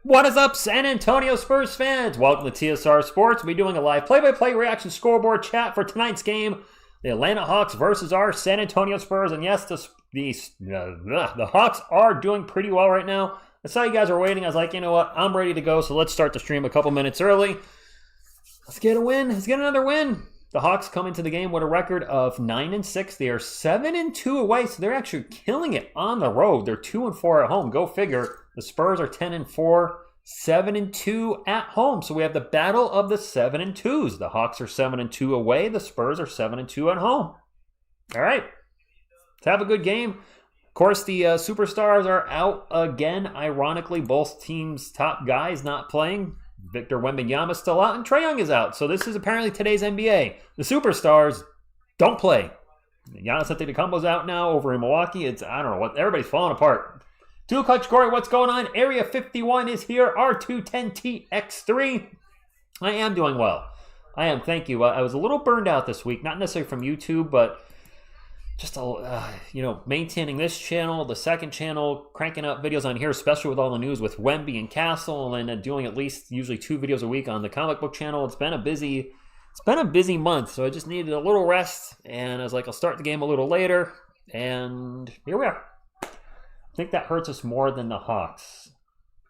What is up, San Antonio Spurs fans? Welcome to TSR Sports. We'll be doing a live play-by-play reaction scoreboard chat for tonight's game. The Atlanta Hawks versus our San Antonio Spurs. And yes, the Hawks are doing pretty well right now. I saw you guys are waiting. I was like, you know what? I'm ready to go, so let's start the stream a couple minutes early. Let's get a win. Let's get another win. The Hawks come into the game with a record of 9-6. They are 7-2 away, so they're actually killing it on the road. They're 2-4 at home. Go figure. The Spurs are 10-4, 7-2 at home. So we have the battle of the 7-2s. The Hawks are 7-2 away. The Spurs are 7-2 at home. All right. Let's have a good game. Of course, the superstars are out again. Ironically, both teams' top guys not playing. Victor Wembanyama is still out, and Trae Young is out. So this is apparently today's NBA. The superstars don't play. Giannis Antetokounmpo's out now over in Milwaukee. I don't know what. Everybody's falling apart. Dual Clutch Corey, what's going on? Area 51 is here. R210TX3. I am doing well. I am, thank you. I was a little burned out this week. Not necessarily from YouTube, but just, maintaining this channel, the second channel, cranking out videos on here, especially with all the news with Wemby and Castle, and doing at least usually 2 videos a week on the comic book channel. It's been a busy month, so I just needed a little rest, and I was like, I'll start the game a little later, and here we are. I think that hurts us more than the Hawks.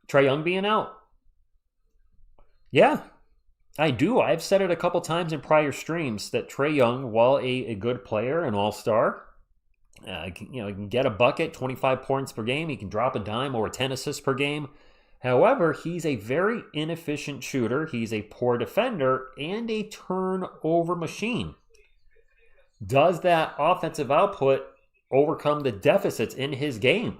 Trae Young being out? Yeah, I do. I've said it a couple times in prior streams that Trae Young, while a good player, an all-star, he can get a bucket, 25 points per game. He can drop a dime, over 10 assists per game. However, he's a very inefficient shooter. He's a poor defender and a turnover machine. Does that offensive output overcome the deficits in his game?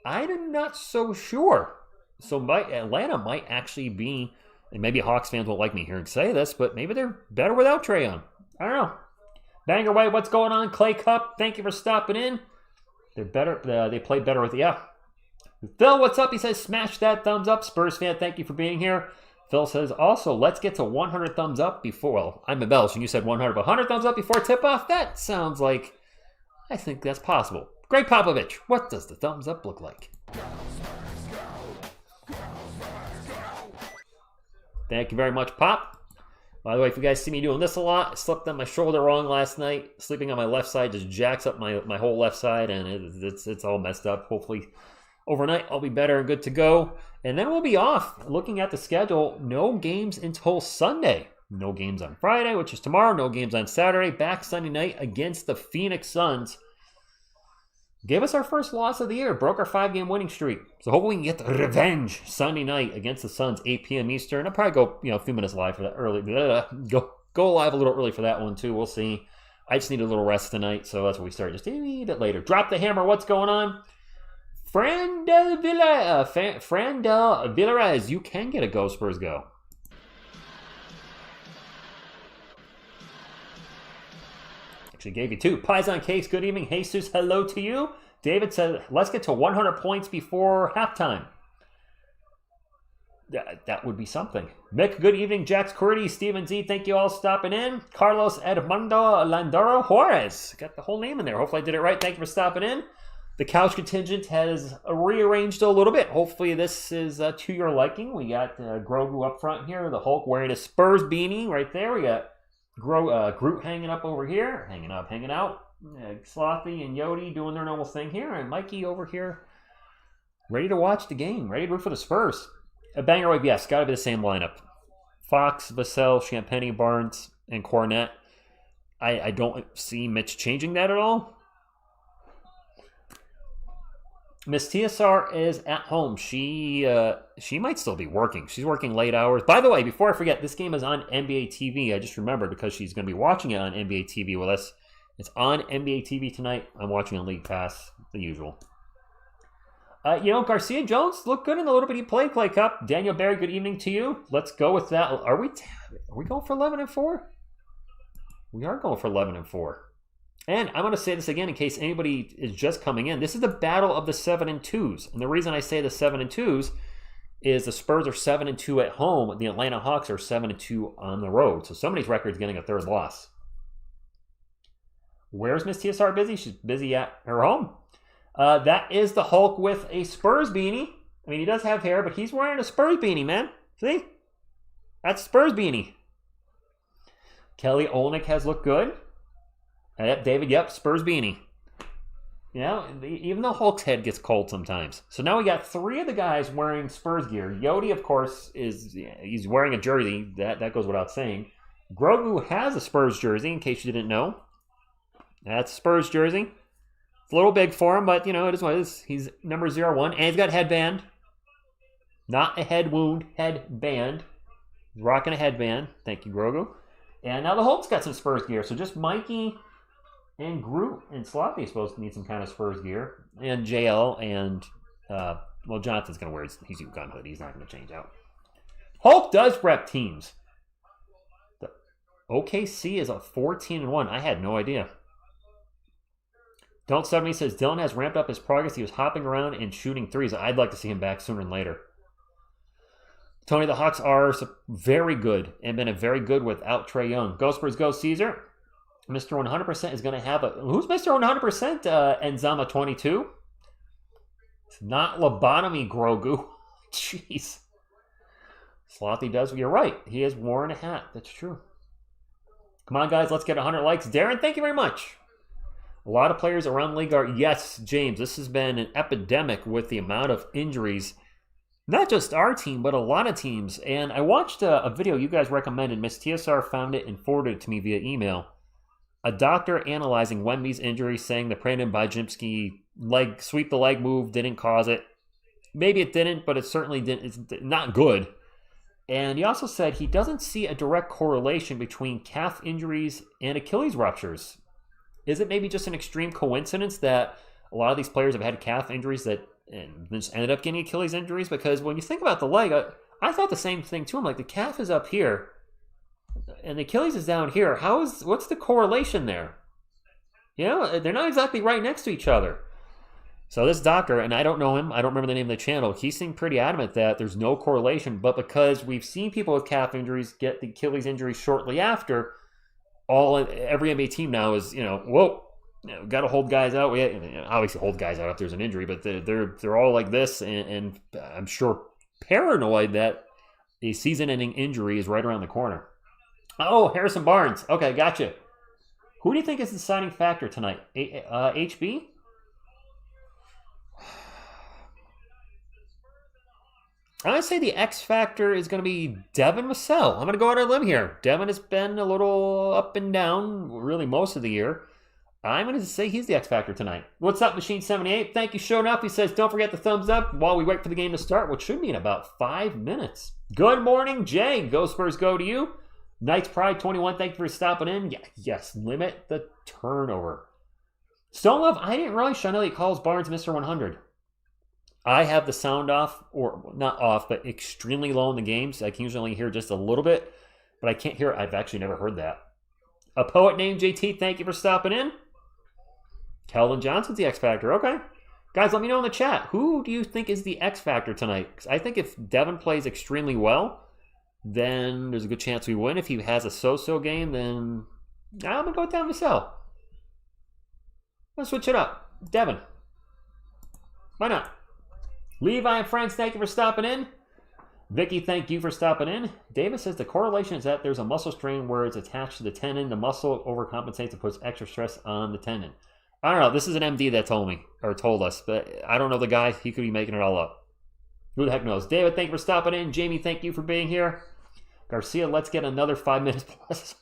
I'm not so sure. So Atlanta might actually be, and maybe Hawks fans won't like me hearing say this, but maybe they're better without Trae Young. I don't know. Banger White, what's going on? Clay Cup, thank you for stopping in. They're better. They play better with Phil, what's up? He says, smash that thumbs up. Spurs fan, thank you for being here. Phil says, also, let's get to 100 thumbs up before, well, I'm a Belgian. You said 100, but 100 thumbs up before tip-off? That sounds like, I think that's possible. Greg Popovich, what does the thumbs up look like? Thank you very much, Pop. By the way, if you guys see me doing this a lot, I slept on my shoulder wrong last night. Sleeping on my left side just jacks up my whole left side, and it's all messed up. Hopefully, overnight I'll be better and good to go. And then we'll be off. Looking at the schedule, no games until Sunday. No games on Friday, which is tomorrow. No games on Saturday. Back Sunday night against the Phoenix Suns. Gave us our first loss of the year. Broke our 5-game winning streak. So hopefully we can get the revenge Sunday night against the Suns, 8 p.m. Eastern. I'll probably go, a few minutes live for that early. Go live a little early for that one too. We'll see. I just need a little rest tonight, so that's what we start just a bit later. Drop the hammer. What's going on? Fran Del Villarez, you can get a Go Spurs Go. Gave you 2. Pies on Cakes, good evening. Jesus, hello to you. David said, let's get to 100 points before halftime. That would be something. Mick, good evening. Jax Cordy, Steven Z, thank you all stopping in. Carlos Edmundo Landaro Juarez. Got the whole name in there. Hopefully I did it right. Thank you for stopping in. The couch contingent has rearranged a little bit. Hopefully this is to your liking. We got Grogu up front here. The Hulk wearing a Spurs beanie right there. We got Groot hanging up over here, hanging out. Slothy and Yodi doing their normal thing here, and Mikey over here, ready to watch the game, ready to root for the Spurs. A banger wave, yes, got to be the same lineup. Fox, Vassell, Champagny, Barnes, and Cornette. I don't see Mitch changing that at all. Miss TSR is at home. She might still be working. She's working late hours. By the way, before I forget, this game is on NBA TV. I just remembered because she's going to be watching it on NBA TV with us. It's on NBA TV tonight. I'm watching on League Pass, the usual. Garcia Jones looked good in the little bit he played, Clay Cup. Daniel Barry, good evening to you. Let's go with that. Are we going for 11-4? We are going for 11-4. And I'm going to say this again in case anybody is just coming in. This is the battle of the 7-2s. And the reason I say the 7-2s is the Spurs are 7-2 at home. The Atlanta Hawks are 7-2 on the road. So somebody's record is getting a third loss. Where's Miss TSR busy? She's busy at her home. That is the Hulk with a Spurs beanie. I mean, he does have hair, but he's wearing a Spurs beanie, man. See? That's Spurs beanie. Kelly Olynyk has looked good. Yep, David, yep, Spurs beanie. You know, even the Hulk's head gets cold sometimes. So now we got 3 of the guys wearing Spurs gear. Yodi, of course, he's wearing a jersey. That goes without saying. Grogu has a Spurs jersey, in case you didn't know. That's a Spurs jersey. It's a little big for him, but, you know, it is what it is. He's number 01, and he's got headband. Not a head wound, headband. He's rocking a headband. Thank you, Grogu. And now the Hulk's got some Spurs gear. So just Mikey and Groot and Sloppy is supposed to need some kind of Spurs gear. And JL and, well, Jonathan's going to wear his UConn hoodie. He's not going to change out. Hulk does rep teams. The OKC is a 14-1. I had no idea. Don't Sub Me says Dylan has ramped up his progress. He was hopping around and shooting threes. I'd like to see him back sooner than later. Tony, the Hawks are very good and been very good without Trae Young. Go Spurs, go Caesar. Mr. 100% is going to have a... Who's Mr. 100%? Enzama 22. It's not lobotomy, Grogu. Jeez. Slothy does. You're right. He has worn a hat. That's true. Come on, guys. Let's get 100 likes. Darren, thank you very much. A lot of players around the league are... Yes, James, this has been an epidemic with the amount of injuries. Not just our team, but a lot of teams. And I watched a video you guys recommended. Miss TSR found it and forwarded it to me via email. A doctor analyzing Wemby's injury, saying the Brandon Bajimski sweep the leg move didn't cause it. Maybe it didn't, but it certainly didn't. It's not good. And he also said he doesn't see a direct correlation between calf injuries and Achilles ruptures. Is it maybe just an extreme coincidence that a lot of these players have had calf injuries that just ended up getting Achilles injuries? Because when you think about the leg, I thought the same thing too. I'm like, the calf is up here and the Achilles is down here. What's the correlation there? You know, they're not exactly right next to each other. So this doctor, and I don't know him, I don't remember the name of the channel, he seemed pretty adamant that there's no correlation, but because we've seen people with calf injuries get the Achilles injury shortly after, every NBA team now is, whoa, got to hold guys out. We obviously hold guys out if there's an injury, but they're all like this, and I'm sure paranoid that a season-ending injury is right around the corner. Oh, Harrison Barnes. Okay, gotcha. Who do you think is the deciding factor tonight? HB? I'm going to say the X factor is going to be Devin Vassell. I'm going to go out on a limb here. Devin has been a little up and down really most of the year. I'm going to say he's the X factor tonight. What's up, Machine78? Thank you, showing up. He says, don't forget the thumbs up while we wait for the game to start, which should be in about 5 minutes. Good morning, Jay. Go Spurs, go to you. Knights Pride 21, thank you for stopping in. Yes, limit the turnover. Stone Love, I didn't realize Sean Elliott calls Barnes Mr. 100. I have the sound off, or not off, but extremely low in the games. I can usually only hear just a little bit, but I can't hear it. I've actually never heard that. A poet named JT, thank you for stopping in. Kelvin Johnson's the X Factor. Okay. Guys, let me know in the chat. Who do you think is the X Factor tonight? Because I think if Devin plays extremely well, then there's a good chance we win. If he has a so-so game, then I'm going to go with Devin Vassell. Let's switch it up. Devin. Why not? Levi and friends, thank you for stopping in. Vicky, thank you for stopping in. Davis says the correlation is that there's a muscle strain where it's attached to the tendon. The muscle overcompensates and puts extra stress on the tendon. I don't know. This is an MD that told me, or told us, but I don't know the guy. He could be making it all up. Who the heck knows? David, thank you for stopping in. Jamie, thank you for being here. Garcia, let's get another 5 minutes plus.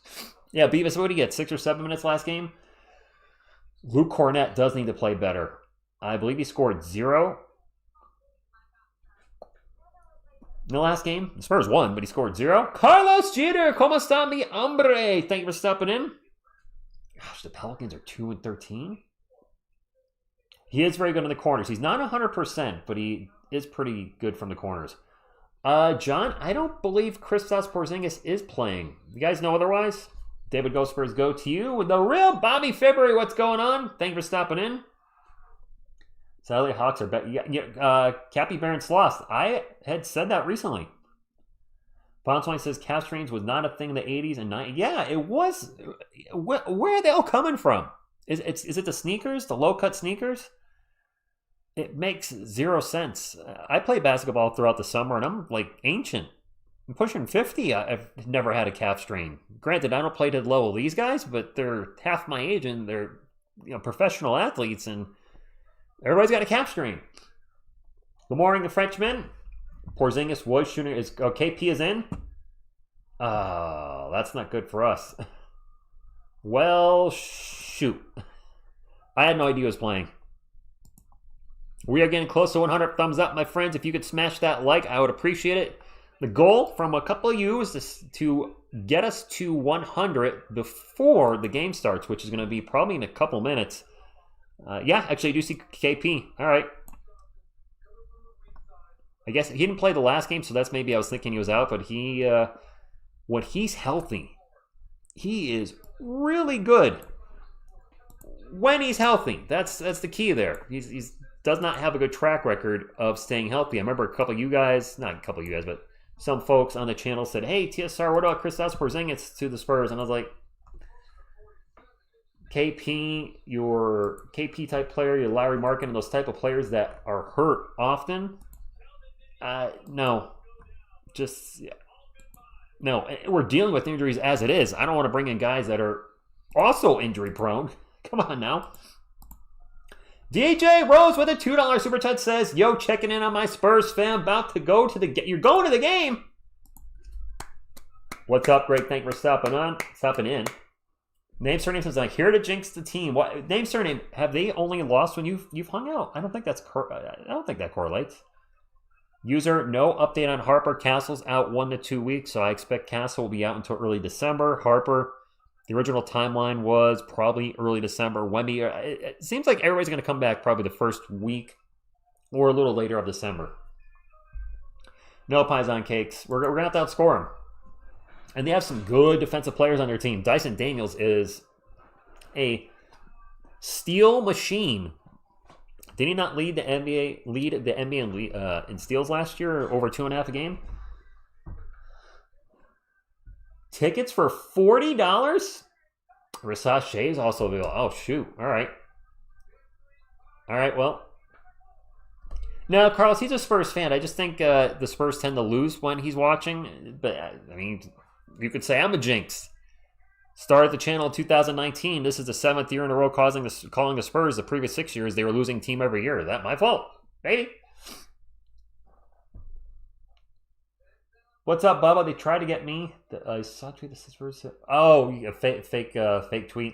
Yeah, Beavis, what did he get? 6 or 7 minutes last game? Luke Cornett does need to play better. I believe he scored 0 in the last game. The Spurs won, but he scored 0. Carlos Jeter, ¿cómo está mi hombre? Thank you for stopping in. Gosh, the Pelicans are 2-13. He is very good in the corners. He's not 100%, but he is pretty good from the corners. John, I don't believe Kristaps Porzingis is playing. You guys know otherwise? David Go Spurs, go to you with the real Bobby February. What's going on? Thank you for stopping in. Sadly, Hawks are better. Cappy Baron Sloss. I had said that recently. Fonsoin says calf strains was not a thing in the 80s and 90s. Yeah, it was. Where are they all coming from? Is it the sneakers? The low-cut sneakers? It makes zero sense. I play basketball throughout the summer, and I'm like ancient. I'm pushing 50. I've never had a calf strain. Granted, I don't play to the level of these guys, but they're half my age, and they're professional athletes, and everybody's got a calf strain. Good morning, the Frenchman. Porzingis was shooting. KP is in? That's not good for us. Well, shoot. I had no idea he was playing. We are getting close to 100 thumbs up, my friends. If you could smash that like, I would appreciate it. The goal from a couple of you is to get us to 100 before the game starts, which is going to be probably in a couple minutes. Yeah, actually, I do see KP. All right. I guess he didn't play the last game, so that's maybe I was thinking he was out. But when he's healthy, he is really good. When he's healthy, that's the key there. He's does not have a good track record of staying healthy. I remember a couple of you guys, not a couple of you guys, but some folks on the channel said, "Hey, TSR, what about Kristaps Porzingis to the Spurs?" And I was like, KP, your KP type player, your Larry Markin, and those type of players that are hurt often. No. No. We're dealing with injuries as it is. I don't want to bring in guys that are also injury prone. Come on now. DJ Rose with a $2 super chat says, "Yo, checking in on my Spurs fan. About to go to the game. You're going to the game? What's up, Greg? Thank you for stopping in. Name, surname says, like, here to jinx the team. What name, surname? Have they only lost when you've hung out? I don't think that correlates. User, no update on Harper. Castle's out 1 to 2 weeks, so I expect Castle will be out until early December. Harper, the original timeline was probably early December. Wemby, it seems like everybody's going to come back probably the first week or a little later of December. No pies on cakes. We're going to have to outscore them. And they have some good defensive players on their team. Dyson Daniels is a steal machine. Did he not lead the NBA in steals last year, over 2.5 a game? Tickets for $40? Rashawn Shea is also available. Oh, shoot. All right, well. No, Carlos, he's a Spurs fan. I just think the Spurs tend to lose when he's watching. But, I mean, you could say I'm a jinx. Started the channel in 2019. This is the 7th year in a row calling the Spurs. The previous 6 years, they were losing team every year. Is that my fault? Maybe. What's up, Bubba? They tried to get me. I saw tweet the Spurs. Oh, yeah, fake tweet.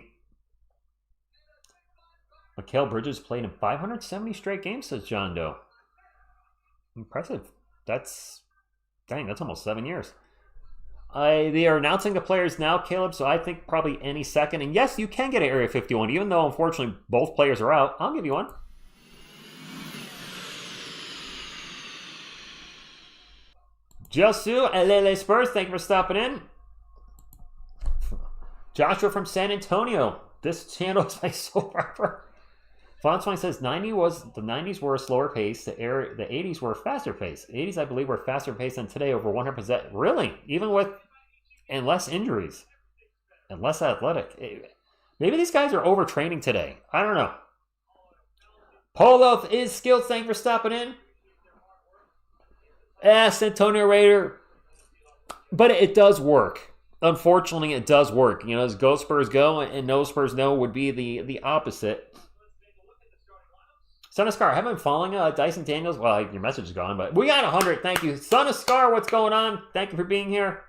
Mikal Bridges played in 570 straight games, says John Doe. Impressive. That's almost 7 years. They are announcing the players now, Caleb, so I think probably any second. And yes, you can get an Area 51, even though, unfortunately, both players are out. I'll give you one. Josu, LA Spurs, thank you for stopping in. Joshua from San Antonio. This channel is my soap opera. Fonswine says the 90s were a slower pace. The 80s were a faster pace. The 80s, I believe, were faster pace than today, over 100%. Really? Even with and less injuries and less athletic. Maybe these guys are overtraining today. I don't know. Polo is skilled. Thank you for stopping in. San Antonio Raider. But it does work. Unfortunately, it does work. You know, as go Spurs go and no Spurs no would be the opposite. Son of Scar, I haven't been following Dyson Daniels. Well, your message is gone, but we got 100. Thank you. Son of Scar, what's going on? Thank you for being here.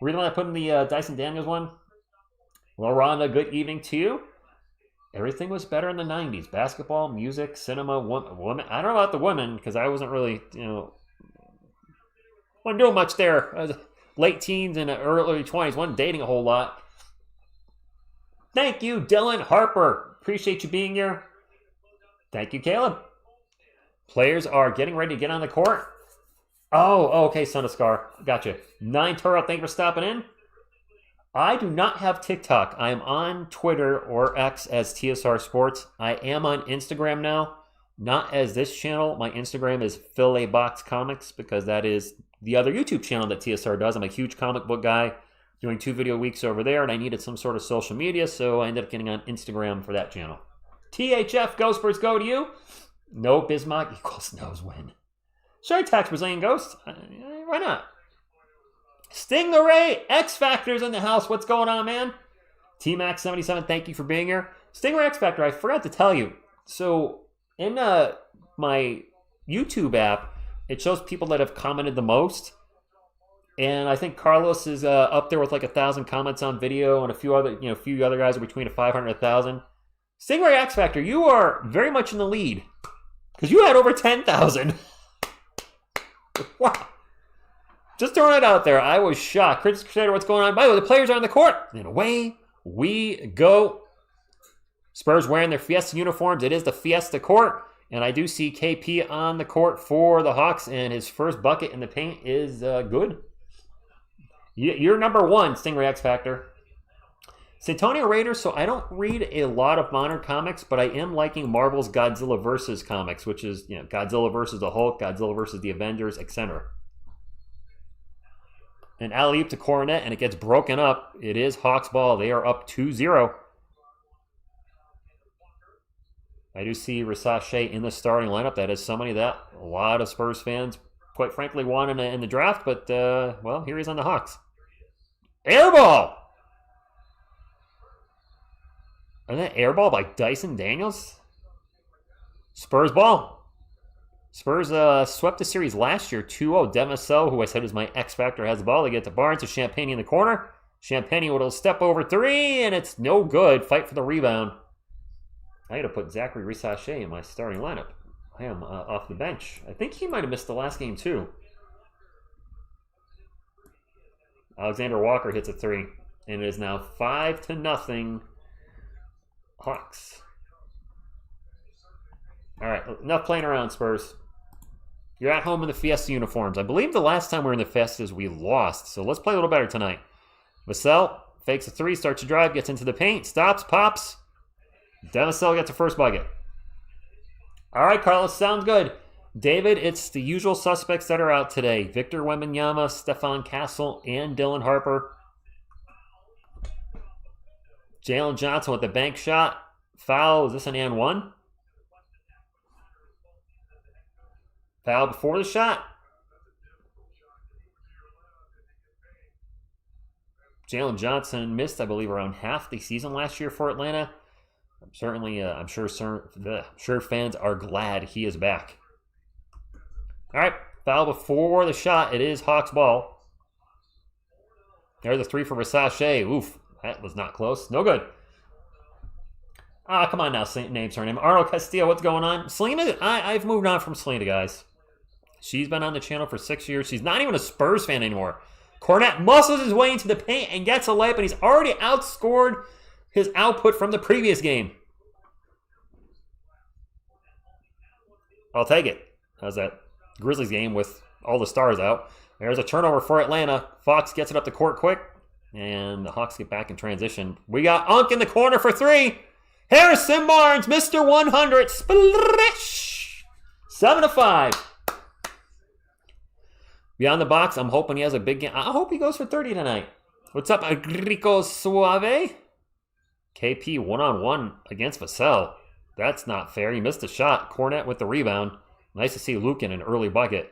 Were you the one that put in the Dyson Daniels one? Well, Rhonda, good evening to you. Everything was better in the 90s. Basketball, music, cinema, women. I don't know about the women because I wasn't really, wasn't doing much there. I was late teens and early 20s. Wasn't dating a whole lot. Thank you, Dylan Harper. Appreciate you being here. Thank you, Caleb. Players are getting ready to get on the court. Oh, okay, Son of Scar. Gotcha. 9 Toro, thank you for stopping in. I do not have TikTok. I am on Twitter or X as TSR Sports. I am on Instagram now. Not as this channel. My Instagram is Phil A. Box Comics because that is the other YouTube channel that TSR does. I'm a huge comic book guy doing 2 video weeks over there, and I needed some sort of social media, so I ended up getting on Instagram for that channel. THF, Go Spurs, go to you. No Bismarck equals knows when. Should I tax Brazilian Ghost? Why not? Stingray X Factor's in the house. What's going on, man? T-Max77, thank you for being here. Stingray X Factor, I forgot to tell you. So, in my YouTube app, it shows people that have commented the most. And I think Carlos is up there with like 1,000 comments on video, and a few other guys are between 500 and 1,000. Stingray X Factor, you are very much in the lead because you had over 10,000. Wow! Just throwing it out there, I was shocked. Chris Crusader, what's going on? By the way, the players are on the court, and away we go. Spurs wearing their Fiesta uniforms. It is the Fiesta court, and I do see KP on the court for the Hawks, and his first bucket in the paint is good. You're number one, Stingray X Factor. San Antonio Raiders, so I don't read a lot of modern comics, but I am liking Marvel's Godzilla vs. comics, which is Godzilla versus the Hulk, Godzilla versus the Avengers, etc. An alley-oop to Coronet, and it gets broken up. It is Hawks ball. They are up 2-0. I do see Risache in the starting lineup. That is somebody that a lot of Spurs fans, quite frankly, want in the draft, but, well, here he's on the Hawks. Air ball! And that air ball by Dyson Daniels? Spurs ball. Spurs swept the series last year 2-0. Demisel, who I said is my X Factor, has the ball. They get to Barnes to Champagne in the corner. Champagne with a step over three, and it's no good. Fight for the rebound. I got to put Zachary Risache in my starting lineup. I am off the bench. I think he might have missed the last game too. Alexander Walker hits a three, and it is now 5-0 Hawks. All right, enough playing around, Spurs. You're at home in the Fiesta uniforms. I believe the last time we were in the Fiestas, we lost, so let's play a little better tonight. Vassell fakes a three, starts to drive, gets into the paint, stops, pops. Demisel gets the first bucket. All right, Carlos, sounds good. David, it's the usual suspects that are out today. Victor Wembanyama, Stephon Castle, and Dylan Harper. Jalen Johnson with the bank shot. Foul. Is this an and one? Foul before the shot. Jalen Johnson missed, I believe, around half the season last year for Atlanta. I'm sure fans are glad he is back. All right, foul before the shot. It is Hawks ball. There's the three for Versace. Oof, that was not close. No good. Come on now, name, surname. Arnold Castillo, what's going on? Selena, I've moved on from Selena, guys. She's been on the channel for 6 years. She's not even a Spurs fan anymore. Cornette muscles his way into the paint and gets a layup, and he's already outscored his output from the previous game. I'll take it. How's that Grizzlies game with all the stars out? There's a turnover for Atlanta. Fox gets it up the court quick, and the Hawks get back in transition. We got Unk in the corner for three. Harrison Barnes, Mr. 100. Splash! 7-5. Beyond the box, I'm hoping he has a big game. I hope he goes for 30 tonight. What's up, Agrico Suave? KP one-on-one against Vassell. That's not fair. He missed a shot. Cornette with the rebound. Nice to see Luke in an early bucket.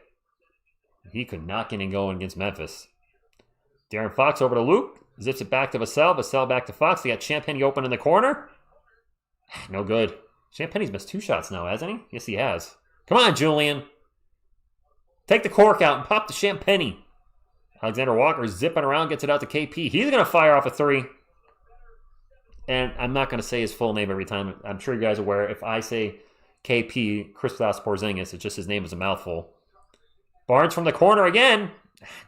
He could not get in going against Memphis. Darren Fox over to Luke. Zips it back to Vassell. Vassell back to Fox. They got Champagne open in the corner. No good. Champagne's missed 2 shots now, hasn't he? Yes, he has. Come on, Julian. Take the cork out and pop the Champagne. Alexander Walker zipping around, gets it out to KP. He's going to fire off a three. And I'm not going to say his full name every time. I'm sure you guys are aware. If I say KP, Kristaps Porzingis, it's just his name is a mouthful. Barnes from the corner again.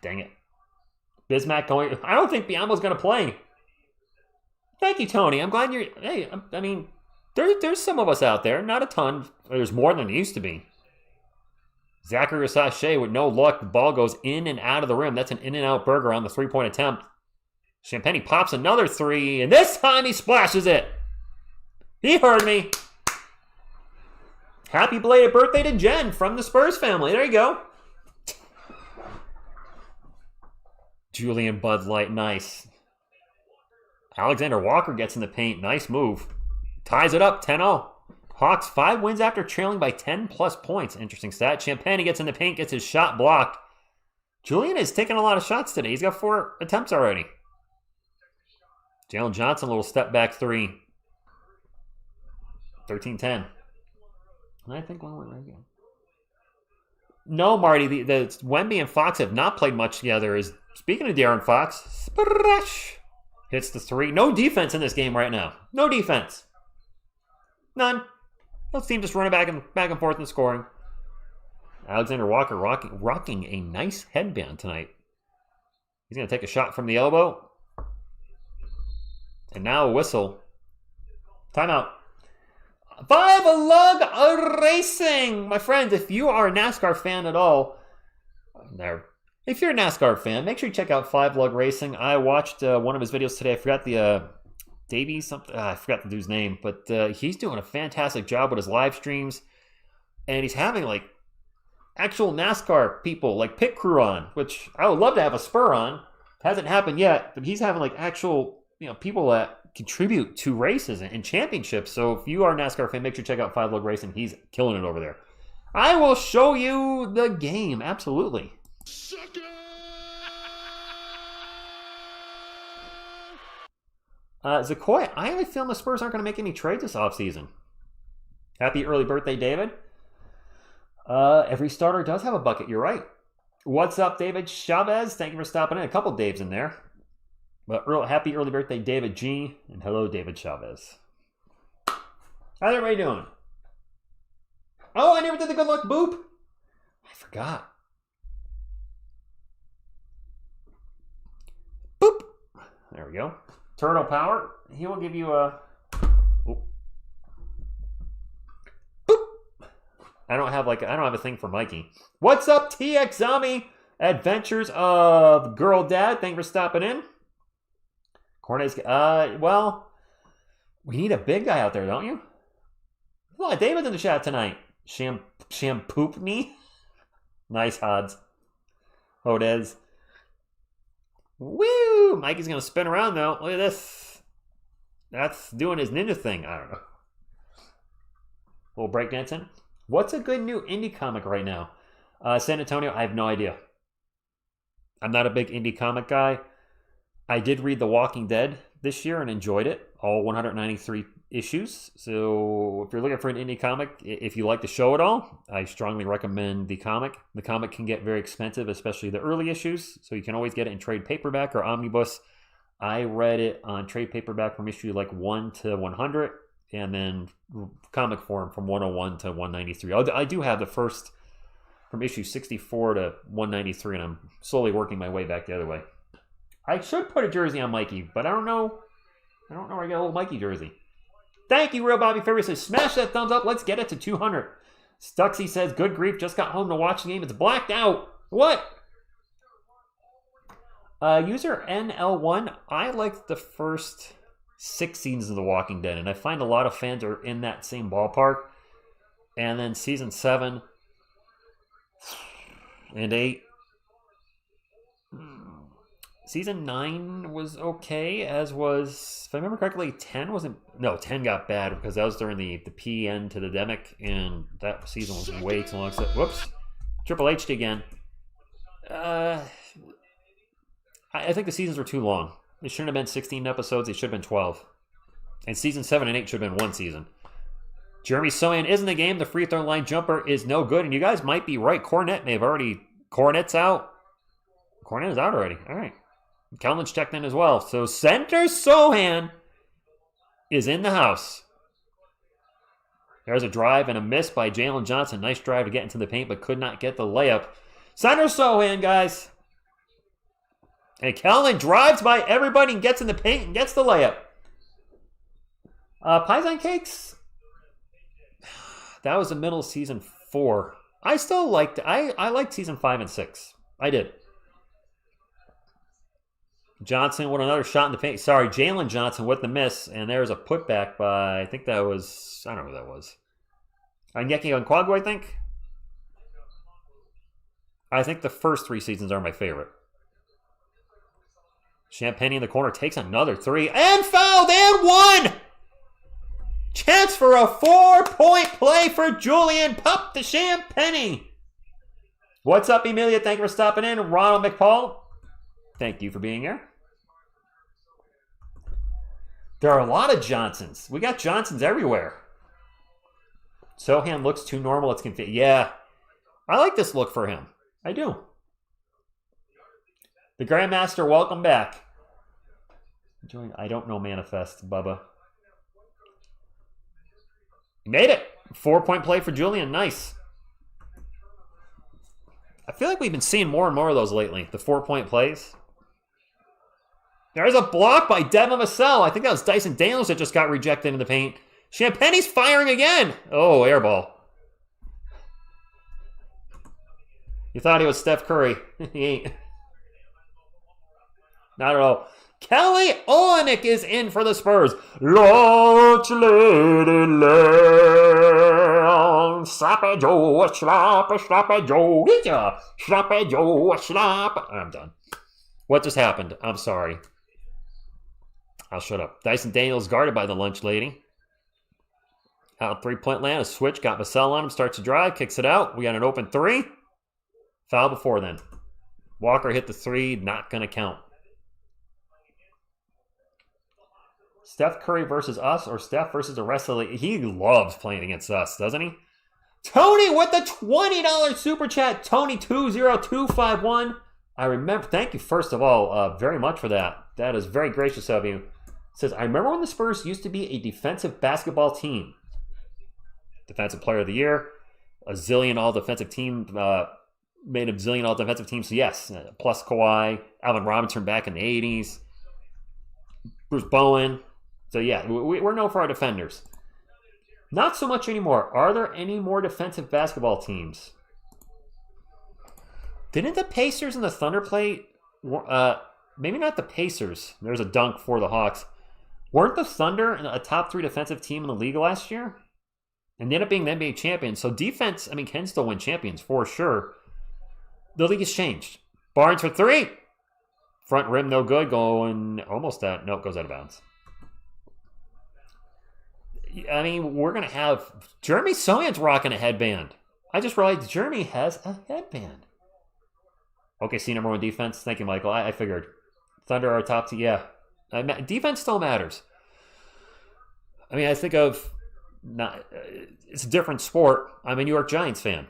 Dang it. Bismack going. I don't think Biombo's going to play. Thank you, Tony. I'm glad you're. Hey, I mean, there's some of us out there. Not a ton. There's more than there used to be. Zachary Risache with no luck. The ball goes in and out of the rim. That's an in-and-out burger on the three-point attempt. Champagne pops another three, and this time he splashes it. He heard me. Happy belated birthday to Jen from the Spurs family. There you go. Julian Bud Light, nice. Alexander Walker gets in the paint. Nice move. Ties it up, 10-0. Hawks 5 wins after trailing by 10 plus points. Interesting stat. Champagny gets in the paint, gets his shot blocked. Julian is taking a lot of shots today. He's got 4 attempts already. Jalen Johnson, a little step back 3. 13-10. And I think one went right again. No, Marty, the Wemby and Fox have not played much together. Speaking of De'Aaron Fox, splash, hits the 3. No defense in this game right now. No defense. None. Both teams just running back and forth and scoring. Alexander Walker rocking a nice headband tonight. He's going to take a shot from the elbow. And now a whistle. Timeout. 5 Lug Racing! My friends, if you are a NASCAR fan at all, if you're a NASCAR fan, make sure you check out 5 Lug Racing. I watched one of his videos today. I forgot the Davies something. I forgot the dude's name, but he's doing a fantastic job with his live streams, and he's having like actual NASCAR people, like pit crew on, which I would love to have a Spur on. Hasn't happened yet, but he's having like actual people that contribute to races and championships. So if you are a NASCAR fan, make sure you check out 5 Lug Racing. He's killing it over there. I will show you the game. Absolutely. Zakoy, I have a feeling the Spurs aren't going to make any trades this offseason. Happy early birthday, David. Every starter does have a bucket. You're right. What's up, David Chavez? Thank you for stopping in. A couple Daves in there. But happy early birthday, David G. And hello, David Chavez. How's everybody doing? Oh, I never did the good luck boop. I forgot. Boop. There we go. Turtle Power. He will give you a... Oh. Boop. I don't have a thing for Mikey. What's up, TX Zombie? Adventures of Girl Dad. Thank you for stopping in. Cornet's, well, we need a big guy out there, don't you? A lot of David's in the chat tonight. Shampoop me. Nice odds. Hodez. Woo! Mikey's going to spin around, though. Look at this. That's doing his ninja thing. I don't know. A little breakdancing. What's a good new indie comic right now? San Antonio, I have no idea. I'm not a big indie comic guy. I did read The Walking Dead this year and enjoyed it. All 193 issues. So if you're looking for an indie comic, if you like the show at all, I strongly recommend the comic. The comic can get very expensive, especially the early issues. So you can always get it in trade paperback or omnibus. I read it on trade paperback from issue like 1 to 100. And then comic form from 101 to 193. I do have the first from issue 64 to 193. And I'm slowly working my way back the other way. I should put a jersey on Mikey, but I don't know. I don't know where I got a little Mikey jersey. Thank you, Real Bobby Ferry says, smash that thumbs up. Let's get it to 200. Stuxy says, good grief, just got home to watch the game. It's blacked out. What? User NL1, I liked the first 6 seasons of The Walking Dead, and I find a lot of fans are in that same ballpark. And then season 7 and 8. Season 9 was okay, as was, if I remember correctly, 10 wasn't... No, 10 got bad because that was during the PN to the demic, and that season was way too long. So, whoops. Triple H again. I think the seasons were too long. It shouldn't have been 16 episodes. It should have been 12. And season 7 and 8 should have been one season. Jeremy Sohan is in the game. The free throw line jumper is no good. And you guys might be right. Cornet may have already... Cornet's out. Cornet is out already. All right. Kelman's checked in as well. So Center Sohan is in the house. There's a drive and a miss by Jalen Johnson. Nice drive to get into the paint, but could not get the layup. Center Sohan, guys. And Kelman drives by everybody and gets in the paint and gets the layup. Pies on Cakes. That was the middle of season 4. I still liked it. I liked season 5 and 6. I did. Johnson with another shot in the paint. Sorry, Jalen Johnson with the miss. And there's a putback by, I think that was, I don't know who that was. Onyeka Onkwagu, I think. I think the first 3 seasons are my favorite. Champagne in the corner takes another 3. And fouled and 1! chance for a 4-point play for Julian. Pop the champagne. What's up, Emilia? Thank you for stopping in. Ronald McPaul, thank you for being here. There are a lot of Johnsons. We got Johnsons everywhere. Sohan looks too normal. It's confusing. Yeah, I like this look for him. I do. The Grandmaster, welcome back. I don't know Manifest, Bubba. Made it. 4-point play for Julian. Nice. I feel like we've been seeing more and more of those lately. The 4-point plays. There's a block by Devin Vassell. I think that was Dyson Daniels that just got rejected in the paint. Champagne's firing again. Oh, air ball. You thought he was Steph Curry. He ain't. Not at all. Kelly Olynyk is in for the Spurs. Large lady lamb. Sloppy Joe, sloppy Joe. Sloppy Joe, sloppy. I'm done. What just happened? I'm sorry. I'll shut up. Dyson Daniels guarded by the lunch lady. Out 3-point land. A switch. Got Vassell on him. Starts to drive. Kicks it out. We got an open 3. Foul before then. Walker hit the 3. Not going to count. Steph Curry versus us or Steph versus the rest of the league. He loves playing against us, doesn't he? Tony with the $20 super chat. Tony20251. I remember. Thank you, first of all, very much for that. That is very gracious of you. It says, I remember when the Spurs used to be a defensive basketball team. Defensive player of the year. A zillion all-defensive team. Made a zillion all-defensive teams. So yes, plus Kawhi. Alvin Robinson back in the 80s. Bruce Bowen. So yeah, we're known for our defenders. Not so much anymore. Are there any more defensive basketball teams? Didn't the Pacers and the Thunder play? Maybe not the Pacers. There's a dunk for the Hawks. Weren't the Thunder a top 3 defensive team in the league last year? And they ended up being the NBA champions. So defense, can still win champions for sure. The league has changed. Barnes for 3. Front rim, no good. Going almost out. Nope, goes out of bounds. We're going to have... Jeremy Sohan's rocking a headband. I just realized Jeremy has a headband. Okay, see number 1 defense. Thank you, Michael. I figured. Thunder are top 2. Yeah. Defense still matters. I think of... it's a different sport. I'm a New York Giants fan.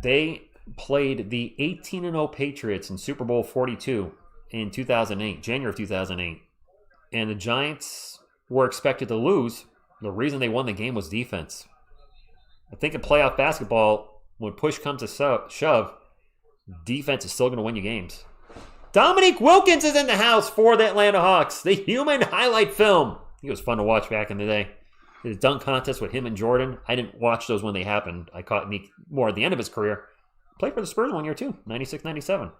They played the 18-0 Patriots in Super Bowl 42 in 2008, January of 2008. And the Giants were expected to lose. The reason they won the game was defense. I think in playoff basketball, when push comes to shove, defense is still going to win you games. Dominique Wilkins is in the house for the Atlanta Hawks. The human highlight film. It was fun to watch back in the day. The dunk contest with him and Jordan. I didn't watch those when they happened. I caught Meek more at the end of his career. Played for the Spurs one year too, 96-97.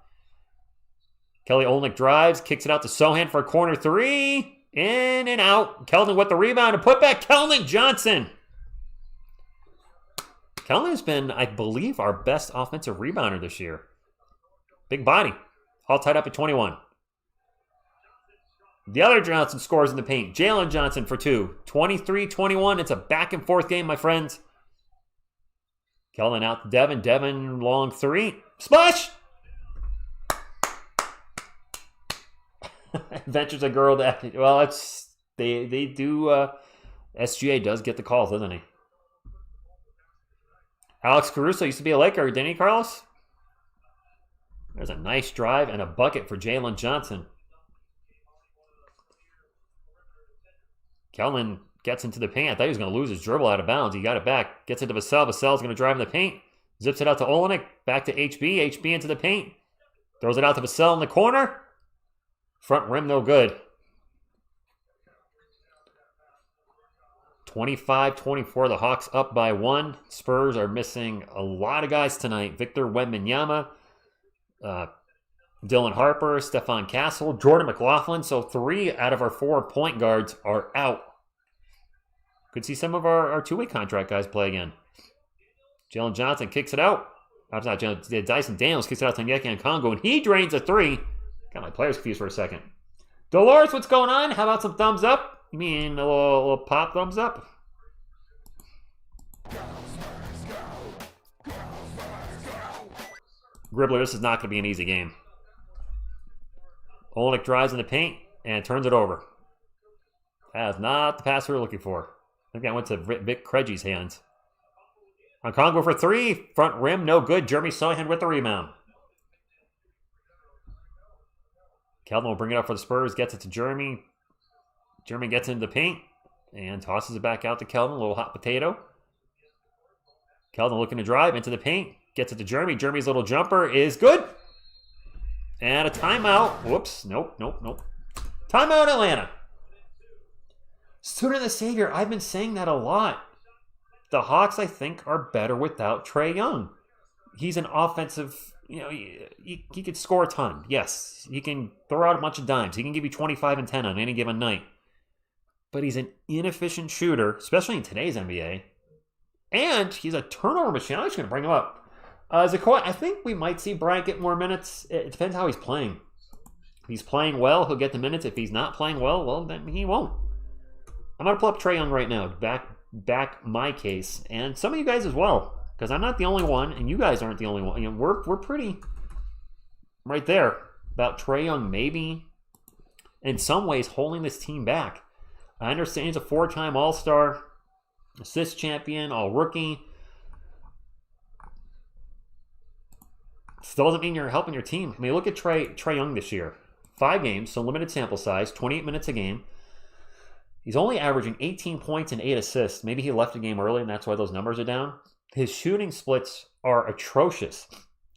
Kelly Olynyk drives, kicks it out to Sohan for a corner 3. In and out. Keldon with the rebound and put back. Keldon Johnson. Keldon has been, I believe, our best offensive rebounder this year. Big body. All tied up at 21. The other Johnson scores in the paint. Jalen Johnson for 2. 23-21. It's a back and forth game, my friends. Keldon out to Devin. Devin long 3. Splash! Ventures a girl that, well, it's they do. SGA does get the calls, doesn't he? Alex Caruso used to be a Laker, didn't he, Carlos? There's a nice drive and a bucket for Jalen Johnson. Keldon gets into the paint. I thought he was going to lose his dribble out of bounds. He got it back. Gets into Vassell. Vassell's going to drive in the paint. Zips it out to Olynyk. Back to HB. HB into the paint. Throws it out to Vassell in the corner. Front rim, no good. 25-24. The Hawks up by 1. Spurs are missing a lot of guys tonight. Victor Wembanyama, Dylan Harper, Stephon Castle, Jordan McLaughlin. So 3 out of our 4 point guards are out. Could see some of our two-way contract guys play again. Jalen Johnson kicks it out. That's not Jalen. Dyson Daniels kicks it out to Onyeka Okongwu, and he drains a 3. Got my players confused for a second. Dolores, what's going on? How about some thumbs up? You mean a little pop thumbs up? Gribbler, this is not going to be an easy game. Olenek drives in the paint and turns it over. That is not the pass we were looking for. I think that went to Vic Krejci's hands. On Congo for three. Front rim, no good. Jeremy Sohan with the rebound. Keldon will bring it up for the Spurs. Gets it to Jeremy. Jeremy gets into the paint and tosses it back out to Keldon. A little hot potato. Keldon looking to drive into the paint. Gets it to Jeremy. Jeremy's little jumper is good. And a timeout. Whoops. Nope. Timeout, Atlanta. Student of the Savior. I've been saying that a lot. The Hawks, I think, are better without Trae Young. He's an offensive, he could score a ton. Yes, he can throw out a bunch of dimes. He can give you 25 and 10 on any given night. But he's an inefficient shooter, especially in today's NBA. And he's a turnover machine. I'm just going to bring him up. Zakoy, I think we might see Bryant get more minutes. It depends how he's playing. If he's playing well, he'll get the minutes. If he's not playing well, then he won't. I'm going to pull up Trae Young right now. Back my case, and some of you guys as well, because I'm not the only one, and you guys aren't the only one. We're pretty right there about Trae Young maybe in some ways holding this team back. I understand he's a 4-time All-Star, assist champion, All-Rookie. Still doesn't mean you're helping your team. I mean, look at Trae Young this year. 5 games, so limited sample size, 28 minutes a game. He's only averaging 18 points and 8 assists. Maybe he left the game early, and that's why those numbers are down. His shooting splits are atrocious.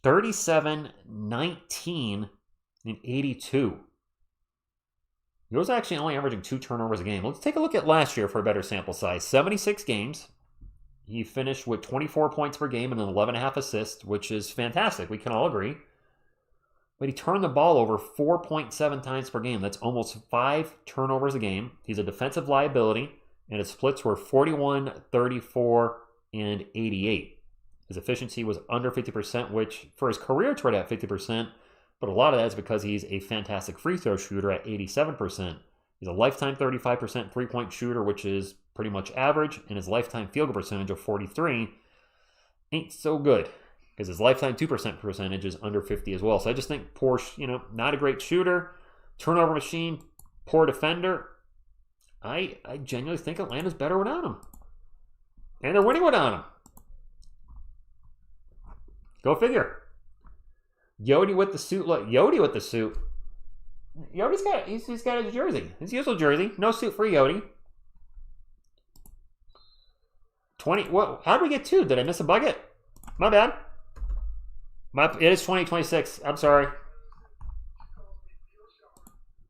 37, 19, and 82. He was actually only averaging 2 turnovers a game. Let's take a look at last year for a better sample size. 76 games. He finished with 24 points per game and an 11.5 assists, which is fantastic. We can all agree. But he turned the ball over 4.7 times per game. That's almost 5 turnovers a game. He's a defensive liability, and his splits were 41, 34, and 88. His efficiency was under 50%, which for his career tried at 50%, but a lot of that is because he's a fantastic free throw shooter at 87%. He's a lifetime 35% three-point shooter, which is pretty much average, and his lifetime field goal percentage of 43 ain't so good, because his lifetime 2% percentage is under 50 as well. So I just think poor, not a great shooter, turnover machine, poor defender. I genuinely think Atlanta's better without him. And they're winning without him. Go figure. Yodi with the suit. Look, Yodi with the suit. Yodi's got, he's got his jersey. His usual jersey. No suit for Yodi. 20, what? How did we get 2? Did I miss a bucket? My bad. It is 2026. I'm sorry.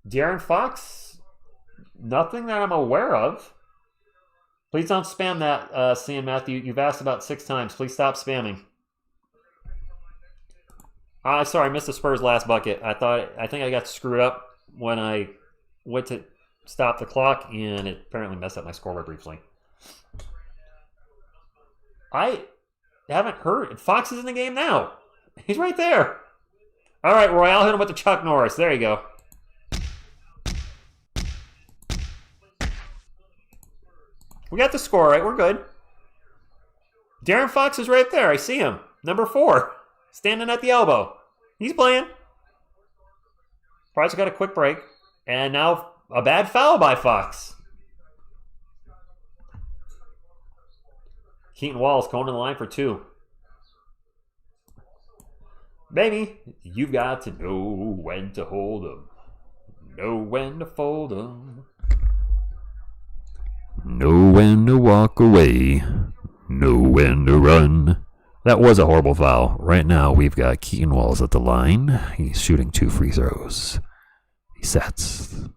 De'Aaron Fox? Nothing that I'm aware of. Please don't spam that, Sam Matthew. You've asked about 6 times. Please stop spamming. Sorry, I missed the Spurs last bucket. I think I got screwed up when I went to stop the clock, and it apparently messed up my scoreboard briefly. I haven't heard. Fox is in the game now. He's right there. All right, Roy, I'll hit him with the Chuck Norris. There you go. We got the score right. We're good. De'Aaron Fox is right there. I see him. Number 4. Standing at the elbow. He's playing. Price got a quick break. And now a bad foul by Fox. Keaton Wallace going to the line for 2. Baby, you've got to know when to hold 'em. Know when to fold 'em. Know when to walk away. Know when to run. That was a horrible foul. Right now, we've got Keaton Wallace at the line. He's shooting 2 free throws. He sets.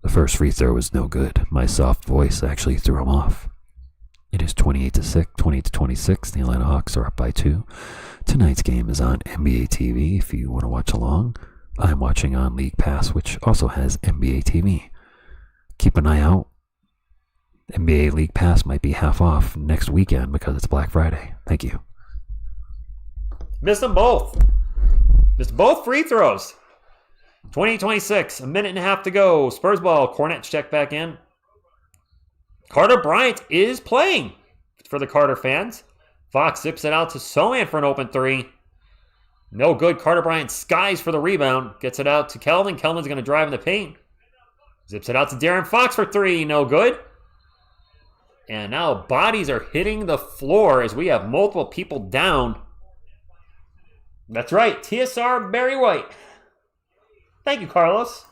The first free throw was no good. My soft voice actually threw him off. It is 28-26. The Atlanta Hawks are up by 2. Tonight's game is on NBA TV. If you want to watch along, I'm watching on League Pass, which also has NBA TV. Keep an eye out. NBA League Pass might be half off next weekend because it's Black Friday. Thank you. Missed them both. Missed both free throws. 28-26. A minute and a half to go. Spurs ball. Kornet's checked back in. Carter Bryant is playing for the Carter fans. Fox zips it out to Sohan for an open three. No good. Carter Bryant skies for the rebound. Gets it out to Kelvin. Kelvin's going to drive in the paint. Zips it out to De'Aaron Fox for three. No good. And now bodies are hitting the floor as we have multiple people down. That's right. TSR Barry White. Thank you, Carlos.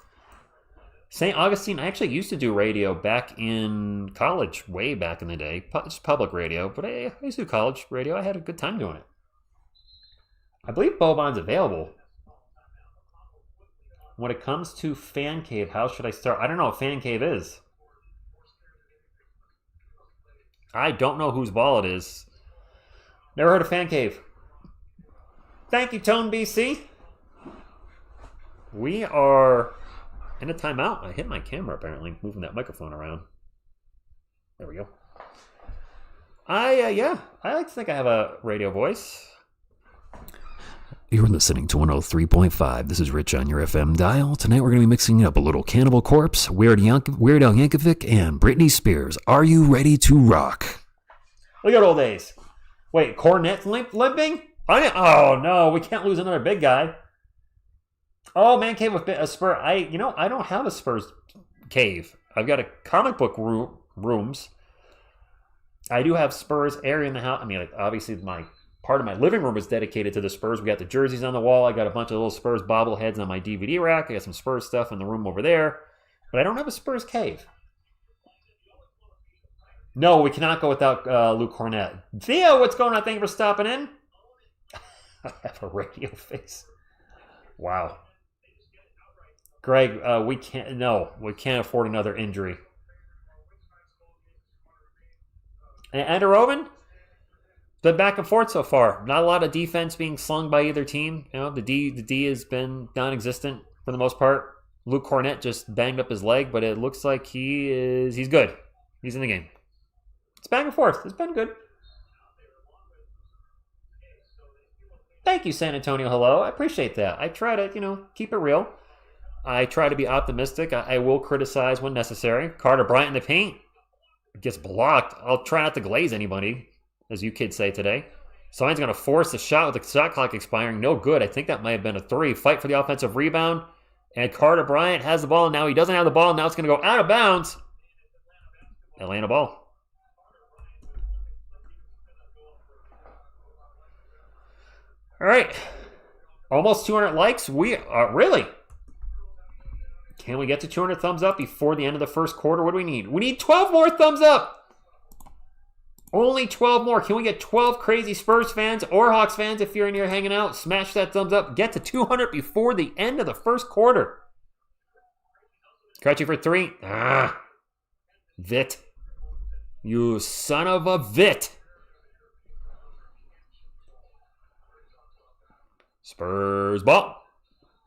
St. Augustine, I actually used to do radio back in college, way back in the day. Just public radio, but I used to do college radio. I had a good time doing it. I believe Boban's available. When it comes to Fan Cave, how should I start? I don't know what Fan Cave is. I don't know whose ball it is. Never heard of Fan Cave. Thank you, Tone BC. We are in a timeout. I hit my camera apparently, moving that microphone around. There we go. I like to think I have a radio voice. You're listening to 103.5. This is Rich on your FM dial. Tonight we're going to be mixing up a little Cannibal Corpse, Weird Al Yankovic, and Britney Spears. Are you ready to rock? Look at old days. Wait, Cornet's limping? Oh no, we can't lose another big guy. Oh, man cave with a Spur. I don't have a Spurs cave. I've got a comic book rooms. I do have Spurs area in the house. I mean, like, obviously part of my living room is dedicated to the Spurs. We got the jerseys on the wall. I got a bunch of little Spurs bobbleheads on my DVD rack. I got some Spurs stuff in the room over there. But I don't have a Spurs cave. No, we cannot go without Luke Cornett. Theo, what's going on? Thank you for stopping in. I have a radio face. Wow. Greg, we can't afford another injury. And Eroven? Been back and forth so far. Not a lot of defense being slung by either team. You know, the D has been non-existent for the most part. Luke Cornett just banged up his leg, but it looks like he's good. He's in the game. It's back and forth. It's been good. Thank you, San Antonio. Hello. I appreciate that. I try to, keep it real. I try to be optimistic. I will criticize when necessary. Carter Bryant in the paint gets blocked. I'll try not to glaze anybody, as you kids say today. Sohan's going to force the shot with the shot clock expiring. No good. I think that might have been a three. Fight for the offensive rebound. And Carter Bryant has the ball. Now he doesn't have the ball. Now it's going to go out of bounds. Atlanta ball. All right. Almost 200 likes. We are really. Can we get to 200 thumbs up before the end of the first quarter? What do we need? We need 12 more thumbs up. Only 12 more. Can we get 12 crazy Spurs fans or Hawks fans, if you're in here hanging out, smash that thumbs up. Get to 200 before the end of the first quarter. Crutchy for three. Vit. You son of a Vit. Spurs ball.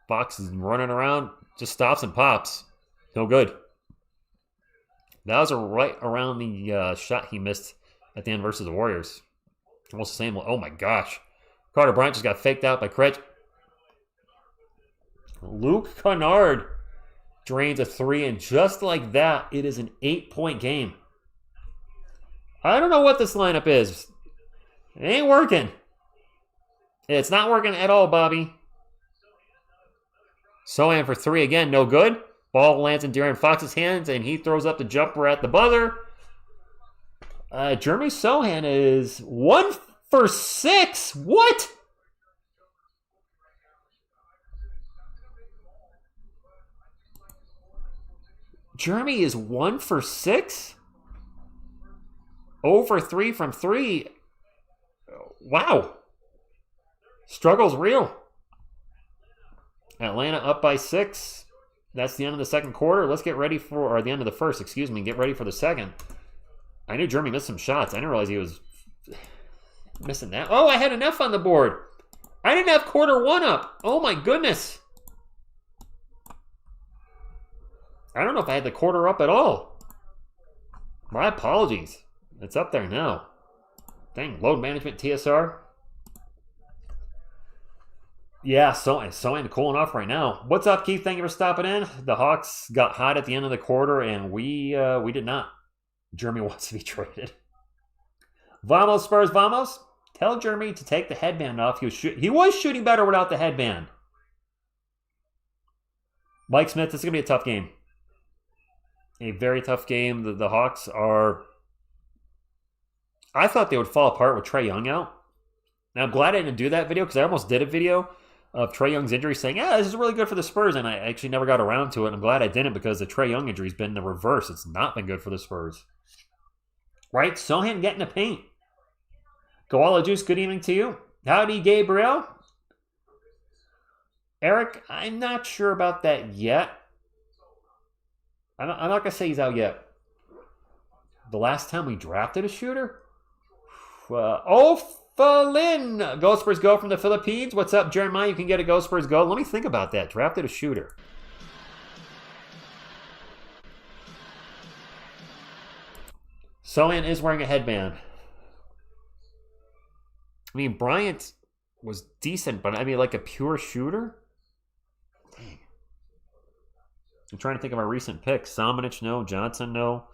Fox is running around. Just stops and pops. No good. That was right around the shot he missed at the end versus the Warriors. Almost the same. Oh my gosh. Carter Bryant just got faked out by Craig. Luke Kennard drains a three, and just like that, it is an 8-point game. I don't know what this lineup is. It ain't working. It's not working at all, Bobby. Sohan for three again, no good. Ball lands in De'Aaron Fox's hands, and he throws up the jumper at the buzzer. Jeremy Sohan is 1 for 6. What? Jeremy is 1 for 6? 0 for 3 from 3. Wow. Struggle's real. Atlanta up by 6. That's the end of the second quarter. Let's get ready for, or the end of the first, excuse me, get ready for the second. I knew Jeremy missed some shots. I didn't realize he was missing that. Oh, I had an F on the board. I didn't have quarter one up. Oh my goodness. I don't know if I had the quarter up at all. My apologies. It's up there now. Dang, load management TSR. Yeah, so cooling off right now. What's up, Keith? Thank you for stopping in. The Hawks got hot at the end of the quarter, and we did not. Jeremy wants to be traded. Vamos, Spurs, vamos. Tell Jeremy to take the headband off. He was shooting better without the headband. Mike Smith, this is going to be a tough game. A very tough game. The Hawks are... I thought they would fall apart with Trae Young out. Now, I'm glad I didn't do that video because I almost did a video of Trae Young's injury saying, yeah, this is really good for the Spurs, and I actually never got around to it. I'm glad I didn't because the Trae Young injury has been the reverse. It's not been good for the Spurs. Right? Sohan getting the paint. Koala Juice, good evening to you. Howdy, Gabriel. Eric, I'm not sure about that yet. I'm not going to say he's out yet. The last time we drafted a shooter? Falin! Go Spurs Go from the Philippines. What's up, Jeremiah? You can get a Go Spurs Go. Let me think about that. Drafted a shooter. Sohan is wearing a headband. I mean, Bryant was decent, but I mean, like a pure shooter? Dang. I'm trying to think of our recent picks. Samanic, no. Johnson, no.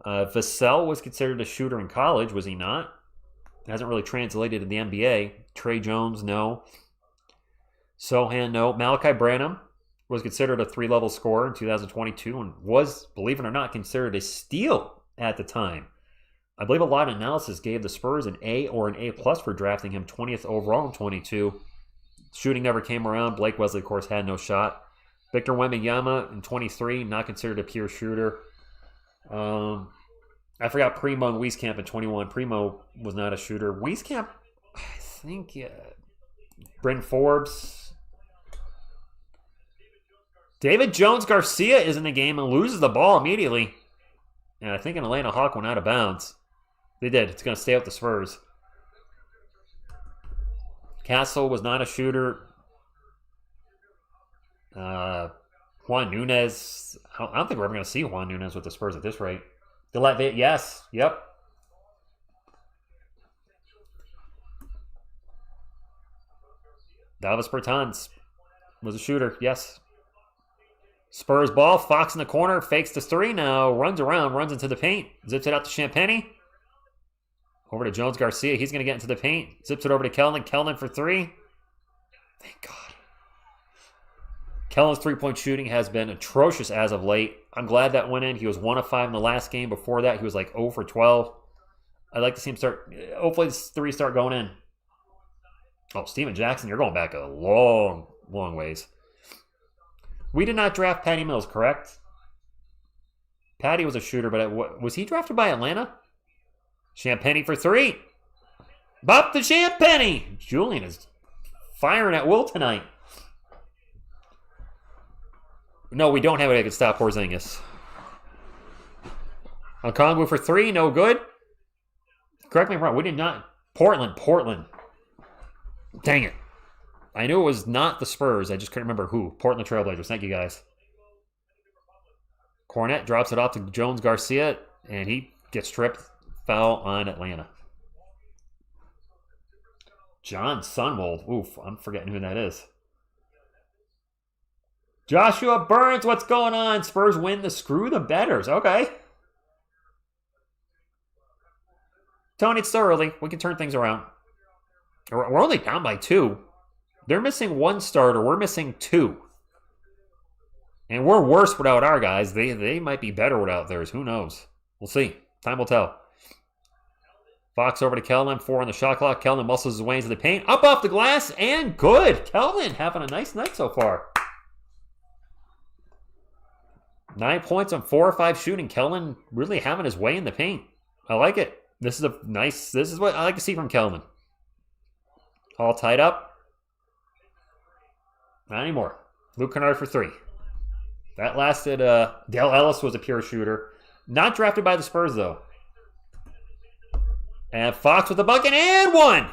Vassell was considered a shooter in college, was he not? Hasn't really translated to the NBA. Trey Jones, no. Sohan, no. Malachi Branham was considered a 3-level scorer in 2022 and was, believe it or not, considered a steal at the time. I believe a lot of analysis gave the Spurs an A or an A+ for drafting him 20th overall in 22. Shooting never came around. Blake Wesley, of course, had no shot. Victor Wembanyama in 23, not considered a pure shooter. I forgot Primo and Wieskamp in 21. Primo was not a shooter. Wieskamp, I think, yeah. Bryn Forbes. David Jones-Garcia is in the game and loses the ball immediately. And I think an Atlanta Hawk went out of bounds. They did. It's going to stay with the Spurs. Castle was not a shooter. Juan Nunez. I don't think we're ever going to see Juan Nunez with the Spurs at this rate. Yes. Yep. Davis Bertans was a shooter. Yes. Spurs ball. Fox in the corner. Fakes the 3 now. Runs around. Runs into the paint. Zips it out to Champagny. Over to Jones Garcia. He's going to get into the paint. Zips it over to Kellin. Kellin for 3. Thank God. Kellen's three-point shooting has been atrocious as of late. I'm glad that went in. He was 1 of 5 in the last game. Before that, he was like 0 for 12. I'd like to see him start. Hopefully, this 3 start going in. Oh, Steven Jackson, you're going back a long, long ways. We did not draft Patty Mills, correct? Patty was a shooter, but was he drafted by Atlanta? Champagny for 3. Bop the Champagny. Julian is firing at will tonight. No, we don't have it that can stop Porzingis. Okongwu for 3, no good. Correct me if I'm wrong, we did not. Portland. Dang it. I knew it was not the Spurs. I just couldn't remember who. Portland Trailblazers. Thank you, guys. Cornette drops it off to Jones Garcia, and he gets tripped. Foul on Atlanta. John Sunwold. Oof, I'm forgetting who that is. Joshua Burns, what's going on? Spurs win the screw the betters. Okay. Tony, it's still early. We can turn things around. We're only down by 2. They're missing 1 starter. We're missing 2. And we're worse without our guys. They might be better without theirs. Who knows? We'll see. Time will tell. Fox over to Kelvin. 4 on the shot clock. Kelvin muscles his way into the paint. Up off the glass and good. Kelvin having a nice night so far. 9 points on 4 or 5 shooting. Kelvin really having his way in the paint. I like it. This is what I like to see from Kelvin. All tied up. Not anymore. Luke Kennard for 3. That lasted. Dale Ellis was a pure shooter. Not drafted by the Spurs, though. And Fox with the bucket and 1.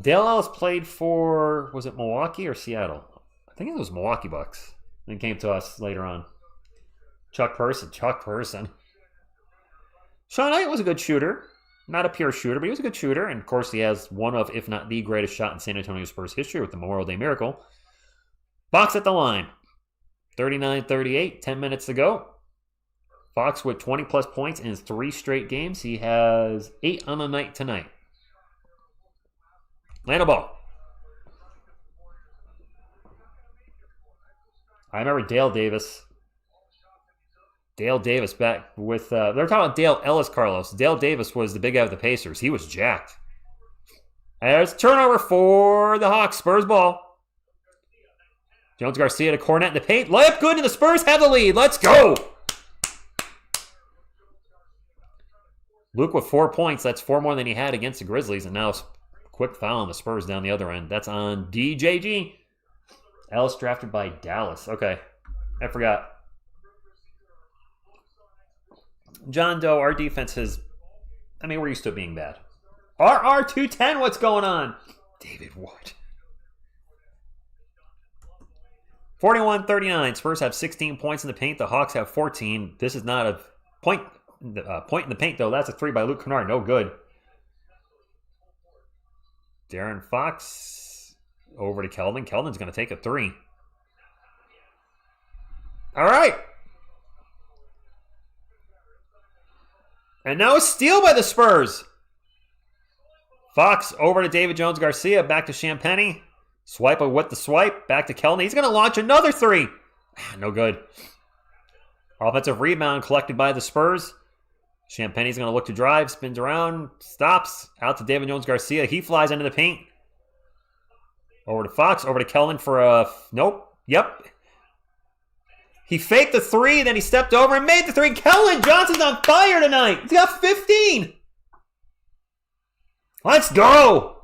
Dale Ellis played for, was it Milwaukee or Seattle? I think it was Milwaukee Bucks. Then came to us later on. Chuck Person. Sean Knight was a good shooter. Not a pure shooter, but he was a good shooter. And, of course, he has one of, if not the greatest shot in San Antonio Spurs history with the Memorial Day Miracle. Fox at the line. 39-38, 10 minutes to go. Fox with 20-plus points in his 3 straight games. He has 8 on the night tonight. Land a ball. I remember Dale Davis. Dale Davis back with... they're talking about Dale Ellis Carlos. Dale Davis was the big guy with the Pacers. He was jacked. There's turnover for the Hawks. Spurs ball. Jones Garcia to Cornet in the paint. Layup good, and the Spurs have the lead. Let's go! Luke with 4 points. That's 4 more than he had against the Grizzlies. And now quick foul on the Spurs down the other end. That's on DJG. Ellis drafted by Dallas. Okay. I forgot. John Doe, our defense has... I mean, we're used to it being bad. RR210, what's going on? David Wood. 41-39. Spurs have 16 points in the paint. The Hawks have 14. This is not a point in the paint, though. That's a 3 by Luke Kennard. No good. Darren Fox over to Keldon. Keldon's going to take a 3. All right. And now a steal by the Spurs. Fox over to David Jones Garcia. Back to Champagny. Swipe with the swipe. Back to Keldon. He's going to launch another 3. No good. Offensive rebound collected by the Spurs. Champagny's going to look to drive. Spins around. Stops. Out to David Jones Garcia. He flies into the paint. Over to Fox. Over to Keldon for a... Nope. Yep. He faked the 3. Then he stepped over and made the 3. Keldon Johnson's on fire tonight. He's got 15. Let's go.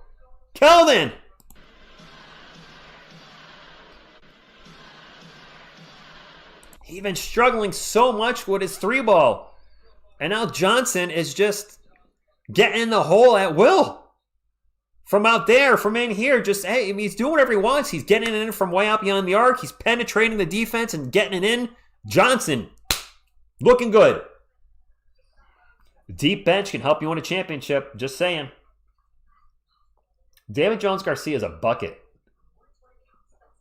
Keldon. He's been struggling so much with his 3 ball. And now Johnson is just getting in the hole at will. From out there, from in here, just, hey, he's doing whatever he wants. He's getting it in from way out beyond the arc. He's penetrating the defense and getting it in. Johnson, looking good. Deep bench can help you win a championship. Just saying. David Jones Garcia is a bucket.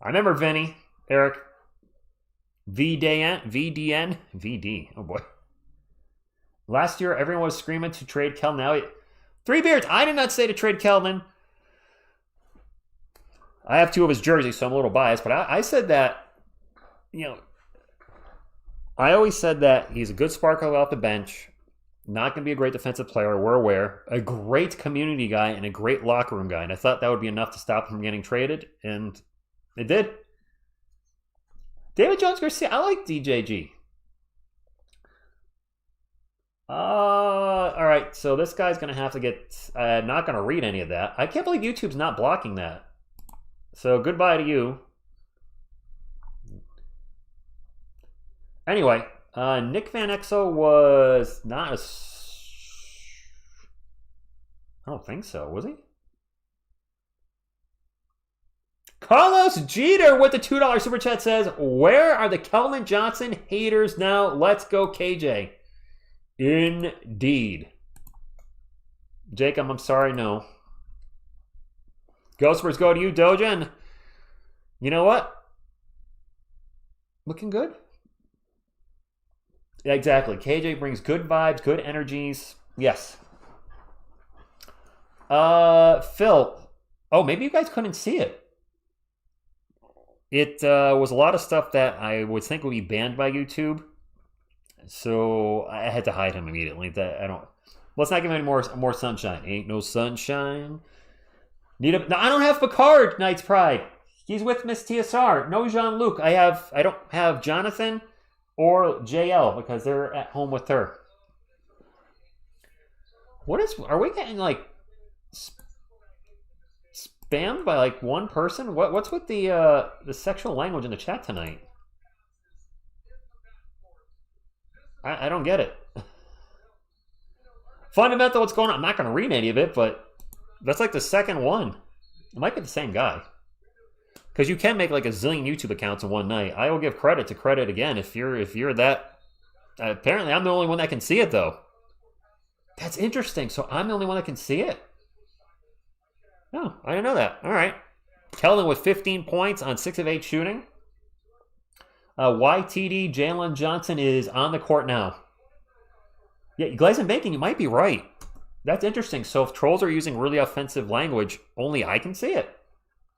I remember Vinny, Eric, VD. Oh boy. Last year, everyone was screaming to trade Keldon. Now, 3 beards. I did not say to trade Keldon. I have 2 of his jerseys, so I'm a little biased. But I said that, I always said that he's a good sparkle off the bench. Not going to be a great defensive player. We're aware. A great community guy and a great locker room guy. And I thought that would be enough to stop him from getting traded. And it did. David Jones Garcia. I like DJG. All right. So this guy's going to have to get... I'm not going to read any of that. I can't believe YouTube's not blocking that. So goodbye to you. Anyway, Nick Van Exel was not a... I don't think so, was he? Carlos Jeter with the $2 super chat says, where are the Keldon Johnson haters now? Let's go, KJ. Indeed. Jacob, I'm sorry, no. Go Spurs, go to you, Dojan. You know what? Looking good. Yeah, exactly. KJ brings good vibes, good energies. Yes. Phil. Oh, maybe you guys couldn't see it. It was a lot of stuff that I would think would be banned by YouTube. So I had to hide him immediately. Let's not give him any more sunshine. Ain't no sunshine. No, I don't have Picard, Knight's Pride. He's with Miss TSR. No Jean-Luc. I don't have Jonathan or JL because they're at home with her. Are we getting like spammed by like one person? What's with the sexual language in the chat tonight? I don't get it. Fundamental, what's going on? I'm not going to read any of it, but that's like the second one. It might be the same guy. Because you can make like a zillion YouTube accounts in one night. I will give credit to credit again if you're that. Apparently, I'm the only one that can see it, though. That's interesting. So I'm the only one that can see it? Oh, I didn't know that. All right. Keldon with 15 points on 6 of 8 shooting. YTD Jalen Johnson is on the court now. Yeah, Glazen Bacon, you might be right. That's interesting. So if trolls are using really offensive language, only I can see it.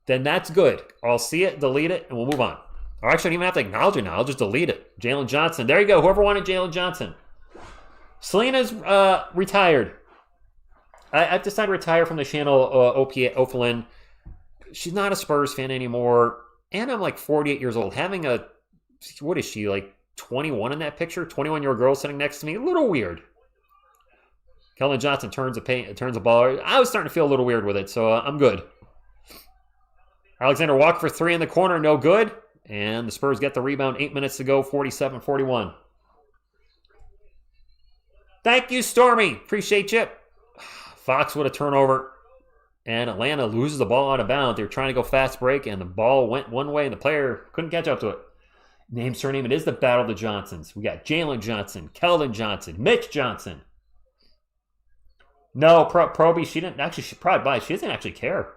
Then that's good. I'll see it, delete it, and we'll move on. Or actually, I don't even have to acknowledge it now. I'll just delete it. Jalen Johnson. There you go. Whoever wanted Jalen Johnson. Selena's retired. I've decided to retire from the channel, Ophalin. She's not a Spurs fan anymore. And I'm like 48 years old. Having a, what is she, like 21 in that picture? 21-year-old girl sitting next to me. A little weird. Keldon Johnson turns the ball. I was starting to feel a little weird with it, so I'm good. Alexander Walker for three in the corner, no good. And the Spurs get the rebound, 8 minutes to go, 47-41. Thank you, Stormy. Appreciate you. Fox with a turnover. And Atlanta loses the ball out of bounds. They were trying to go fast break, and the ball went one way, and the player couldn't catch up to it. Name, surname, it is the Battle of the Johnsons. We got Jalen Johnson, Keldon Johnson, Mitch Johnson. No, Proby, she didn't actually, she probably buy. She doesn't actually care.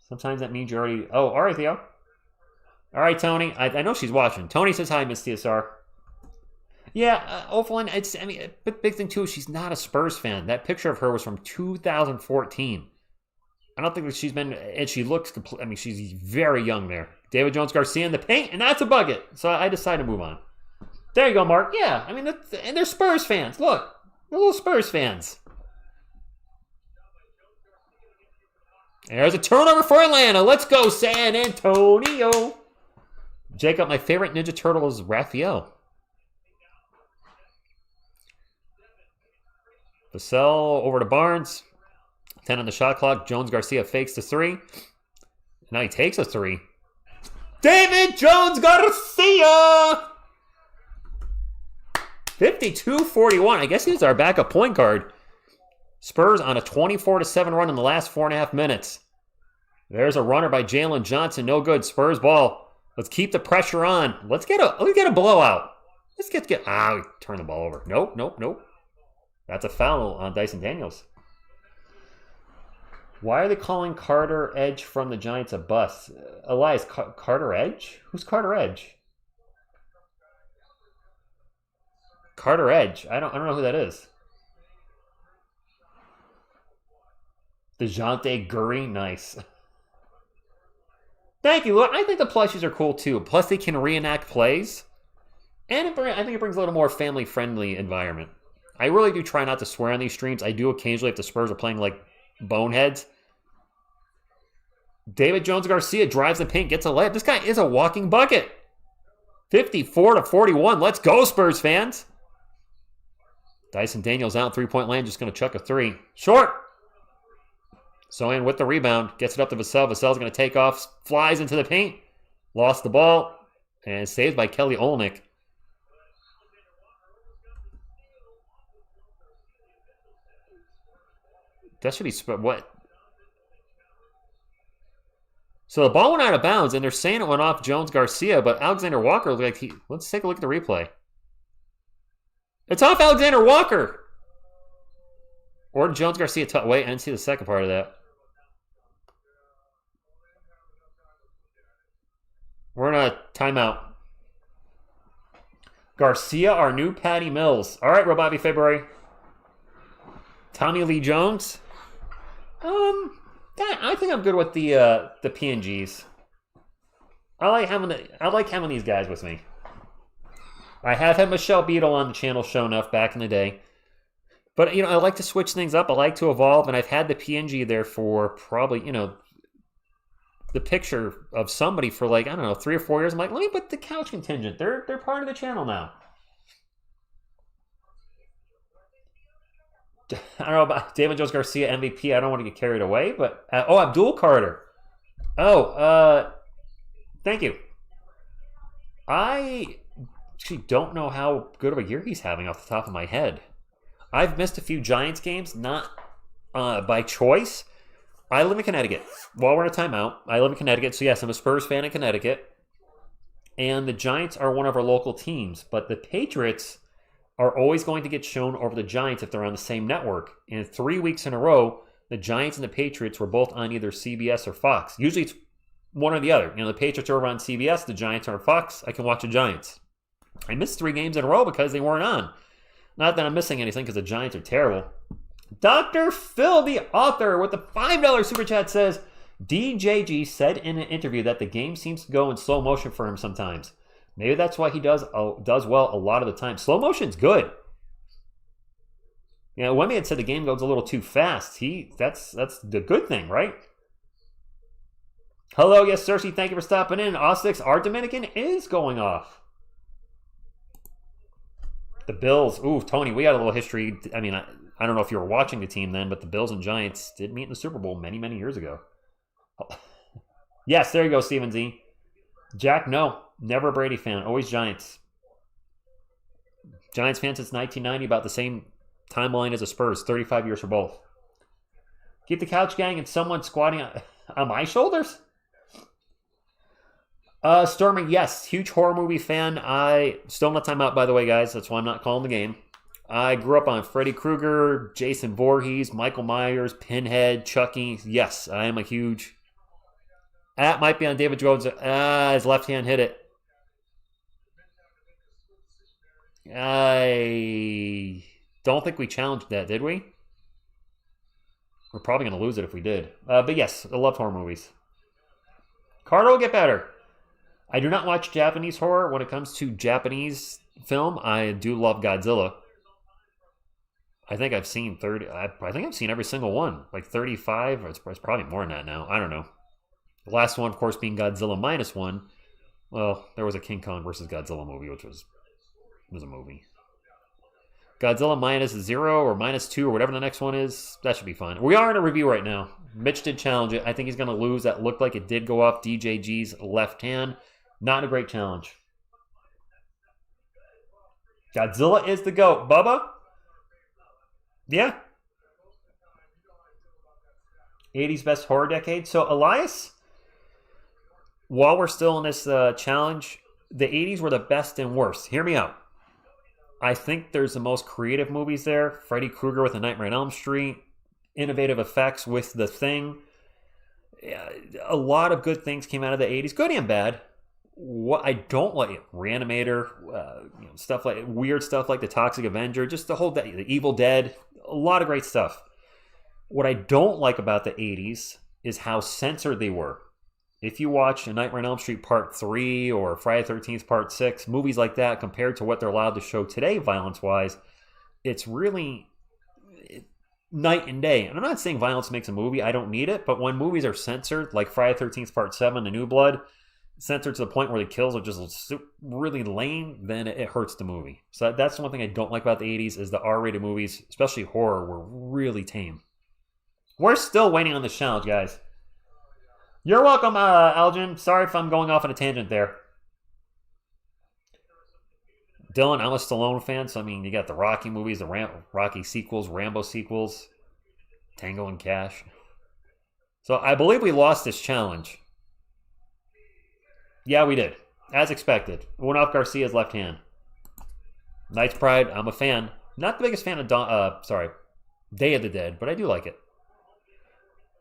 Sometimes that means you already... Oh, all right, Theo. All right, Tony. I know she's watching. Tony says hi, Miss TSR. Yeah, Ophalin, it's, I mean, a big thing, too, she's not a Spurs fan. That picture of her was from 2014. I don't think that she's been... And she looks... I mean, she's very young there. David Jones-Garcia in the paint, and that's a bucket. So I decided to move on. There you go, Mark. Yeah, I mean, and they're Spurs fans. Look, they're little Spurs fans. There's a turnover for Atlanta. Let's go, San Antonio. Jacob, my favorite Ninja Turtle is Raphael. Vassell over to Barnes. 10 on the shot clock. Jones-Garcia fakes the three. Now he takes a three. David Jones-Garcia! 52-41. I guess he's our backup point guard. Spurs on a 24-7 run in the last 4.5 minutes. There's a runner by Jalen Johnson. No good. Spurs ball. Let's keep the pressure on. Let's get a blowout. We turn the ball over. Nope. That's a foul on Dyson Daniels. Why are they calling Carter Edge from the Giants a bust? Elias, Carter Edge? Who's Carter Edge? Carter Edge. I don't know who that is. DeJounte Gurry, nice. Thank you. Look, I think the plushies are cool too. Plus, they can reenact plays, and I think it brings a little more family-friendly environment. I really do try not to swear on these streams. I do occasionally if the Spurs are playing like boneheads. David Jones-Garcia drives the paint, gets a layup. This guy is a walking bucket. 54-41. Let's go, Spurs fans. Dyson Daniels out, three-point land, just going to chuck a three. Short. Sohan with the rebound, gets it up to Vassell. Vassell's going to take off, flies into the paint, lost the ball, and saved by Kelly Olynyk. That should be what? So the ball went out of bounds, and they're saying it went off Jones-Garcia, but Alexander Walker, let's take a look at the replay. It's off Alexander Walker! Or Jones-Garcia, wait, I didn't see the second part of that. We're in a timeout. Garcia, our new Patty Mills. All right, Robobi February. Tommy Lee Jones. I think I'm good with the PNGs. I like having these guys with me. I have had Michelle Beadle on the channel show enough back in the day. But, I like to switch things up. I like to evolve, and I've had the PNG there for probably, the picture of somebody for 3 or 4 years. I'm like, let me put the couch contingent. They're part of the channel now. I don't know about David Jones Garcia MVP. I don't want to get carried away, but Abdul Carter. Thank you. I actually don't know how good of a year he's having off the top of my head. I've missed a few Giants games, not by choice. I live in Connecticut. While we're in a timeout, I live in Connecticut, so yes, I'm a Spurs fan in Connecticut. And the Giants are one of our local teams, but the Patriots are always going to get shown over the Giants if they're on the same network. And 3 weeks in a row, the Giants and the Patriots were both on either CBS or Fox. Usually it's one or the other. The Patriots are over on CBS, the Giants are on Fox. I can watch the Giants. I missed 3 games in a row because they weren't on. Not that I'm missing anything because the Giants are terrible. Dr. Phil, the author, with the $5 super chat says, DJG said in an interview that the game seems to go in slow motion for him sometimes. Maybe that's why he does well a lot of the time. Slow motion's good. You know, Wemby had said the game goes a little too fast. That's the good thing, right? Hello, yes, Cersei, thank you for stopping in. Ostix, our Dominican is going off. The Bills. Ooh, Tony, we had a little history. I mean, I don't know if you were watching the team then, but the Bills and Giants did meet in the Super Bowl many, many years ago. Oh. Yes, there you go, Steven Z. Jack, no. Never a Brady fan. Always Giants. Giants fan since 1990, about the same timeline as the Spurs. 35 years for both. Keep the couch gang and someone squatting on my shoulders? Stormy, yes. Huge horror movie fan. I still not timeout, by the way, guys. That's why I'm not calling the game. I grew up on Freddy Krueger, Jason Voorhees, Michael Myers, Pinhead, Chucky. Yes, I am a huge... That might be on David Jones. His left hand hit it. I don't think we challenged that, did we? We're probably going to lose it if we did. But yes, I love horror movies. Carter will get better. I do not watch Japanese horror. When it comes to Japanese film, I do love Godzilla. I think I've seen 30. I think I've seen every single one. Like 35. Or it's probably more than that now. I don't know. The last one, of course, being Godzilla -1. Well, there was a King Kong versus Godzilla movie, which was a movie. Godzilla -0 or -2 or whatever the next one is. That should be fine. We are in a review right now. Mitch did challenge it. I think he's going to lose. That looked like it did go off DJG's left hand. Not a great challenge. Godzilla is the GOAT. Bubba? Yeah. 80s best horror decade. So, Elias, while we're still in this challenge, the 80s were the best and worst. Hear me out. I think there's the most creative movies there. Freddy Krueger with A Nightmare on Elm Street. Innovative effects with The Thing. A lot of good things came out of the 80s. Good and bad. What I don't like, Reanimator, stuff like weird stuff like The Toxic Avenger, just the whole the Evil Dead, a lot of great stuff. What I don't like about the 80s is how censored they were. If you watch A Nightmare on Elm Street Part 3 or Friday the 13th Part 6, movies like that compared to what they're allowed to show today violence-wise, it's really night and day. And I'm not saying violence makes a movie. I don't need it. But when movies are censored, like Friday the 13th Part 7, The New Blood, censored to the point where the kills are just really lame, then it hurts the movie. So that's the one thing I don't like about the 80s is the R-rated movies, especially horror, were really tame. We're still waiting on this challenge, guys. You're welcome, Algin. Sorry if I'm going off on a tangent there. Dylan, I'm a Stallone fan, so I mean, you got the Rocky movies, the Rocky sequels, Rambo sequels, Tango and Cash. So I believe we lost this challenge. Yeah, we did. As expected. Went off Garcia's left hand. Knight's Pride, I'm a fan. Not the biggest fan of Day of the Dead, but I do like it.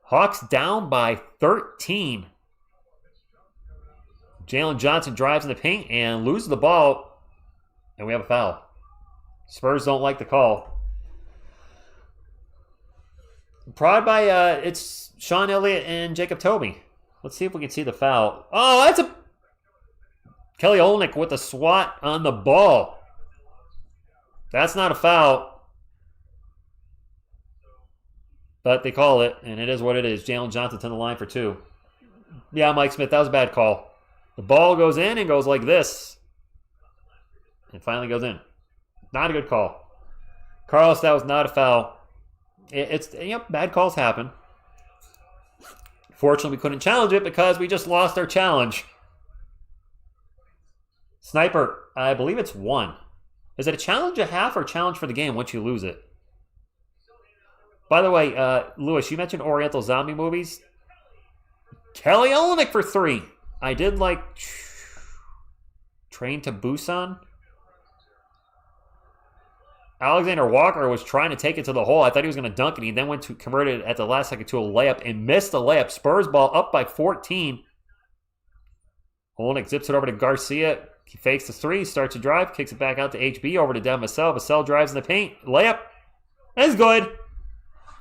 Hawks down by 13. Jalen Johnson drives in the paint and loses the ball. And we have a foul. Spurs don't like the call. Pride by, it's Sean Elliott and Jacob Toby. Let's see if we can see the foul. Oh, that's a... Kelly Olynyk with a swat on the ball. That's not a foul. But they call it, and it is what it is. Jalen Johnson to the line for 2. Yeah, Mike Smith, that was a bad call. The ball goes in and goes like this. And finally goes in. Not a good call. Carlos, that was not a foul. Bad calls happen. Fortunately, we couldn't challenge it because we just lost our challenge. Sniper, I believe it's 1. Is it a challenge a half or a challenge for the game once you lose it? By the way, Lewis, you mentioned Oriental zombie movies. Kelly Olynyk for 3. I did like Train to Busan. Alexander Walker was trying to take it to the hole. I thought he was going to dunk it. He then went to convert it at the last second to a layup and missed the layup. Spurs ball up by 14. Olynyk zips it over to Garcia. He fakes the three, starts to drive, kicks it back out to HB, over to Devin Vassell. Vassell drives in the paint. Layup. That's good.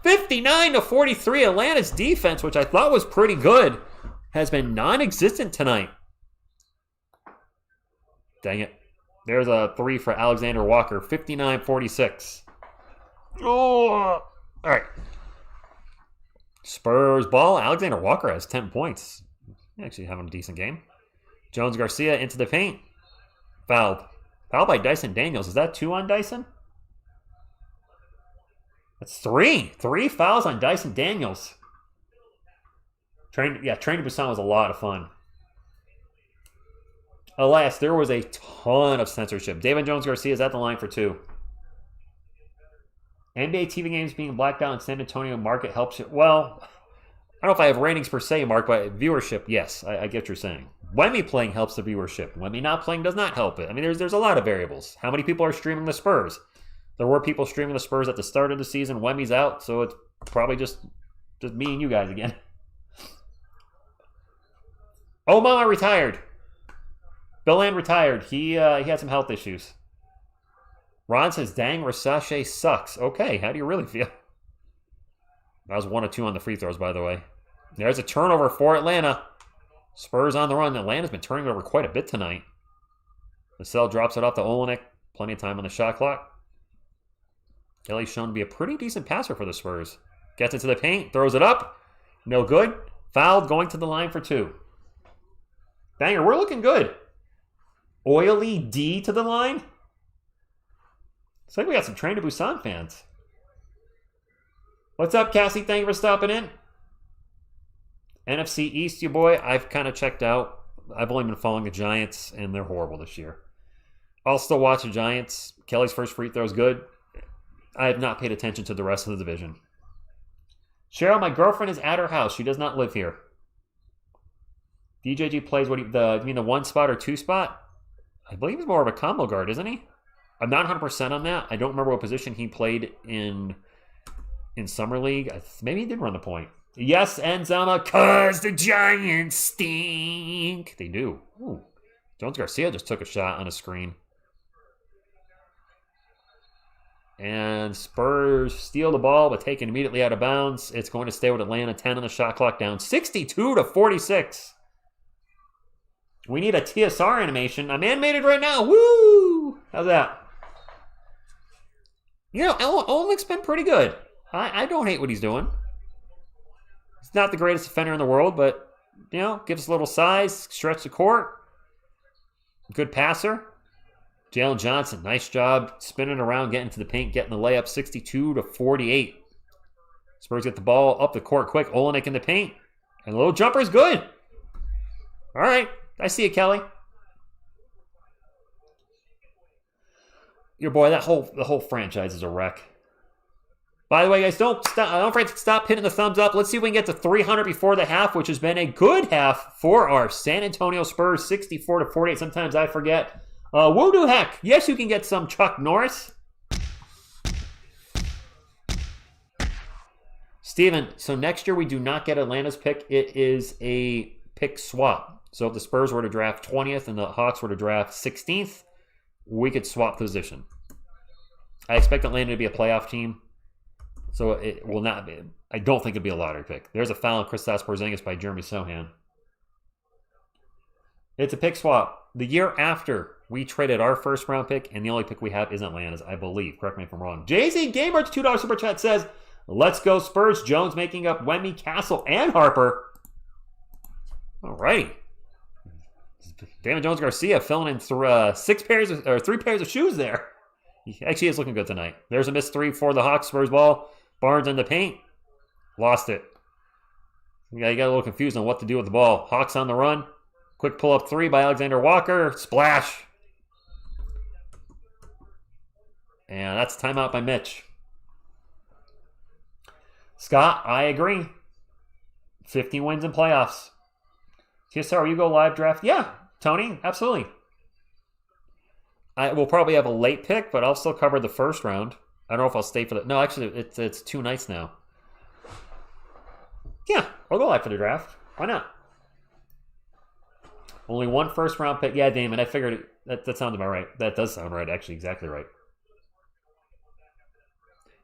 59-43. Atlanta's defense, which I thought was pretty good, has been non-existent tonight. Dang it. There's a three for Alexander Walker. 59-46. Oh, all right. Spurs ball. Alexander Walker has 10 points. Actually having a decent game. Jones Garcia into the paint. Fouled. Fouled by Dyson Daniels. Is that 2 on Dyson? That's 3. 3 fouls on Dyson Daniels. Training to Busan was a lot of fun. Alas, there was a ton of censorship. David Jones Garcia is at the line for 2. NBA TV games being blacked out in San Antonio market helps you. Well, I don't know if I have ratings per se, Mark, but viewership, yes, I get what you're saying. Wemby playing helps the viewership. Wemby not playing does not help it. I mean, there's a lot of variables. How many people are streaming the Spurs? There were people streaming the Spurs at the start of the season. Wemby's out, so it's probably just me and you guys again. Obama retired. Bill Land retired. He had some health issues. Ron says, dang, Versace sucks. Okay, how do you really feel? That was 1 of 2 on the free throws, by the way. There's a turnover for Atlanta. Spurs on the run. Atlanta's been turning over quite a bit tonight. Vassell drops it off to Olenek. Plenty of time on the shot clock. Kelly's shown to be a pretty decent passer for the Spurs. Gets into the paint, throws it up. No good. Fouled, going to the line for 2. Banger, we're looking good. Oily D to the line. Looks like we got some Train to Busan fans. What's up, Cassie? Thank you for stopping in. NFC East, you boy. I've kind of checked out. I've only been following the Giants, and they're horrible this year. I'll still watch the Giants. Kelly's first free throw is good. I have not paid attention to the rest of the division. Cheryl, my girlfriend is at her house. She does not live here. DJG plays you mean the 1 spot or 2 spot? I believe he's more of a combo guard, isn't he? I'm not 100% on that. I don't remember what position he played in Summer League. Maybe he did run the point. Yes, Enzama, cause the Giants stink. They do. Ooh. Jones Garcia just took a shot on a screen. And Spurs steal the ball, but taken immediately out of bounds. It's going to stay with Atlanta. 10 on the shot clock, down 62-46. We need a TSR animation. I'm animated right now. Woo! How's that? You know, Olymic's been pretty good. I don't hate what he's doing. He's not the greatest defender in the world, but, you know, gives us a little size, stretch the court. Good passer. Jalen Johnson, nice job spinning around, getting to the paint, getting the layup, 62-48. Spurs get the ball up the court quick. Olenek in the paint. And the little jumper is good. All right. I see it, Kelly. Your boy, the whole franchise is a wreck. By the way, guys, don't forget to stop hitting the thumbs up. Let's see if we can get to 300 before the half, which has been a good half for our San Antonio Spurs, 64-48. Sometimes I forget. Woo-doo heck. Yes, you can get some Chuck Norris. Steven, so next year we do not get Atlanta's pick. It is a pick swap. So if the Spurs were to draft 20th and the Hawks were to draft 16th, we could swap position. I expect Atlanta to be a playoff team, so it will not be. I don't think it'll be a lottery pick. There's a foul on Kristaps Porzingis by Jeremy Sohan. It's a pick swap. The year after, we traded our first round pick, and the only pick we have is Atlanta's, I believe. Correct me if I'm wrong. Jay-Z Gamer's $2 super chat says, let's go Spurs. Jones making up Wemby, Castle, and Harper. All right. Damon Jones Garcia filling in through 3 pairs of shoes there. He actually is looking good tonight. There's a missed 3 for the Hawks. Spurs ball. Barnes in the paint. Lost it. You got a little confused on what to do with the ball. Hawks on the run. Quick pull-up 3 by Alexander Walker. Splash. And that's timeout by Mitch. Scott, I agree. 15 wins in playoffs. TSR, will you go live draft? Yeah, Tony, absolutely. I will probably have a late pick, but I'll still cover the first round. I don't know if I'll stay for the... No, actually, it's 2 nights now. Yeah, I'll go live for the draft. Why not? Only 1 first round pick. Yeah, Damon, I figured That sounds about right. That does sound right, actually, exactly right.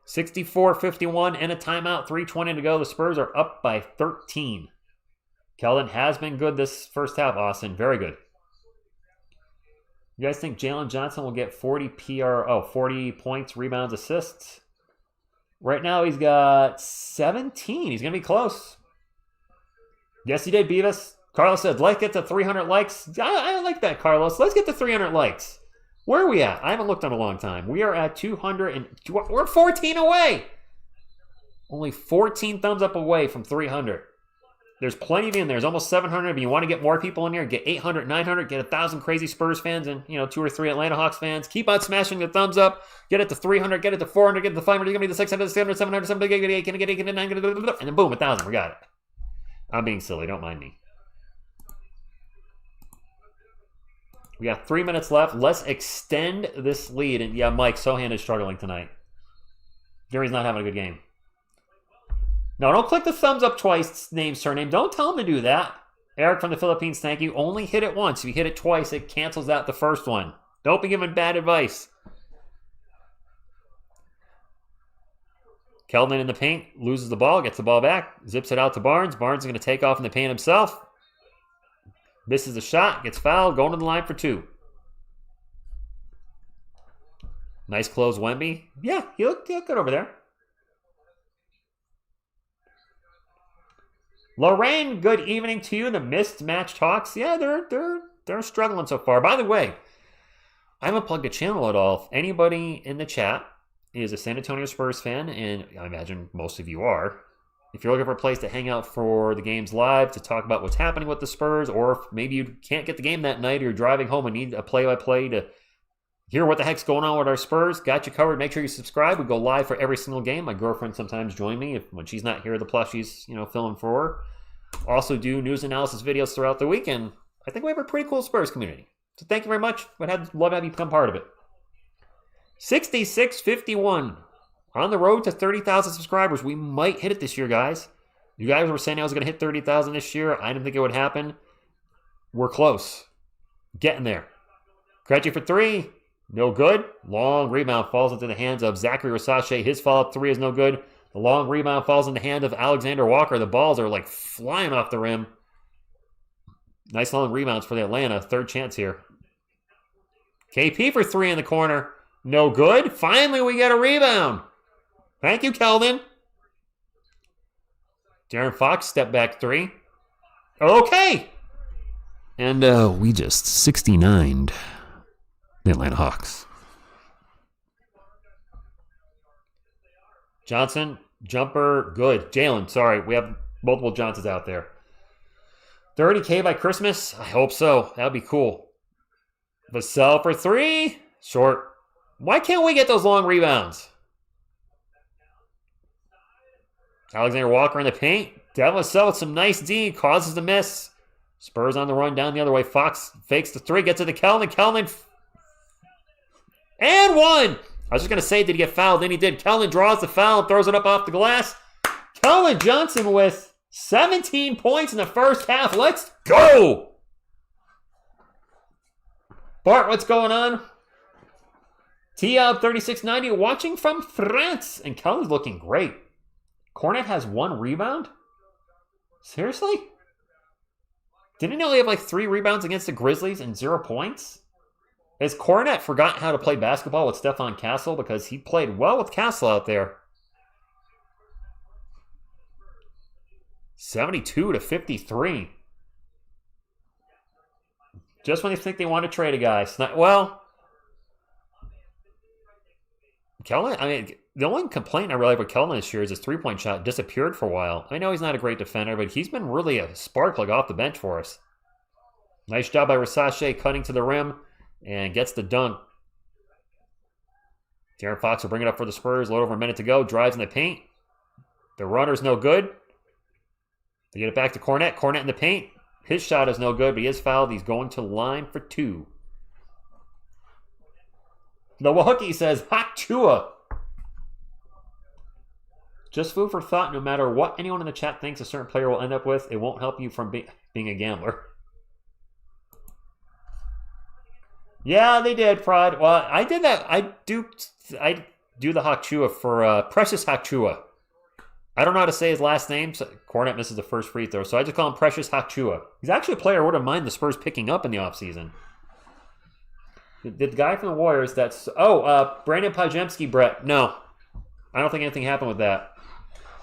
64-51 and a timeout, 3:20 to go. The Spurs are up by 13. Keldon has been good this first half, Austin. Very good. You guys think Jalen Johnson will get 40 points, rebounds, assists? Right now he's got 17. He's going to be close. Yes, he did, Beavis. Carlos said, let's get to 300 likes. I like that, Carlos. Let's get to 300 likes. Where are we at? I haven't looked in a long time. We are at 200 and we're 14 away. Only 14 thumbs up away from 300. There's plenty of you in there. There's almost 700. If you want to get more people in here, get 800, 900, get 1,000 crazy Spurs fans and 2 or 3 Atlanta Hawks fans. Keep on smashing the thumbs up. Get it to 300, get it to 400, get it to 500, get it to 600, 700, 700, 700, get 8, get 8, get 9, and then boom, 1,000. We got it. I'm being silly. Don't mind me. We got 3 minutes left. Let's extend this lead. And yeah, Mike, Sohan is struggling tonight. Gary's not having a good game. No, don't click the thumbs up twice, name, surname. Don't tell him to do that. Eric from the Philippines, thank you. Only hit it once. If you hit it twice, it cancels out the first one. Don't be giving bad advice. Keldon in the paint, loses the ball, gets the ball back, zips it out to Barnes. Barnes is going to take off in the paint himself. Misses the shot, gets fouled, going to the line for 2. Nice close, Wemby. Yeah, he looked good over there. Lorraine, good evening to you. The mismatched Hawks. Yeah, they're struggling so far. By the way, I haven't plugged a channel at all. If anybody in the chat is a San Antonio Spurs fan, and I imagine most of you are, if you're looking for a place to hang out for the games live, to talk about what's happening with the Spurs, or if maybe you can't get the game that night or you're driving home and need a play-by-play to hear what the heck's going on with our Spurs, got you covered. Make sure you subscribe. We go live for every single game. My girlfriend sometimes joins me when she's not here. The plus she's filling for her. Also do news analysis videos throughout the week, and I think we have a pretty cool Spurs community. So thank you very much. I'd love to have you become part of it. 66-51. On the road to 30,000 subscribers. We might hit it this year, guys. You guys were saying I was going to hit 30,000 this year. I didn't think it would happen. We're close. Getting there. Krejci for 3. No good. Long rebound falls into the hands of Zachary Rasache. His follow-up 3 is no good. The long rebound falls in the hand of Alexander Walker. The balls are like flying off the rim. Nice long rebounds for the Atlanta. Third chance here. KP for 3 in the corner. No good. Finally, we get a rebound. Thank you, Keldon. Darren Fox, step back 3. Okay. And we just 69'd the Atlanta Hawks. Johnson, jumper, good. Jalen, sorry. We have multiple Johnsons out there. 30K by Christmas? I hope so. That would be cool. Vassell for 3. Short. Why can't we get those long rebounds? Alexander Walker in the paint. Devin Vassell with some nice D. Causes the miss. Spurs on the run down the other way. Fox fakes the 3. Gets to the Keldon. Keldon. And 1. I was just going to say, did he get fouled? Then he did. Keldon draws the foul and throws it up off the glass. Keldon Johnson with 17 points in the first half. Let's go! Bart, what's going on? T-Up 3690 watching from France. And Keldon's looking great. Cornet has 1 rebound? Seriously? Didn't he only have like 3 rebounds against the Grizzlies and 0 points? Has Cornet forgotten how to play basketball with Stefan Castle? Because he played well with Castle out there. 72-53. Just when they think they want to trade a guy. Well, Keldon, I mean, the only complaint I really have with Keldon this year is his 3-point shot disappeared for a while. I know he's not a great defender, but he's been really a spark plug off the bench for us. Nice job by Rasache cutting to the rim and gets the dunk. Darren Fox will bring it up for the Spurs. A little over a minute to go. Drives in the paint. The runner's no good. They get it back to Cornet. Cornet in the paint. His shot is no good, but he is fouled. He's going to line for 2. The Wookie says, Hot Chua. Just food for thought. No matter what anyone in the chat thinks a certain player will end up with, it won't help you from being a gambler. Yeah, they did, Prod. Well, I did that. I do the Hakchua for Precious Hakchua. I don't know how to say his last name. So Cornet misses the first free throw, so I just call him Precious Hakchua. He's actually a player I wouldn't mind the Spurs picking up in the offseason. The guy from the Warriors that's... Brandon Pajemski, Brett. No. I don't think anything happened with that.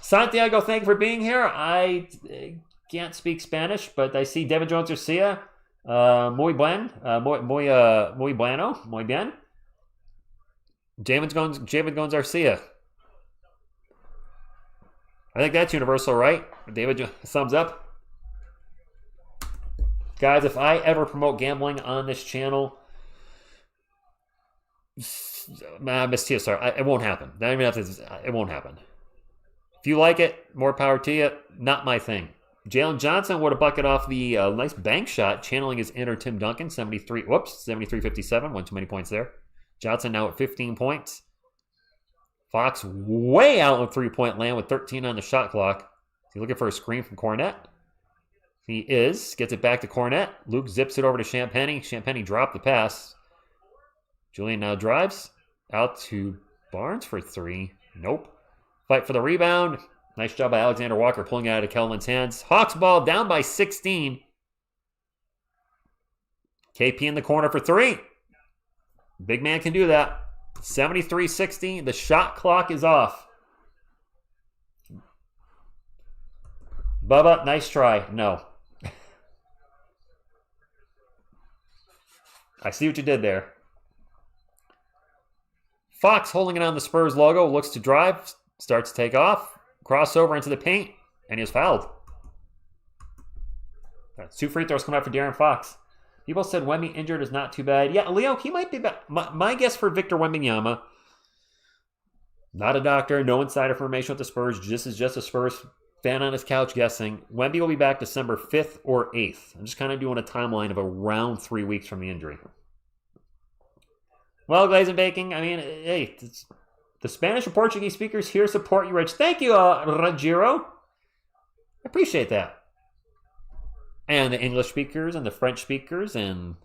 Santiago, thank you for being here. I can't speak Spanish, but I see David Jones Garcia. Muy bueno. Muy bien. David Jones Garcia. I think that's universal, right? David, thumbs up. Guys, if I ever promote gambling on this channel, Miss TSR, it won't happen. It won't happen. If you like it, more power to you. Not my thing. Jalen Johnson would have bucket off the nice bank shot, channeling his inner Tim Duncan, 73-57, won too many points there. Johnson now at 15 points. Fox way out in three-point land with 13 on the shot clock. Is he looking for a screen from Cornet? He is. Gets it back to Cornet. Luke zips it over to Champagny. Champagny dropped the pass. Julian now drives. Out to Barnes for three. Nope. Fight for the rebound. Nice job by Alexander Walker pulling it out of Kelvin's hands. Hawks ball down by 16. KP in the corner for three. Big man can do that. 73-60. The shot clock is off. Bubba, nice try. No. I see what you did there. Fox holding it on the Spurs logo. Looks to drive. Starts to take off. Crossover into the paint. And he was fouled. That's 2 free throws coming out for De'Aaron Fox. People said Wemby injured is not too bad. Yeah, Leo, he might be back. My guess for Victor Wembanyama, not a doctor, no insider information with the Spurs. This is just a Spurs fan on his couch guessing. Wemby will be back December 5th or 8th. I'm just kind of doing a timeline of around 3 weeks from the injury. Well, Glaze and Baking, I mean, hey, the Spanish and Portuguese speakers here support you, Rich. Thank you, Rajiro. I appreciate that. And the English speakers and the French speakers and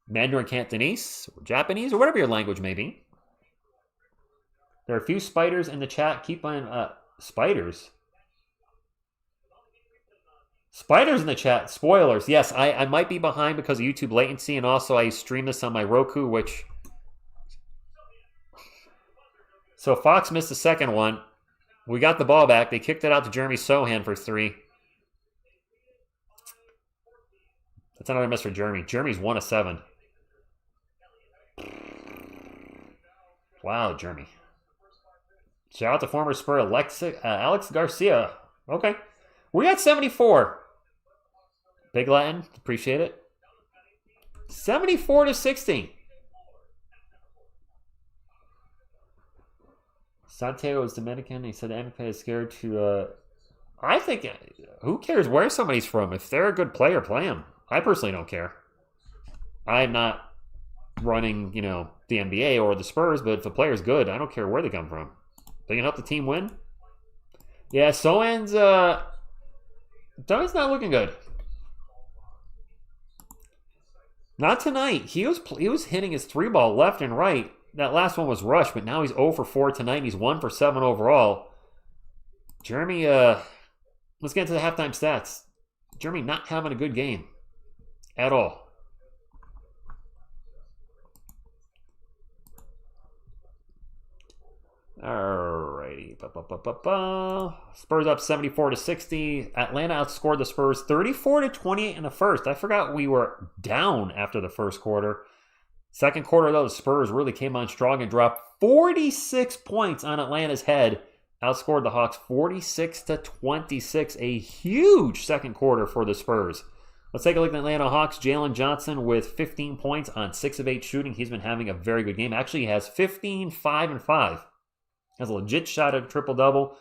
Mandarin Cantonese or Japanese or whatever your language may be. There are a few spiders in the chat. Keep on spiders. Spiders in the chat. Spoilers. Yes, I might be behind because of YouTube latency, and also I stream this on my Roku, which... So Fox missed the second one. We got the ball back. They kicked it out to Jeremy Sohan for three. That's another miss for Jeremy. Jeremy's 1 of 7. Wow, Jeremy. Shout out to former Spur Alex Garcia. Okay. We got 74. Big Latin. Appreciate it. 74-60. Santiago is Dominican. He said MFA is scared to... I think... Who cares where somebody's from? If they're a good player, play them. I personally don't care. I'm not running, the NBA or the Spurs, but if a player's good, I don't care where they come from. They can help the team win. Yeah, Sohan's not looking good. Not tonight. He was hitting his 3-ball left and right. That last one was rushed, but now he's 0 for 4 tonight. He's 1 for 7 overall. Jeremy, let's get into the halftime stats. Jeremy not having a good game. At all. Alrighty. Spurs up 74-60. Atlanta outscored the Spurs 34-28 in the first. I forgot we were down after the first quarter. Second quarter, though, the Spurs really came on strong and dropped 46 points on Atlanta's head. Outscored the Hawks 46-26. A huge second quarter for the Spurs. Let's take a look at the Atlanta Hawks. Jalen Johnson with 15 points on 6 of 8 shooting. He's been having a very good game. Actually, he has 15, 5, and 5. Has a legit shot at a triple-double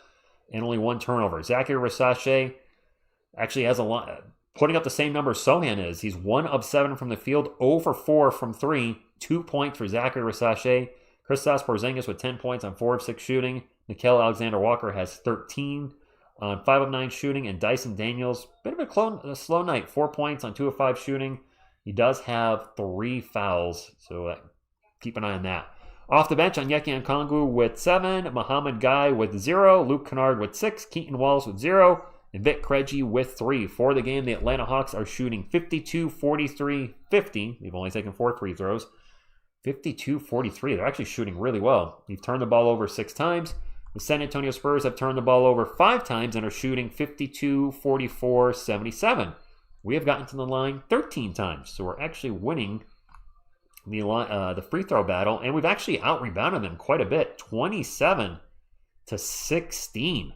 and only 1 turnover. Zachary Versace actually has a lot, putting up the same number Sohan is. He's 1 of 7 from the field, 0 for 4 from 3. 2 points for Zachary Versace. Kristaps Porzingis with 10 points on 4 of 6 shooting. Nickeil Alexander-Walker has 13 on 5 of 9 shooting. And Dyson Daniels, bit of a slow night. 4 points on 2 of 5 shooting. He does have 3 fouls, so keep an eye on that. Off the bench, Onyeka Okongwu with 7, Muhammad Guy with 0, Luke Kennard with 6, Keaton Wallace with 0, and Vic Krejci with 3. For the game, the Atlanta Hawks are shooting 52, 43, 50. They've only taken 4 free throws. 52, 43. They're actually shooting really well. They've turned the ball over 6 times. The San Antonio Spurs have turned the ball over 5 times and are shooting 52, 44, 77. We have gotten to the line 13 times, so we're actually winning the free throw battle, and we've actually out-rebounded them quite a bit, 27 to 16.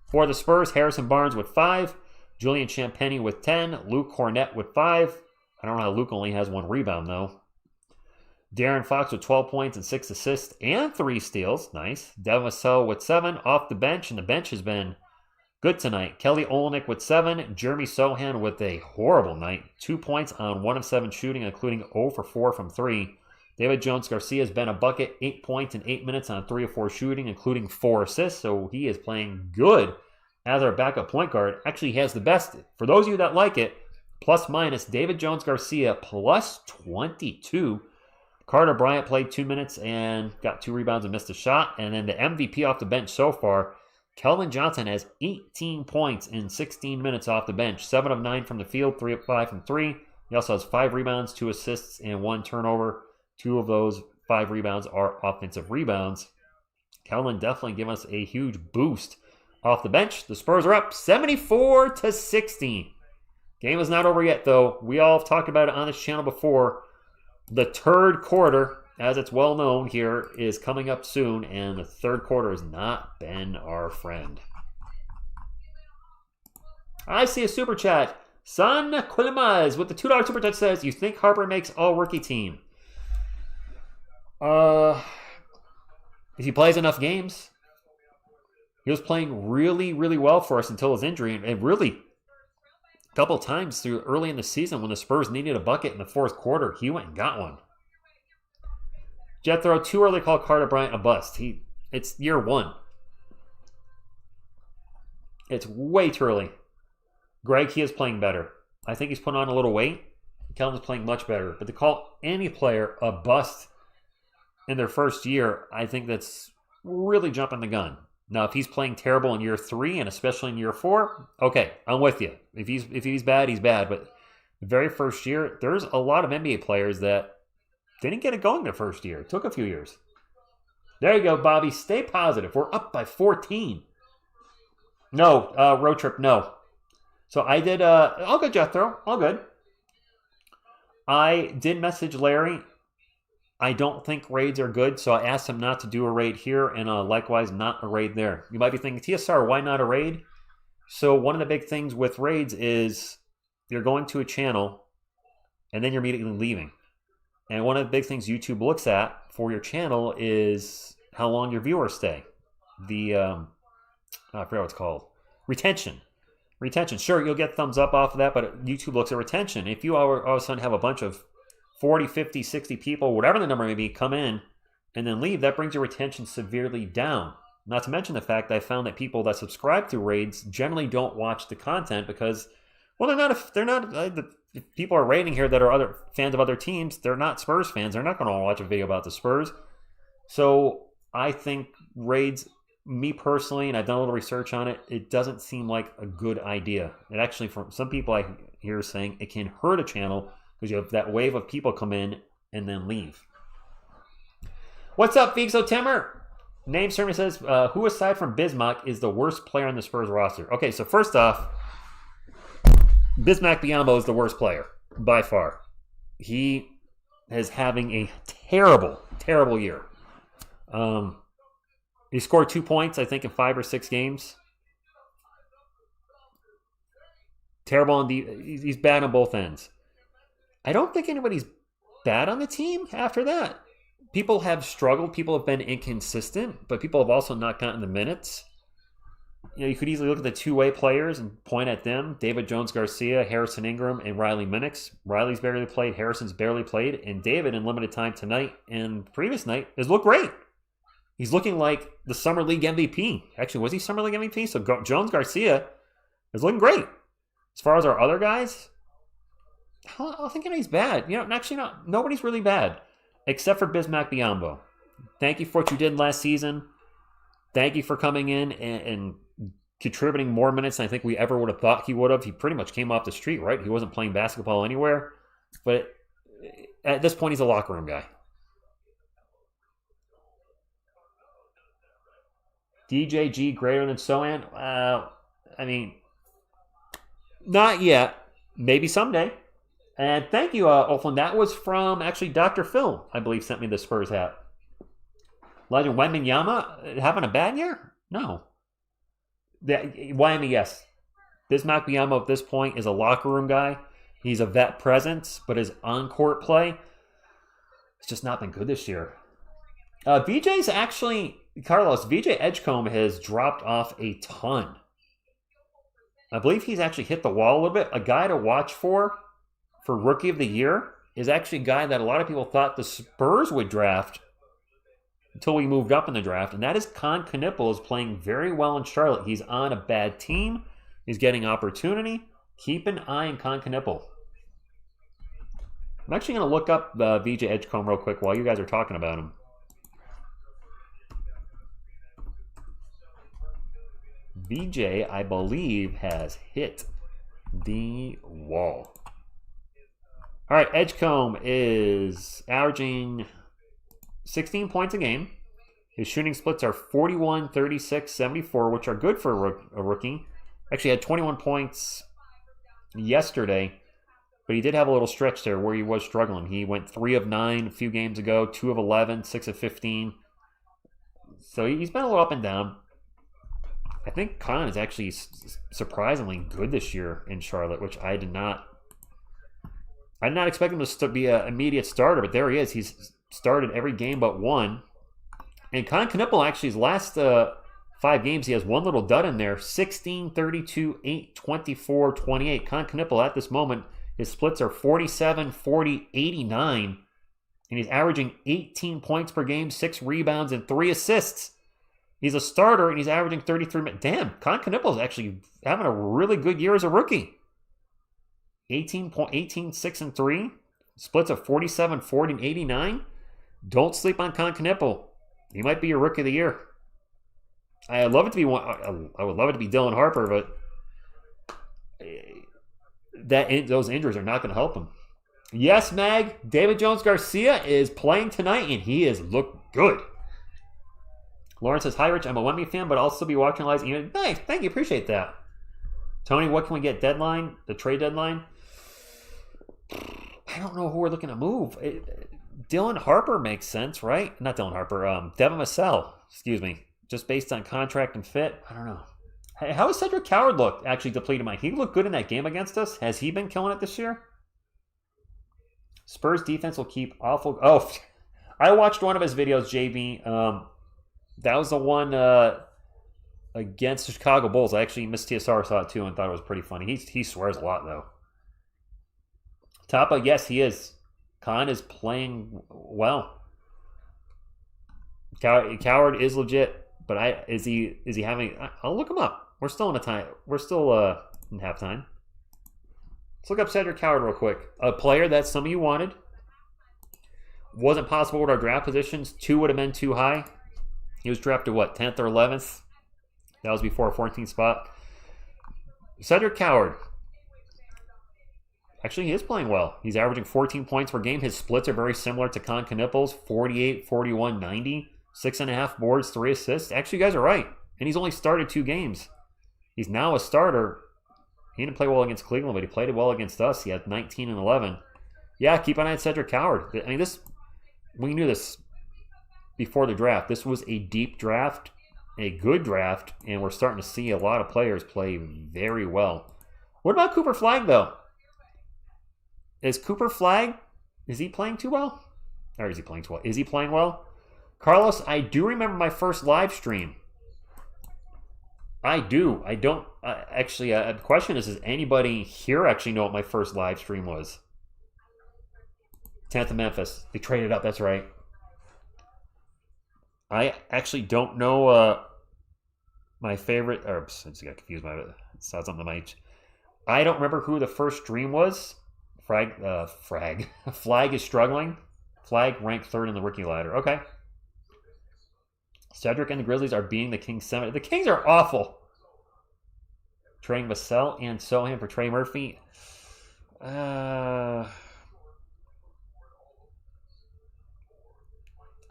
For the Spurs, Harrison Barnes with 5, Julian Champagnie with 10, Luke Cornett with 5. I don't know how Luke only has 1 rebound, though. Darren Fox with 12 points and 6 assists and 3 steals. Nice. Devin Vassell with 7 off the bench, and the bench has been good tonight. Kelly Olynyk with 7. Jeremy Sohan with a horrible night. 2 points on 1 of 7 shooting, including 0 for 4 from 3. David Jones-Garcia has been a bucket, 8 points in 8 minutes on 3 of 4 shooting, including 4 assists. So he is playing good as our backup point guard. Actually, he has the best. For those of you that like it, plus minus, David Jones-Garcia plus 22. Carter Bryant played 2 minutes and got 2 rebounds and missed a shot. And then the MVP off the bench so far, Keldon Johnson has 18 points in 16 minutes off the bench. 7 of 9 from the field, 3 of 5 from 3. He also has 5 rebounds, 2 assists, and 1 turnover. 2 of those 5 rebounds are offensive rebounds. Keldon definitely giving us a huge boost off the bench. The Spurs are up 74 to 16. Game is not over yet, though. We all have talked about it on this channel before. The third quarter, as it's well known here, is coming up soon, and the third quarter has not been our friend. I see a super chat. San Quilimaz with the $2 super chat says, you think Harper makes all-rookie team? If he plays enough games. He was playing really, really well for us until his injury, and really a couple times through early in the season when the Spurs needed a bucket in the fourth quarter, he went and got one. Jethro, too early to call Carter Bryant a bust. It's year 1. It's way too early. Greg, he is playing better. I think he's putting on a little weight. Keldon's playing much better. But to call any player a bust in their first year, I think that's really jumping the gun. Now, if he's playing terrible in year 3 and especially in year 4, okay, I'm with you. If he's bad, he's bad. But the very first year, there's a lot of NBA players that didn't get it going their first year. It took a few years. There you go, Bobby. Stay positive. We're up by 14. No, road trip, no. So I did, all good, Jethro. All good. I did message Larry. I don't think raids are good, so I asked him not to do a raid here, and likewise not a raid there. You might be thinking, TSR, why not a raid? So one of the big things with raids is you're going to a channel, and then you're immediately leaving. And one of the big things YouTube looks at for your channel is how long your viewers stay. I forgot what it's called. Retention. Sure, you'll get thumbs up off of that, but YouTube looks at retention. If you all of a sudden have a bunch of 40, 50, 60 people, whatever the number may be, come in and then leave, that brings your retention severely down. Not to mention the fact that I found that people that subscribe to raids generally don't watch the content because, well, the people are raiding here that are other fans of other teams. They're not Spurs fans. They're not going to watch a video about the Spurs. So I think raids, me personally, and I've done a little research on it, it doesn't seem like a good idea. It actually, from some people I hear saying, it can hurt a channel because you have that wave of people come in and then leave. What's up, Fixo Timmer? Name certainly says, who aside from Bismack is the worst player on the Spurs roster? Okay, so first off, Bismack Biyombo is the worst player by far. He is having a terrible, terrible year. He scored 2 points, I think, in 5 or 6 games. Terrible on he's bad on both ends. I don't think anybody's bad on the team after that. People have struggled. People have been inconsistent, but people have also not gotten the minutes. You know, you could easily look at the two-way players and point at them. David Jones-Garcia, Harrison Ingram, and Riley Minix. Riley's barely played. Harrison's barely played. And David, in limited time tonight and previous night, has looked great. He's looking like the Summer League MVP. Actually, was he Summer League MVP? So Jones-Garcia is looking great. As far as our other guys, I don't think anybody's bad. Actually, not. Nobody's really bad, except for Bismack Biyombo. Thank you for what you did last season. Thank you for coming in and contributing more minutes than I think we ever would have thought he would have. He pretty much came off the street, right? He wasn't playing basketball anywhere. But at this point, he's a locker room guy. DJG greater than Sohan? Not yet. Maybe someday. And thank you, Olflin. That was from, actually, Dr. Phil, I believe, sent me the Spurs hat. Legend Wembanyama having a bad year? No. Wyoming, yes. Bismack Biyombo at this point is a locker room guy. He's a vet presence, but his on-court play has just not been good this year. VJ's actually, Carlos, VJ Edgecombe has dropped off a ton. I believe he's actually hit the wall a little bit. A guy to watch for Rookie of the Year is actually a guy that a lot of people thought the Spurs would draft until we moved up in the draft, and that is Con Knippel is playing very well in Charlotte. He's on a bad team. He's getting opportunity. Keep an eye on Con Knippel. I'm actually going to look up VJ Edgecombe real quick while you guys are talking about him. VJ, I believe, has hit the wall. All right, Edgecombe is averaging 16 points a game. His shooting splits are 41, 36, 74, which are good for a rookie. Actually had 21 points yesterday, but he did have a little stretch there where he was struggling. He went 3 of 9 a few games ago, 2 of 11, 6 of 15. So he's been a little up and down. I think Con is actually surprisingly good this year in Charlotte, which I did not expect him to be an immediate starter, but there he is. He's started every game but one. And Con Knippel, actually, his last 5 games, he has one little dud in there. 16, 32, 8, 24, 28. Con Knippel at this moment, his splits are 47, 40, 89. And he's averaging 18 points per game, 6 rebounds, and 3 assists. He's a starter, and he's averaging 33 minutes. Damn, Con Knippel is actually having a really good year as a rookie. 18, 6, and 3. Splits of 47, 40, and 89. Don't sleep on Con Knippel. He might be your rookie of the year. I would love it to be Dylan Harper, but those injuries are not going to help him. Yes, Mag. David Jones Garcia is playing tonight, and he has looked good. Lawrence says, "Hi, Rich. I'm a Wemby fan, but I'll still be watching live." Nice. Thank you. Appreciate that. Tony, what can we get deadline? The trade deadline? I don't know who we're looking to move. Dylan Harper makes sense, right? Not Dylan Harper. Devin Vassell. Excuse me. Just based on contract and fit. I don't know. Hey, how has Cedric Coward looked? Actually depleted mine. He looked good in that game against us. Has he been killing it this year? Spurs defense will keep awful. Oh, I watched one of his videos, JB. That was the one against the Chicago Bulls. I actually missed TSR, saw it too, and thought it was pretty funny. He swears a lot, though. Tapa, yes, he is. Con is playing well. Coward is legit, but is he having? I'll look him up. We're still in a time. We're still in halftime. Let's look up Cedric Coward real quick. A player that some of you wanted. Wasn't possible with our draft positions. 2 would have been too high. He was drafted, 10th or 11th? That was before a 14th spot. Cedric Coward. Actually, he is playing well. He's averaging 14 points per game. His splits are very similar to Con Knippel's. 48, 41, 90. 6.5 boards, 3 assists. Actually, you guys are right. And he's only started 2 games. He's now a starter. He didn't play well against Cleveland, but he played well against us. He had 19 and 11. Yeah, keep an eye on Cedric Coward. I mean, we knew this before the draft. This was a deep draft, a good draft, and we're starting to see a lot of players play very well. What about Cooper Flagg, though? Is Cooper Flagg, is he playing too well? Or is he playing too well? Is he playing well? Carlos, I do remember my first live stream. I do. I don't. Actually, the question is, does anybody here actually know what my first live stream was? 10th of Memphis. They traded up, that's right. I actually don't know my favorite, or I just got confused by it. Saw something on my age. I don't remember who the first stream was Flag is struggling. Flag ranked third in the rookie ladder. Okay. Cedric and the Grizzlies are beating the Kings 7. The Kings are awful. Trading Vassell and Sohan for Trey Murphy. I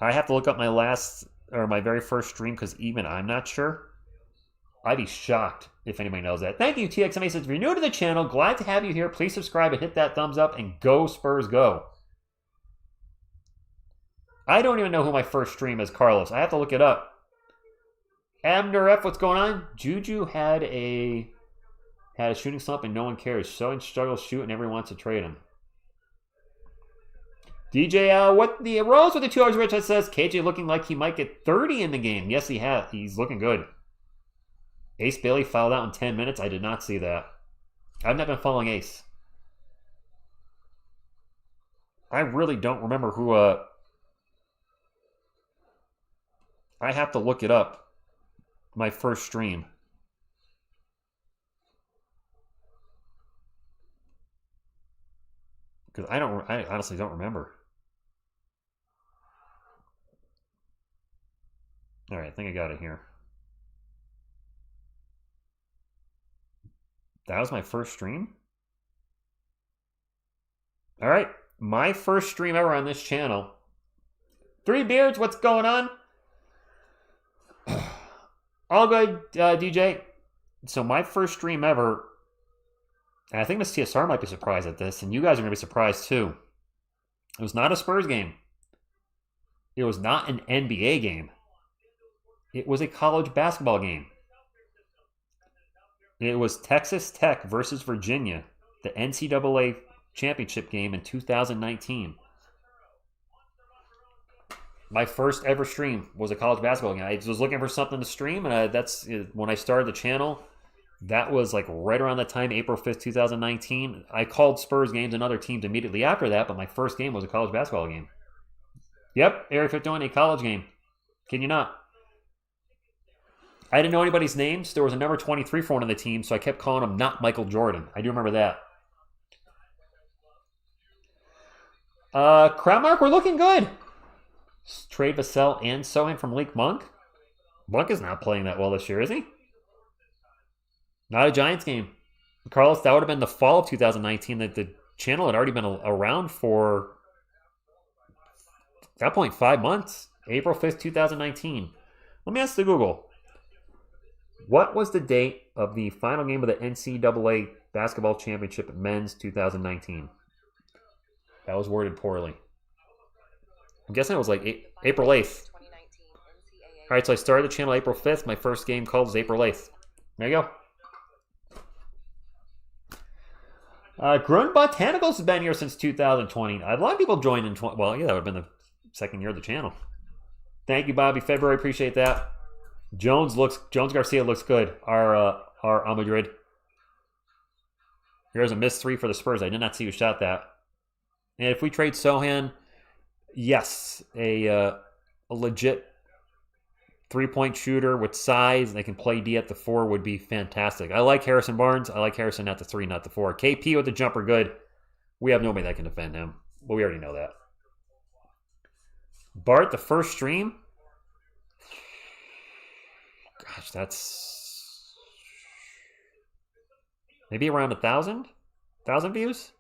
have to look up my very first stream because even I'm not sure. I'd be shocked if anybody knows that. Thank you, TXMA. If you're new to the channel, glad to have you here. Please subscribe and hit that thumbs up and go Spurs go. I don't even know who my first stream is, Carlos. I have to look it up. Abner F, what's going on? Juju had a shooting slump and no one cares. Sohan struggles shooting and everyone wants to trade him. DJ, what the Rose with the $2 rich that says KJ looking like he might get 30 in the game. Yes, he has. He's looking good. Ace Bailey fouled out in 10 minutes. I did not see that. I've not been following Ace. I really don't remember who. I have to look it up. My first stream. Because I honestly don't remember. All right, I think I got it here. That was my first stream? All right, my first stream ever on this channel. Three Beards, what's going on? All good, DJ. So my first stream ever, and I think Miss TSR might be surprised at this, and you guys are going to be surprised too. It was not a Spurs game. It was not an NBA game. It was a college basketball game. It was Texas Tech versus Virginia, the NCAA championship game in 2019. My first ever stream was a college basketball game. I was looking for something to stream, and that's when I started the channel. That was like right around that time, April 5th, 2019. I called Spurs games and other teams immediately after that, but my first game was a college basketball game. Yep, Area 51, a college game. Can you not? I didn't know anybody's names. There was a number 23 for one of the teams, so I kept calling him not Michael Jordan. I do remember that. Crowdmark, we're looking good. Trade Vassell and Sohan from Leak Monk. Monk is not playing that well this year, is he? Not a Giants game. Carlos, that would have been the fall of 2019. That the channel had already been around for, at that point, 5 months. April 5th, 2019. Let me ask the Google. What was the date of the final game of the NCAA Basketball Championship Men's 2019? That was worded poorly. I'm guessing it was like April 8th. All right, so I started the channel April 5th. My first game called was April 8th. There you go. Grun Botanicals has been here since 2020. A lot of people joined in. Well, yeah, that would have been the second year of the channel. Thank you, Bobby February. Appreciate that. Jones Garcia looks good. Our Madrid. Here's a missed three for the Spurs. I did not see who shot that. And if we trade Sohan, yes, a legit three-point shooter with size, and they can play D at the 4 would be fantastic. I like Harrison Barnes. I like Harrison at the 3, not the 4. KP with the jumper, good. We have nobody that can defend him. But we already know that. Bart, the first stream. Gosh, that's maybe around 1,000 views,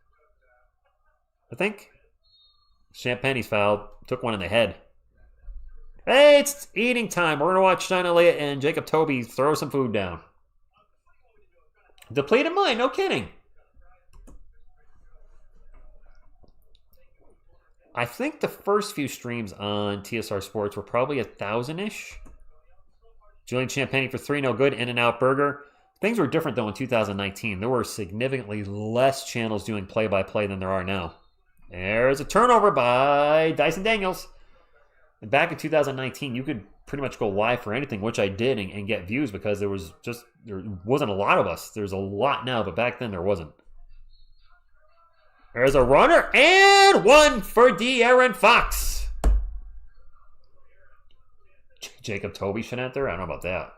I think. Champagne's fouled. Took one in the head. Hey, it's eating time. We're going to watch Shine Elliott and Jacob Toby throw some food down. Depleted mind, no kidding. I think the first few streams on TSR Sports were probably 1,000-ish. Julian Champagne for 3, no good. In-N-Out Burger. Things were different, though, in 2019. There were significantly less channels doing play-by-play than there are now. There's a turnover by Dyson Daniels. And back in 2019, you could pretty much go live for anything, which I did, and get views because there wasn't a lot of us. There's a lot now, but back then there wasn't. There's a runner, and one for De'Aaron Fox. Jacob Toby should enter? I don't know about that.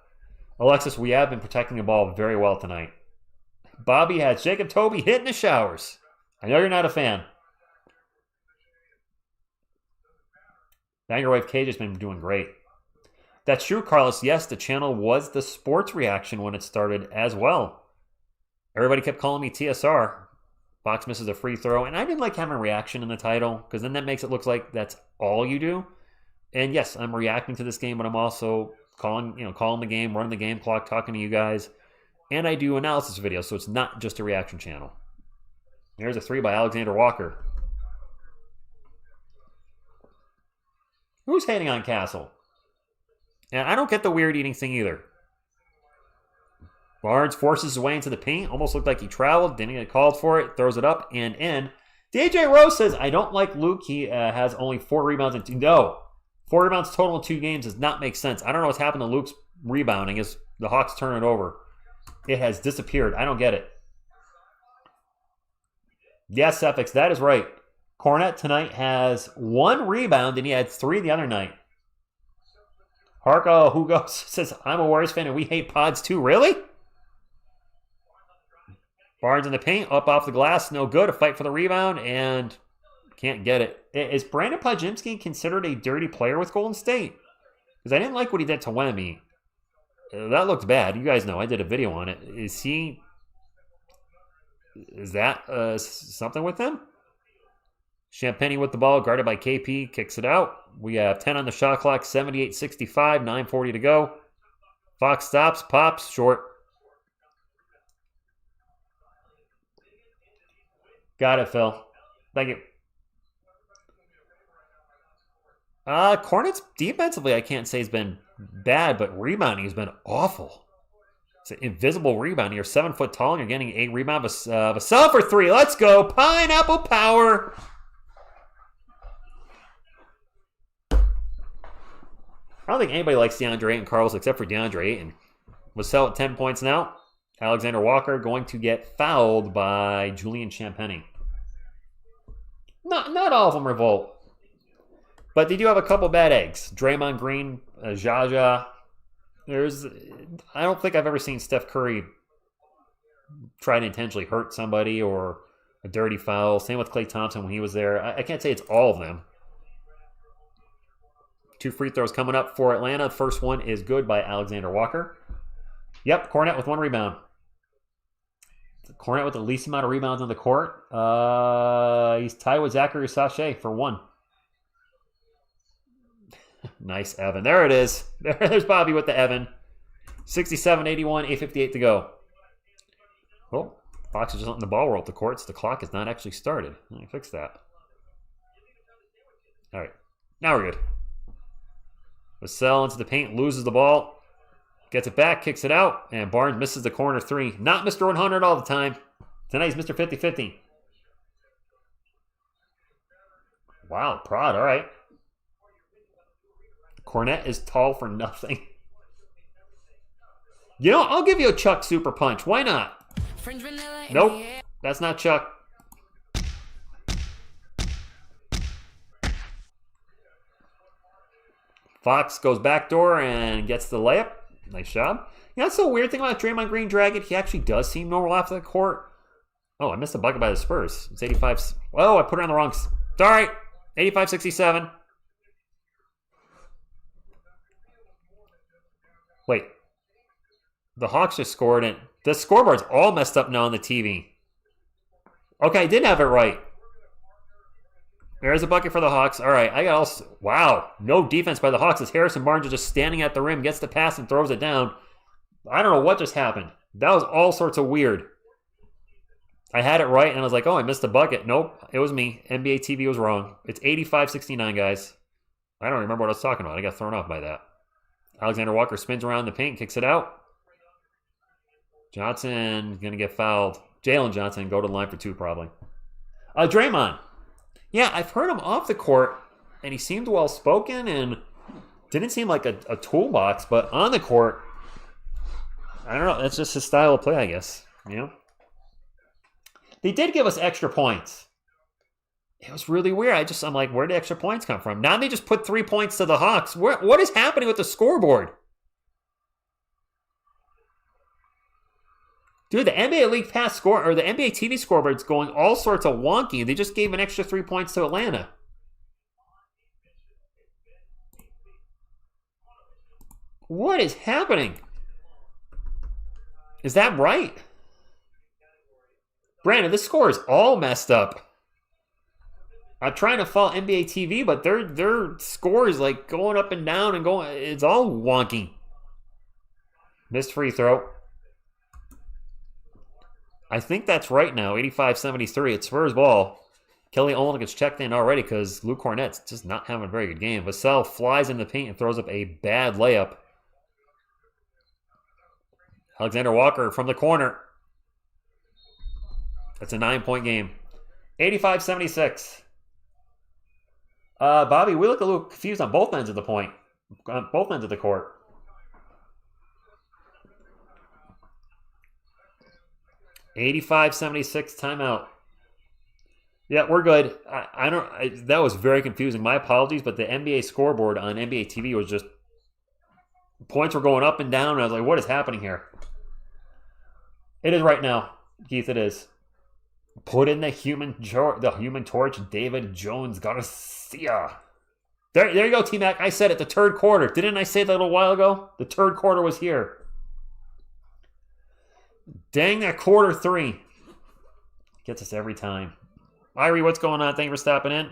Alexis, we have been protecting the ball very well tonight. Bobby has Jacob Toby hitting the showers. I know you're not a fan. Microwave Cage has been doing great. That's true, Carlos. Yes, the channel was the sports reaction when it started as well. Everybody kept calling me TSR. Fox misses a free throw. And I didn't like having a reaction in the title because then that makes it look like that's all you do. And yes, I'm reacting to this game, but I'm also calling the game, running the game clock, talking to you guys. And I do analysis videos, so it's not just a reaction channel. There's a 3 by Alexander Walker. Who's hating on Castle? And I don't get the weird eating thing either. Barnes forces his way into the paint. Almost looked like he traveled. Didn't get called for it. Throws it up and in. DJ Rose says, I don't like Luke. He has only 4 rebounds in 2. No. 4 rebounds total in 2 games does not make sense. I don't know what's happened to Luke's rebounding as the Hawks turn it over. It has disappeared. I don't get it. Yes, Sefix, that is right. Cornette tonight has 1 rebound and he had 3 the other night. Harko Hugo says, I'm a Warriors fan and we hate pods too. Really? Barnes in the paint, up off the glass, no good. A fight for the rebound and can't get it. Is Brandon Podziemski considered a dirty player with Golden State? Because I didn't like what he did to Wemby. That looked bad. You guys know I did a video on it. Is that something with him? Champagne with the ball, guarded by KP, kicks it out. We have 10 on the shot clock, 78-65, 9:40 to go. Fox stops, pops, short. Got it, Phil. Thank you. Hornets defensively, I can't say has been bad, but rebounding has been awful. It's an invisible rebound. You're 7 foot tall and you're getting 8 rebounds. Vassell for 3. Let's go. Pineapple power. I don't think anybody likes DeAndre Ayton, Carlos, except for DeAndre Ayton. Vassell at 10 points now. Alexander Walker going to get fouled by Julian Champagny. Not all of them revolt. But they do have a couple bad eggs. Draymond Green, Jaja. I don't think I've ever seen Steph Curry try to intentionally hurt somebody or a dirty foul. Same with Klay Thompson when he was there. I can't say it's all of them. 2 free throws coming up for Atlanta. First one is good by Alexander Walker. Yep, Cornette with 1 rebound. Cornette with the least amount of rebounds on the court. He's tied with Zachary Sachet for 1. Nice, Evan. There it is. There's Bobby with the Evan. 67-81, 8:58 to go. Oh, Fox is just letting the ball roll up the court, so the clock has not actually started. Let me fix that. All right, now we're good. Vassell into the paint, loses the ball. Gets it back, kicks it out, and Barnes misses the corner 3. Not Mr. 100 all the time. Tonight he's Mr. 50-50. Wow, Prod, all right. Cornette is tall for nothing. You know, I'll give you a Chuck Super Punch. Why not? Nope, that's not Chuck. Fox goes backdoor and gets the layup. Nice job. You know, that's the weird thing about Draymond Green Dragon. He actually does seem normal after the court. Oh, I missed a bucket by the Spurs. It's 85. Oh, I put it on the wrong. Sorry. 85-67. Wait. The Hawks just scored and the scoreboard's all messed up now on the TV. Okay, I did have it right. There's a bucket for the Hawks. All right, I got all... Wow, no defense by the Hawks as Harrison Barnes is just standing at the rim, gets the pass and throws it down. I don't know what just happened. That was all sorts of weird. I had it right, and I was like, oh, I missed a bucket. Nope, it was me. NBA TV was wrong. It's 85-69, guys. I don't remember what I was talking about. I got thrown off by that. Alexander Walker spins around the paint, kicks it out. Johnson going to get fouled. Jalen Johnson, go to the line for 2 probably. Draymond. Yeah, I've heard him off the court, and he seemed well-spoken and didn't seem like a toolbox, but on the court, I don't know. That's just his style of play, I guess. You know? They did give us extra points. It was really weird. I'm like, where did extra points come from? Now they just put 3 points to the Hawks. What is happening with the scoreboard? Dude, the NBA League Pass score, or the NBA TV scoreboard's going all sorts of wonky. They just gave an extra 3 points to Atlanta. What is happening? Is that right? Brandon, this score is all messed up. I'm trying to follow NBA TV, but their score is like going up and down and going. It's all wonky. Missed free throw. I think that's right now. 85-73. It's Spurs ball. Kelly Olynyk gets checked in already because Luke Cornett's just not having a very good game. Vassell flies in the paint and throws up a bad layup. Alexander Walker from the corner. That's a 9-point game. 85-76. Bobby, we look a little confused on both ends of the point. On both ends of the court. $85-76 timeout. Yeah, we're good. That was very confusing. My apologies, but the NBA scoreboard on NBA TV was just points were going up and down. And I was like, what is happening here? It is right now, Keith. It is. Put in the human torch, David Jones Garcia. There you go, T-Mac. I said it, the third quarter. Didn't I say that a little while ago? The third quarter was here. Dang, that quarter three. Gets us every time. Irie, what's going on? Thank you for stopping in.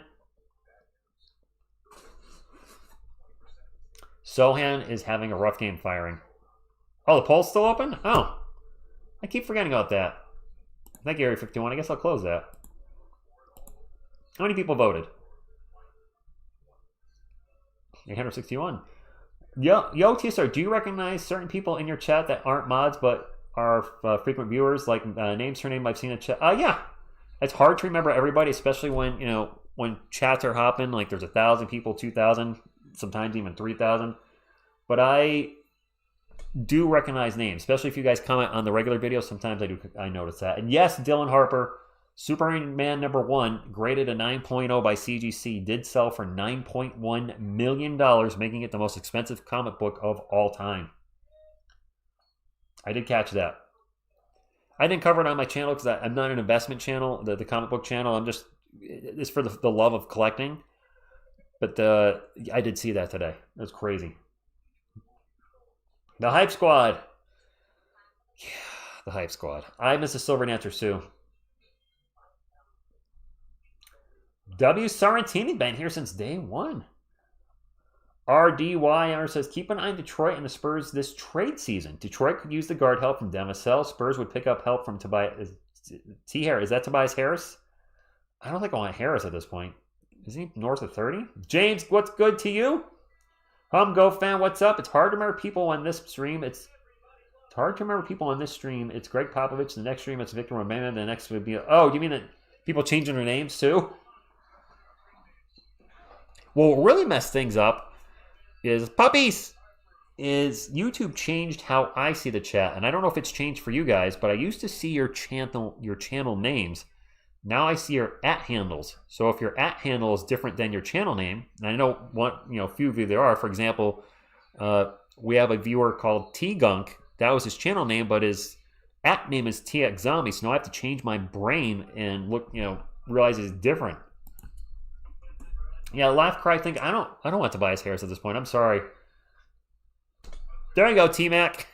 Sohan is having a rough game firing. Oh, the poll's still open? Oh. I keep forgetting about that. Thank you, Area 51. I guess I'll close that. How many people voted? 861. Yo, TSR, do you recognize certain people in your chat that aren't mods but are frequent viewers? Like name, surname, I've seen a chat. Yeah. It's hard to remember everybody, especially when chats are hopping. Like there's 1,000 people, 2,000, sometimes even 3,000. But I do recognize names, especially if you guys comment on the regular videos. Sometimes I notice that. And yes, Dylan Harper, Superman number 1, graded a 9.0 by CGC, did sell for $9.1 million, making it the most expensive comic book of all time. I did catch that. I didn't cover it on my channel because I'm not an investment channel, the comic book channel. It's for the love of collecting. But I did see that today. It was crazy. The Hype Squad. Yeah, the Hype Squad. I miss the Silver Dancer Sue. W. Sarantini been here since day one. RDYR says, keep an eye on Detroit and the Spurs this trade season. Detroit could use the guard help from Demisel. Spurs would pick up help from Tobias. T. Harris. Is that Tobias Harris? I don't think I want Harris at this point. Is he north of 30? James, what's good to you? Go fan, what's up? It's hard to remember people on this stream. It's hard to remember people on this stream. It's Greg Popovich. The next stream, it's Victor Wembanyama. The next would be... Oh, do you mean that people changing their names too? Well, what really messed things up is YouTube changed how I see the chat. And I don't know if it's changed for you guys, but I used to see your channel names. Now I see your @ handles. So if your @ handle is different than your channel name, and I know few of you there are. For example, we have a viewer called T Gunk. That was his channel name, but his @ name is TX Zombie. So now I have to change my brain and look, realize it's different. Yeah, laugh, cry, think. I don't want Tobias Harris at this point. I'm sorry. There you go, T-Mac.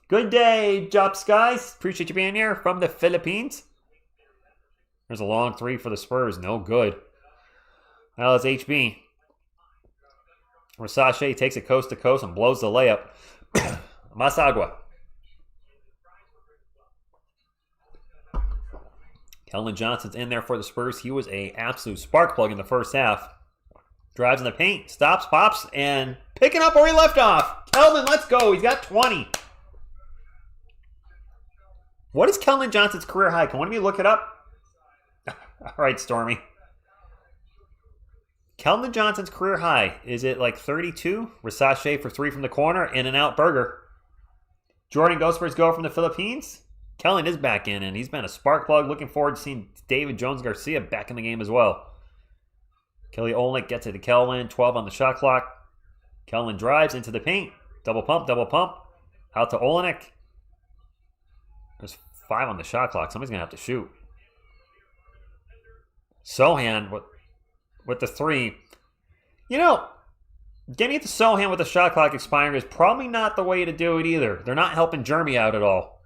Good day, Jops guys. Appreciate you being here from the Philippines. There's a long three for the Spurs. No good. Now it's HB. Versace takes it coast to coast and blows the layup. Masagua. Keldon Johnson's in there for the Spurs. He was an absolute spark plug in the first half. Drives in the paint, stops, pops, and picking up where he left off. Keldon, let's go. He's got 20. What is Keldon Johnson's career high? Can one of you look it up? All right, Stormy. Keldon Johnson's career high. Is it like 32? Versace for 3 from the corner. In-and-out burger. Jordan Gospers go from the Philippines. Keldon is back in, and he's been a spark plug. Looking forward to seeing David Jones Garcia back in the game as well. Kelly Olynyk gets it to Keldon. 12 on the shot clock. Keldon drives into the paint. Double pump. Out to Olynyk. There's 5 on the shot clock. Somebody's going to have to shoot. Sohan with the 3. You know, getting it to Sohan with the shot clock expiring is probably not the way to do it either. They're not helping Jeremy out at all.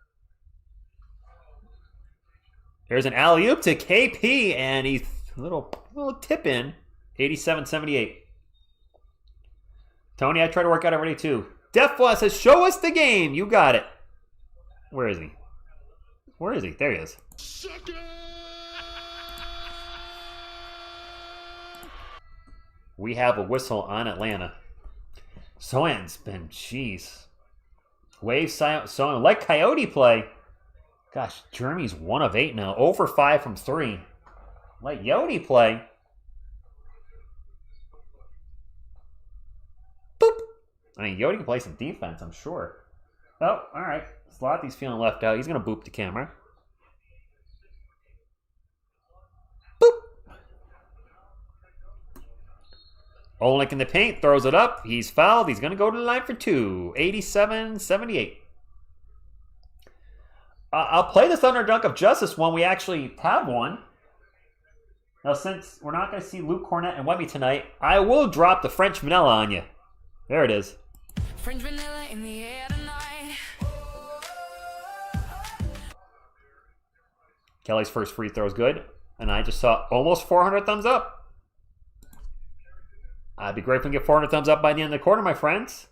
There's an alley-oop to KP, and he's a little tip in. 87-78. Tony, I tried to work out already too. Def Boss says, show us the game. You got it. Where is he? Where is he? There he is. We have a whistle on Atlanta. Sohan's been, jeez. Wave Sohan. Let Coyote play. Gosh, Jeremy's 1 of 8 now. 0 for 5 from 3. Let Yodi play. Boop. I mean, Yodi can play some defense, I'm sure. Oh, all right. Slothy's feeling left out. He's going to boop the camera. Boop. Olenek in the paint. Throws it up. He's fouled. He's going to go to the line for 2. 87-78. I'll play the Thunder Dunk of Justice when we actually have one. Now, since we're not going to see Luke Cornett and Wemby tonight, I will drop the French Vanilla on you. There it is. French Vanilla in the air tonight. Kelly's first free throw is good. And I just saw almost 400 thumbs up. I'd be grateful to get 400 thumbs up by the end of the quarter, my friends.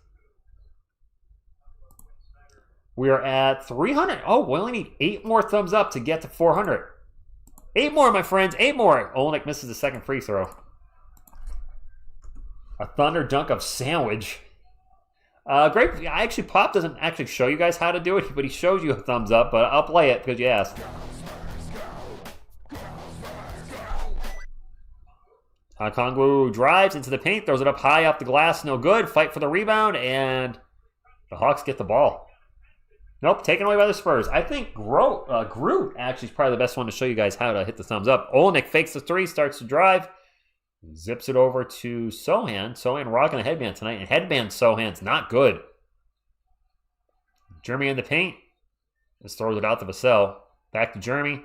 We are at 300. Oh, we only need 8 more thumbs up to get to 400. 8 more, my friends. 8 more. Olenek misses the second free throw. A Thunder Dunk of Sandwich. Great. Actually, Pop doesn't actually show you guys how to do it, but he shows you a thumbs up, but I'll play it because you asked. Kongwu drives into the paint, throws it up high off the glass. No good. Fight for the rebound, and the Hawks get the ball. Nope, taken away by the Spurs. I think Groot actually is probably the best one to show you guys how to hit the thumbs up. Olenek fakes the 3, starts to drive. Zips it over to Sohan. Sohan rocking a headband tonight. And headband Sohan's not good. Jeremy in the paint. Just throws it out to Vassell. Back to Jeremy.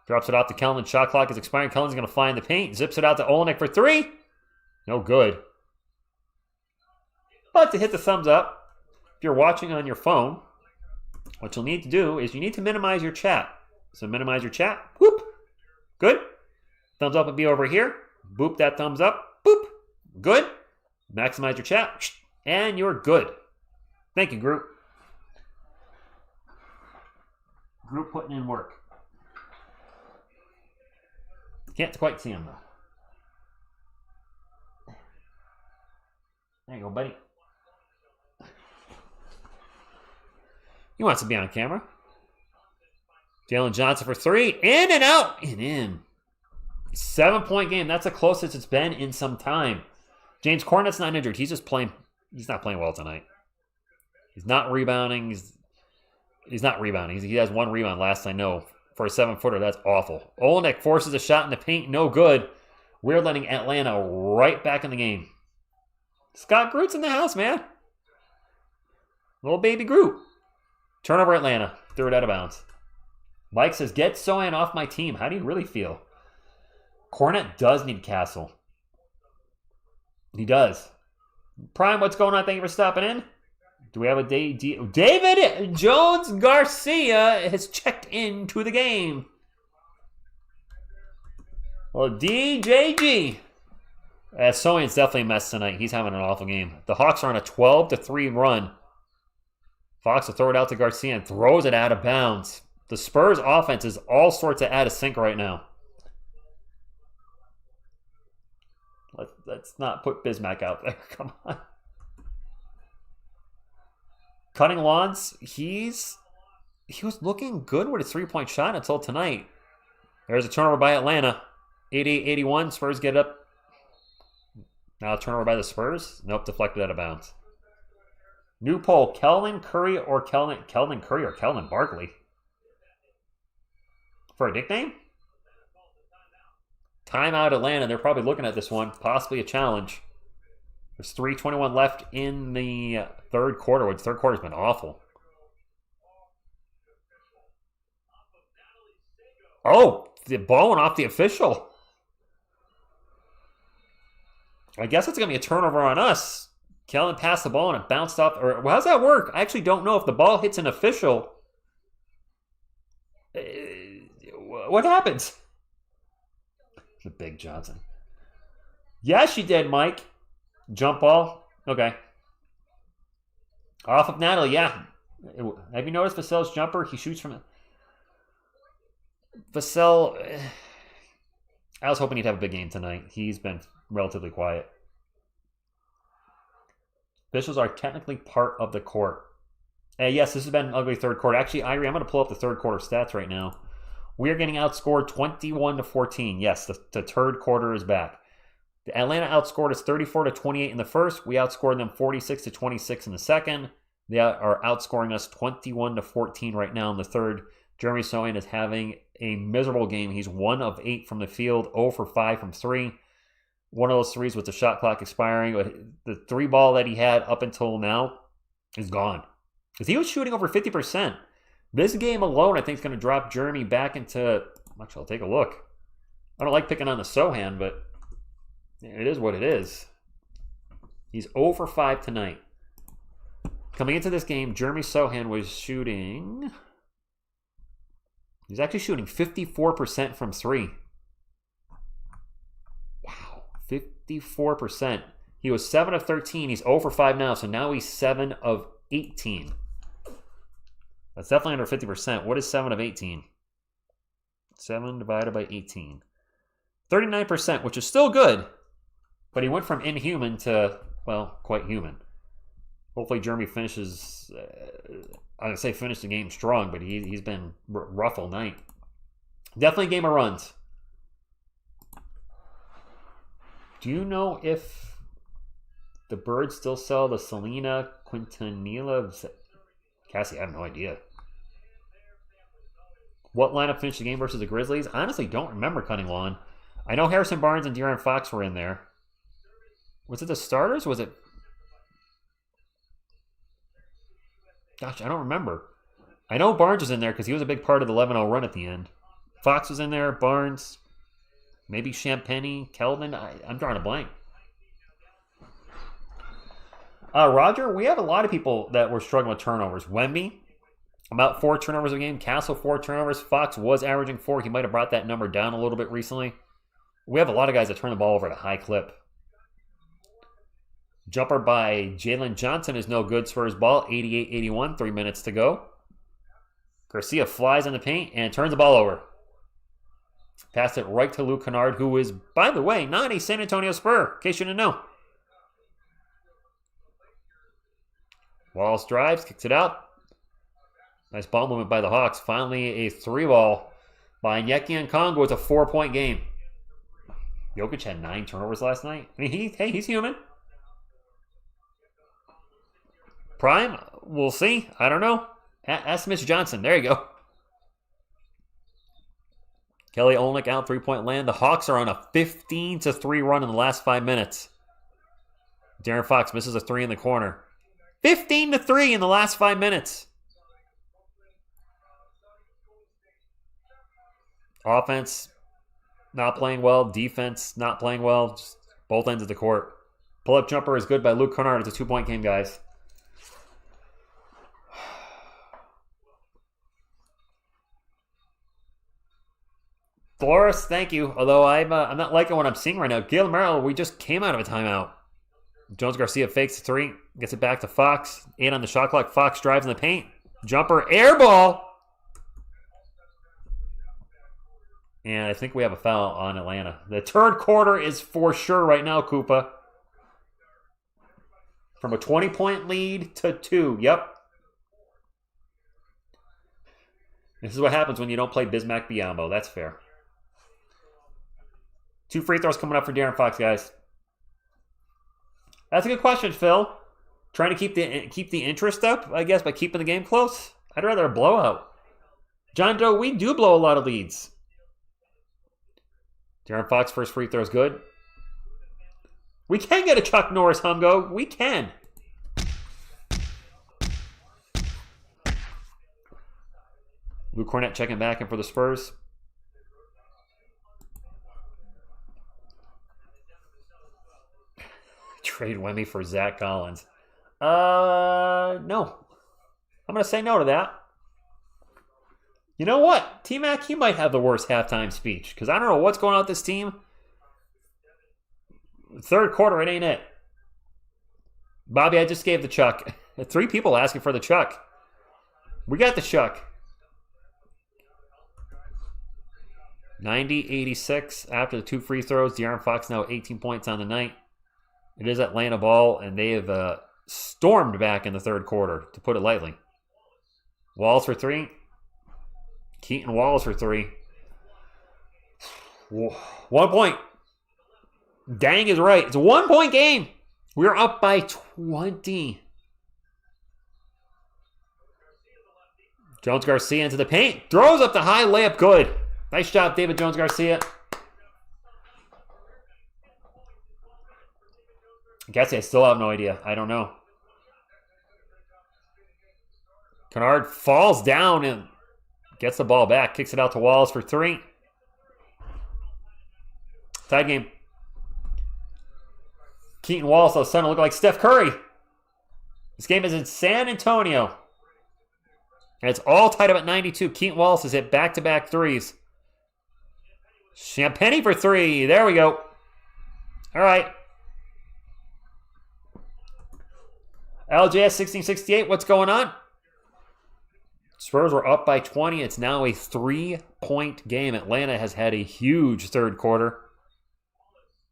Drops it out to Kellen. Shot clock is expiring. Kellen's going to find the paint. Zips it out to Olenek for 3. No good. But to hit the thumbs up, if you're watching on your phone, what you'll need to do is you need to minimize your chat. So minimize your chat. Whoop. Good. Thumbs up would be over here. Boop that thumbs up. Boop. Good. Maximize your chat. And you're good. Thank you, Groot. Groot putting in work. Can't quite see him, though. There you go, buddy. He wants to be on camera. Jalen Johnson for 3. In and out. And in. 7-point game. That's the closest it's been in some time. James Cornet's not injured. He's just playing. He's not playing well tonight. He's not rebounding. He's not rebounding. He has 1 rebound last I know. For a 7-footer, that's awful. Olenek forces a shot in the paint. No good. We're letting Atlanta right back in the game. Scott Groot's in the house, man. Little baby Groot. Turnover Atlanta. Threw it out of bounds. Mike says, get Sohan off my team. How do you really feel? Cornet does need Castle. He does. Prime, what's going on? Thank you for stopping in. Do we have a David Jones Garcia has checked into the game. Well, DJG. Sohan's definitely a mess tonight. He's having an awful game. The Hawks are on a 12-3 run. Fox will throw it out to Garcia and throws it out of bounds. The Spurs offense is all sorts of out of sync right now. Let's not put Bismack out there. Come on. Cutting lawns, he was looking good with a 3-point shot until tonight. There's a turnover by Atlanta. 88-81, Spurs get up. Now a turnover by the Spurs. Nope, deflected out of bounds. New poll, Keldon Curry or Keldon Barkley? For a nickname? Timeout Atlanta. They're probably looking at this one. Possibly a challenge. There's 3:21 left in the third quarter, which third quarter's been awful. Oh, the ball went off the official. I guess it's going to be a turnover on us. Kellen passed the ball and it bounced off. Or how does that work? I actually don't know if the ball hits an official. What happens? The big Johnson. Yeah, she did, Mike. Jump ball. Okay. Off of Natalie, yeah. Have you noticed Vassell's jumper? He shoots from it. Vassell, I was hoping he'd have a big game tonight. He's been relatively quiet. Officials are technically part of the court. Yes, this has been an ugly third quarter. Actually, Irie, I'm going to pull up the third quarter stats right now. We are getting outscored 21-14. Yes, the third quarter is back. The Atlanta outscored us 34-28 in the first. We outscored them 46-26 in the second. They are outscoring us 21-14 right now in the third. Jeremy Sohan is having a miserable game. He's 1 of 8 from the field, 0 for 5 from 3. One of those threes with the shot clock expiring. The 3 ball that he had up until now is gone. Because he was shooting over 50%. This game alone, I think, is going to drop Jeremy back into... Actually, I'll take a look. I don't like picking on the Sohan, but it is what it is. He's 0 for 5 tonight. Coming into this game, Jeremy Sohan was shooting... He's actually shooting 54% from 3. Wow, 54%. He was 7 of 13. He's 0 for 5 now, so now he's 7 of 18. That's definitely under 50%. What is 7 of 18? 7 divided by 18. 39%, which is still good, but he went from inhuman to, well, quite human. Hopefully Jeremy finishes, I'm going to say finish the game strong, but he's been rough all night. Definitely a game of runs. Do you know if the Birds still sell the Selena Quintanilla? Cassie, I have no idea. What lineup finished the game versus the Grizzlies? I honestly don't remember cutting lawn. I know Harrison Barnes and De'Aaron Fox were in there. Was it the starters? Was it... Gosh, I don't remember. I know Barnes was in there because he was a big part of the 11-0 run at the end. Fox was in there, Barnes, maybe Champagny, Kelvin. I'm drawing a blank. Roger, we have a lot of people that were struggling with turnovers. Wemby, about 4 turnovers a game. Castle, 4 turnovers. Fox was averaging 4. He might have brought that number down a little bit recently. We have a lot of guys that turn the ball over at a high clip. Jumper by Jalen Johnson is no good. Spurs ball, 88-81, 3 minutes to go. Garcia flies in the paint and turns the ball over. Pass it right to Luke Kennard, who is, by the way, not a San Antonio Spur, in case you didn't know. Wallace drives, kicks it out. Nice ball movement by the Hawks. Finally, a 3-ball by Onyeka Okongwu. It's a 4-point game. Jokic had 9 turnovers last night. I mean, he's human. Prime, we'll see. I don't know. Ask Mitch Johnson. There you go. Kelly Olynyk out, 3-point land. The Hawks are on a 15-3 run in the last 5 minutes. De'Aaron Fox misses a 3 in the corner. 15-3 in the last 5 minutes. Offense not playing well. Defense not playing well. Just both ends of the court. Pull-up jumper is good by Luke Kennard. It's a 2-point game, guys. Dolores, thank you. Although I'm not liking what I'm seeing right now. Gil Merrill, we just came out of a timeout. Jones Garcia fakes the 3, gets it back to Fox. 8 on the shot clock. Fox drives in the paint. Jumper, air ball. And I think we have a foul on Atlanta. The third quarter is for sure right now, Koopa. From a 20-point lead to 2. Yep. This is what happens when you don't play Bismack Biyombo. That's fair. 2 free throws coming up for De'Aaron Fox, guys. That's a good question, Phil. Trying to keep the interest up, I guess, by keeping the game close. I'd rather a blowout. John Doe, we do blow a lot of leads. De'Aaron Fox first free throw is good. We can get a Chuck Norris Humgo. We can. Luke Cornett checking back in for the Spurs. Trade Wemby for Zach Collins. No. I'm going to say no to that. You know what? T-Mac, he might have the worst halftime speech because I don't know what's going on with this team. Third quarter, it ain't it. Bobby, I just gave the Chuck. 3 people asking for the Chuck. We got the Chuck. 90-86 after the 2 free throws. De'Aaron Fox now 18 points on the night. It is Atlanta ball, and they have stormed back in the third quarter, to put it lightly. Walls for 3. Keaton Walls for 3. 1 point. Dang is right. It's a 1-point game. We're up by 20. Jones Garcia into the paint. Throws up the high layup. Good. Nice job, David Jones Garcia. I guess I still have no idea. I don't know. Kennard falls down and gets the ball back. Kicks it out to Wallace for 3. Tied game. Keaton Wallace is starting to look like Steph Curry. This game is in San Antonio. And it's all tied up at 92. Keaton Wallace has hit back-to-back threes. Champagny for 3. There we go. All right. LJS 1668, what's going on? Spurs were up by 20. It's now a 3-point game. Atlanta has had a huge third quarter.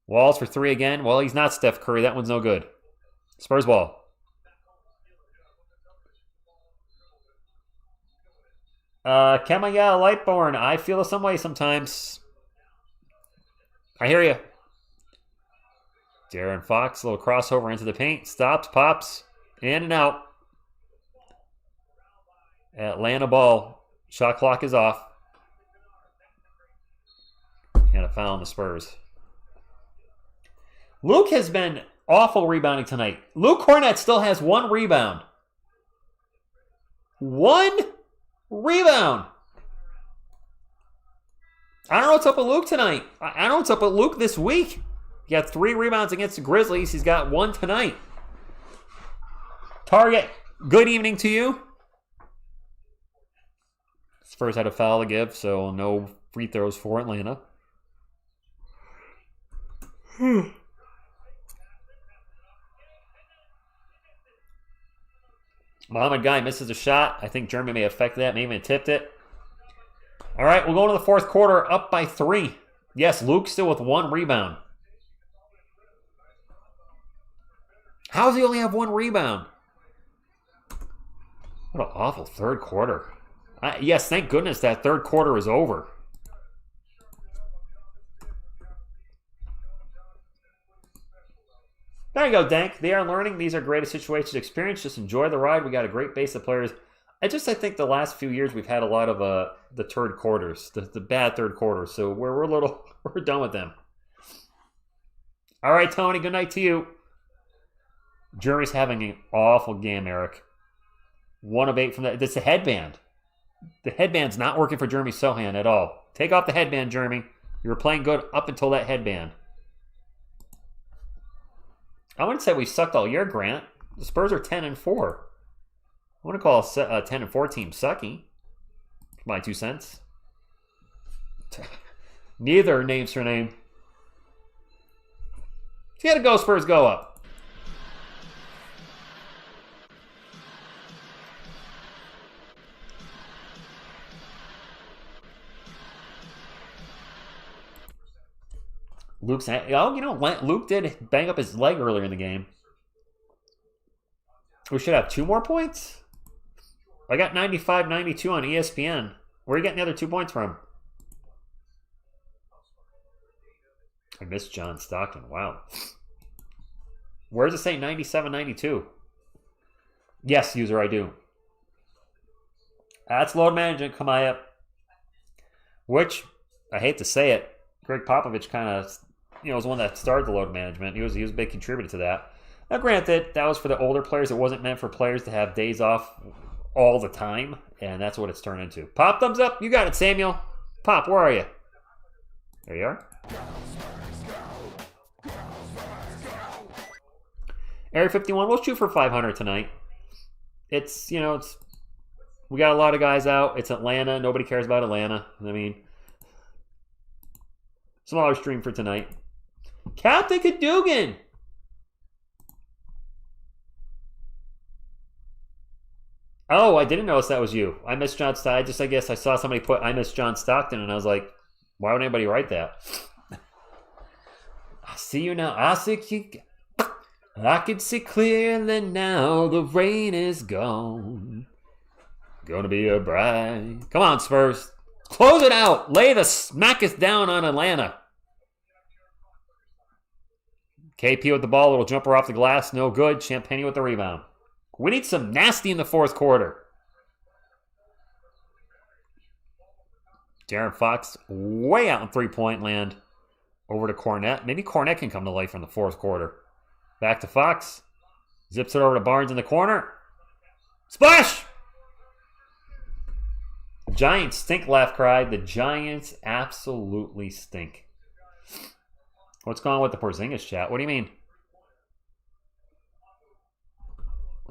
Walls for 3 again. Well, he's not Steph Curry. That one's no good. Spurs ball. Kemaya Lightborn. I feel some way sometimes. I hear you. De'Aaron Fox, a little crossover into the paint. Stops, pops, in and out. Atlanta ball. Shot clock is off. And a foul on the Spurs. Luke has been awful rebounding tonight. Luke Cornett still has 1 rebound. 1 rebound. I don't know what's up with Luke tonight. I don't know what's up with Luke this week. He got 3 rebounds against the Grizzlies. He's got 1 tonight. Target, good evening to you. Spurs had a foul to give, so no free throws for Atlanta. Mohamed Guy misses a shot. I think Jeremy may have affected that, maybe tipped it. All right, we'll go into the fourth quarter, up by 3. Yes, Luke still with 1 rebound. How does he only have 1 rebound? What an awful third quarter. Yes, thank goodness that third quarter is over. There you go, Dank. They are learning. These are greatest situations to experience. Just enjoy the ride. We got a great base of players. I think the last few years we've had a lot of the third quarters, the bad third quarters. So we're done with them. All right, Tony. Good night to you. Jeremy's having an awful game, Eric. 1 of 8 from that. That's the headband. The headband's not working for Jeremy Sohan at all. Take off the headband, Jeremy. You were playing good up until that headband. I wouldn't say we sucked all year, Grant. The Spurs are 10-4. I wouldn't call a 10-4 team sucky. My 2 cents. Neither name's her name. If you had to go, Spurs go up. Luke did bang up his leg earlier in the game. We should have 2 more points. I got 95-92 on ESPN. Where are you getting the other 2 points from? I missed John Stockton. Wow. Where does it say 97-92? Yes, user, I do. That's load management, Kamaya. Which, I hate to say it, Greg Popovich kind of, was the one that started the load management. He was a big contributor to that. Now, granted, that was for the older players. It wasn't meant for players to have days off all the time, and that's what it's turned into. Pop, thumbs up. You got it, Samuel. Pop, where are you? There you are. Area 51, we'll shoot for 500 tonight. It's, we got a lot of guys out. It's Atlanta. Nobody cares about Atlanta. I mean, smaller stream for tonight. Captain Cadogan. Oh, I didn't notice that was you. I missed John Stockton. I guess I saw somebody put I missed John Stockton, and I was like, why would anybody write that? I see you now. I can see clearly now. The rain is gone. Gonna be a bride. Come on, Spurs. Close it out. Lay the smack us down on Atlanta. KP with the ball. Little jumper off the glass. No good. Champagne with the rebound. We need some nasty in the fourth quarter. De'Aaron Fox way out in three-point land. Over to Cornette. Maybe Cornette can come to life in the fourth quarter. Back to Fox. Zips it over to Barnes in the corner. Splash! The Giants stink, laugh cried. The Giants absolutely stink. What's going on with the Porzingis chat? What do you mean?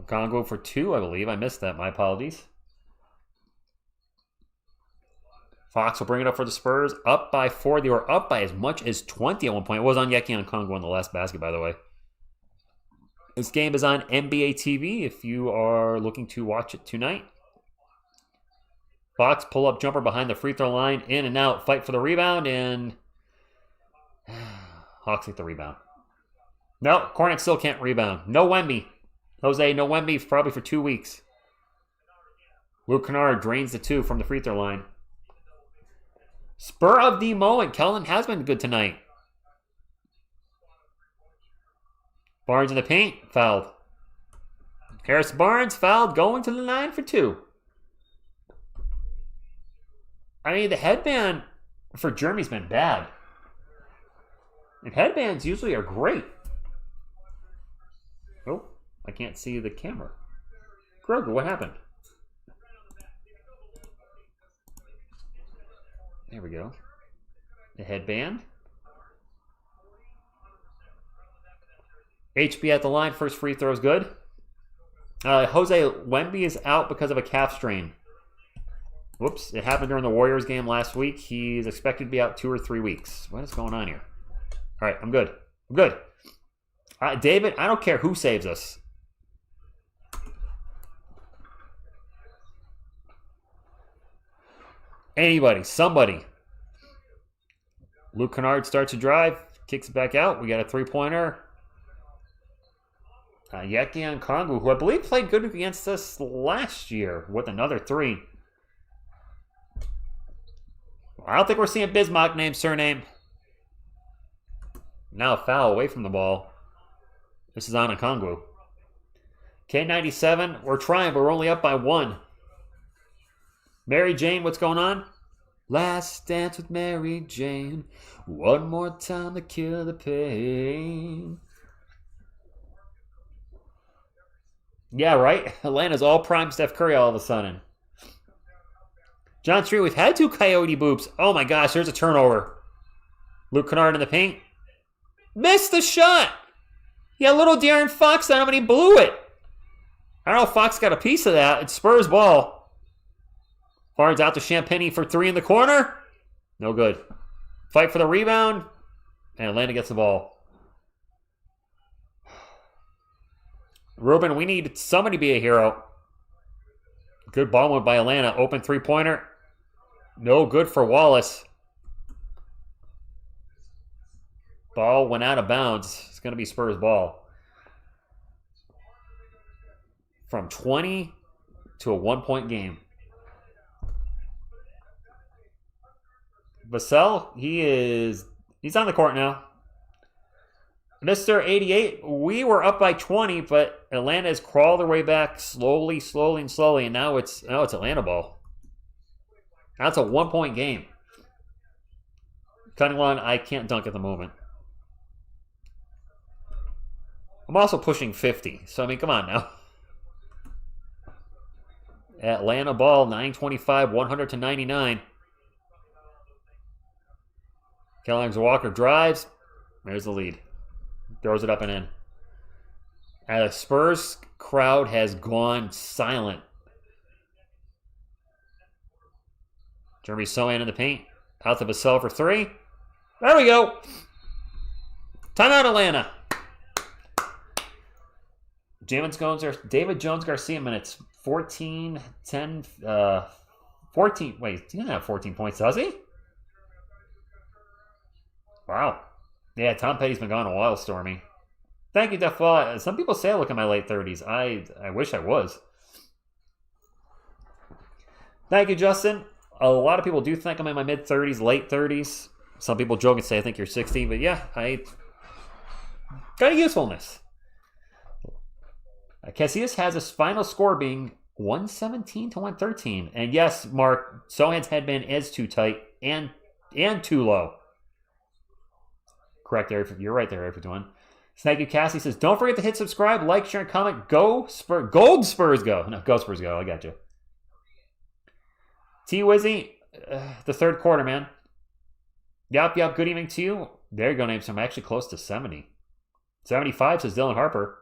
Congo for 2, I believe. I missed that. My apologies. Fox will bring it up for the Spurs. Up by 4. They were up by as much as 20 at one point. It was on Yeki and Congo in the last basket, by the way. This game is on NBA TV if you are looking to watch it tonight. Fox pull-up jumper behind the free throw line. In and out. Fight for the rebound. And Hawks get the rebound. No, Cornet still can't rebound. No Wemby. Jose, no Wemby probably for 2 weeks. Luke Kennard drains the 2 from the free throw line. Spur of the moment. Kellen has been good tonight. Barnes in the paint. Fouled. Harris Barnes fouled. Going to the line for 2. I mean, the headband for Jeremy's been bad. And headbands usually are great. Oh, I can't see the camera. Grogu, what happened? There we go. The headband. HB at the line. First free throw is good. Jose Wemby is out because of a calf strain. Whoops. It happened during the Warriors game last week. He's expected to be out 2 or 3 weeks. What is going on here? All right, I'm good. I'm good. David, I don't care who saves us. Anybody, somebody. Luke Kennard starts to drive, kicks it back out. We got a three-pointer. Yekian Kongu, who I believe played good against us last year with another 3. I don't think we're seeing Bismarck name, surname. Now a foul away from the ball. This is on Okongwu. K97, we're trying, but we're only up by 1. Mary Jane, what's going on? Last dance with Mary Jane. One more time to kill the pain. Yeah, right? Atlanta's all prime Steph Curry all of a sudden. John Street, we've had 2 coyote boops. Oh my gosh, there's a turnover. Luke Kennard in the paint. Missed the shot. Yeah, little De'Aaron Fox on him and he blew it. I don't know if Fox got a piece of that. It's Spurs ball. Barnes out to Champagne for 3 in the corner. No good. Fight for the rebound. And Atlanta gets the ball. Ruben, we need somebody to be a hero. Good ball movement by Atlanta. Open three-pointer. No good for Wallace. Ball went out of bounds. It's going to be Spurs ball. From 20 to a 1-point game. Vassell, he's on the court now. Mr. 88, we were up by 20, but Atlanta has crawled their way back slowly, and now it's Atlanta ball. That's a 1-point game. Cutting line, I can't dunk at the moment. I'm also pushing 50, so I mean, come on now. Atlanta ball, 9:25, 100-99. Kellogg Walker drives. There's the lead. Throws it up and in. The Spurs crowd has gone silent. Jeremy Sohan in the paint. Out to Vassell for three. There we go. Timeout, Atlanta. David Jones Garcia minutes. 14, 10, 14. Wait, he didn't have 14 points, does he? Wow. Yeah, Tom Petty's been gone a while, Stormy. Thank you, Defa. Some people say I look in my late 30s. I wish I was. Thank you, Justin. A lot of people do think I'm in my mid-30s, late 30s. Some people joke and say I think you're 60, but yeah, I got a usefulness. Casillas has his final score being 117 to 113. And yes, Mark, Sohan's headband is too tight and too low. Correct, Area 50. You're right there, Area 51. Snaggy Cassie says, don't forget to hit subscribe, like, share, and comment. Go Spurs. Gold Spurs go. No, go Spurs go. I got you. T-Wizzy, the third quarter, man. Yup. Good evening to you. There you go, names. I'm actually close to 70. 75 says Dylan Harper.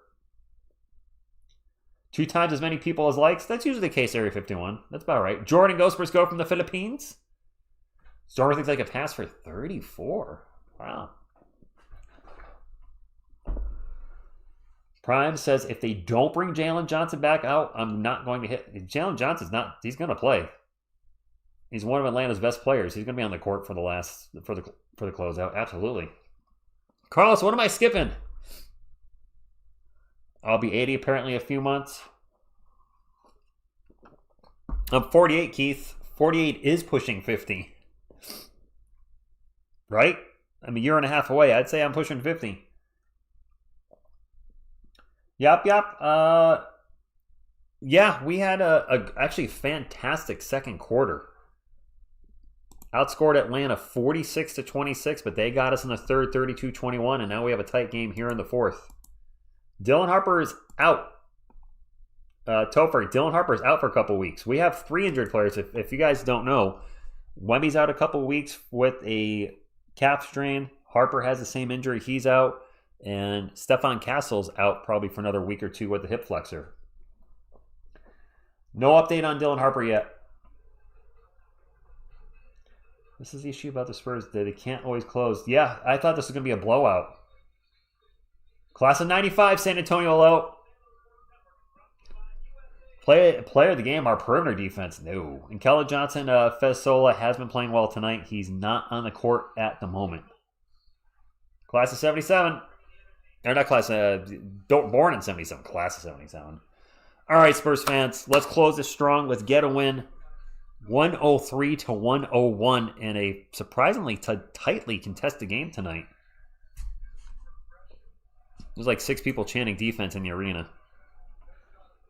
2 times as many people as likes. That's usually the case, Area 51. That's about right. Jordan Gospers go from the Philippines. Stormer thinks I could pass for 34. Wow. Prime says, if they don't bring Jalen Johnson back out, I'm not going to hit. Jalen Johnson's not, he's going to play. He's one of Atlanta's best players. He's going to be on the court for the closeout. Absolutely. Carlos, what am I skipping? I'll be 80 apparently in a few months. I'm 48, Keith. 48 is pushing 50. Right? I'm a year and a half away. I'd say I'm pushing 50. Yup. Yeah, we had a actually fantastic second quarter. Outscored Atlanta 46 to 26, but they got us in the third 32-21, and now we have a tight game here in the fourth. Dylan Harper is out. Topher, Dylan Harper is out for a couple weeks. We have 3 injured players. If you guys don't know, Wemby's out a couple weeks with a calf strain. Harper has the same injury. He's out. And Stephon Castle's out probably for another week or 2 with the hip flexor. No update on Dylan Harper yet. This is the issue about the Spurs. They can't always close. Yeah, I thought this was going to be a blowout. Class of 95, San Antonio out. Player of the game, our perimeter defense. No. And Keller Johnson, Fesola has been playing well tonight. He's not on the court at the moment. Class of 77. Or not class, born in 77. Class of 77. All right, Spurs fans. Let's close this strong. Let's get a win. 103 to 101 in a surprisingly tightly contested game tonight. There's like 6 people chanting defense in the arena.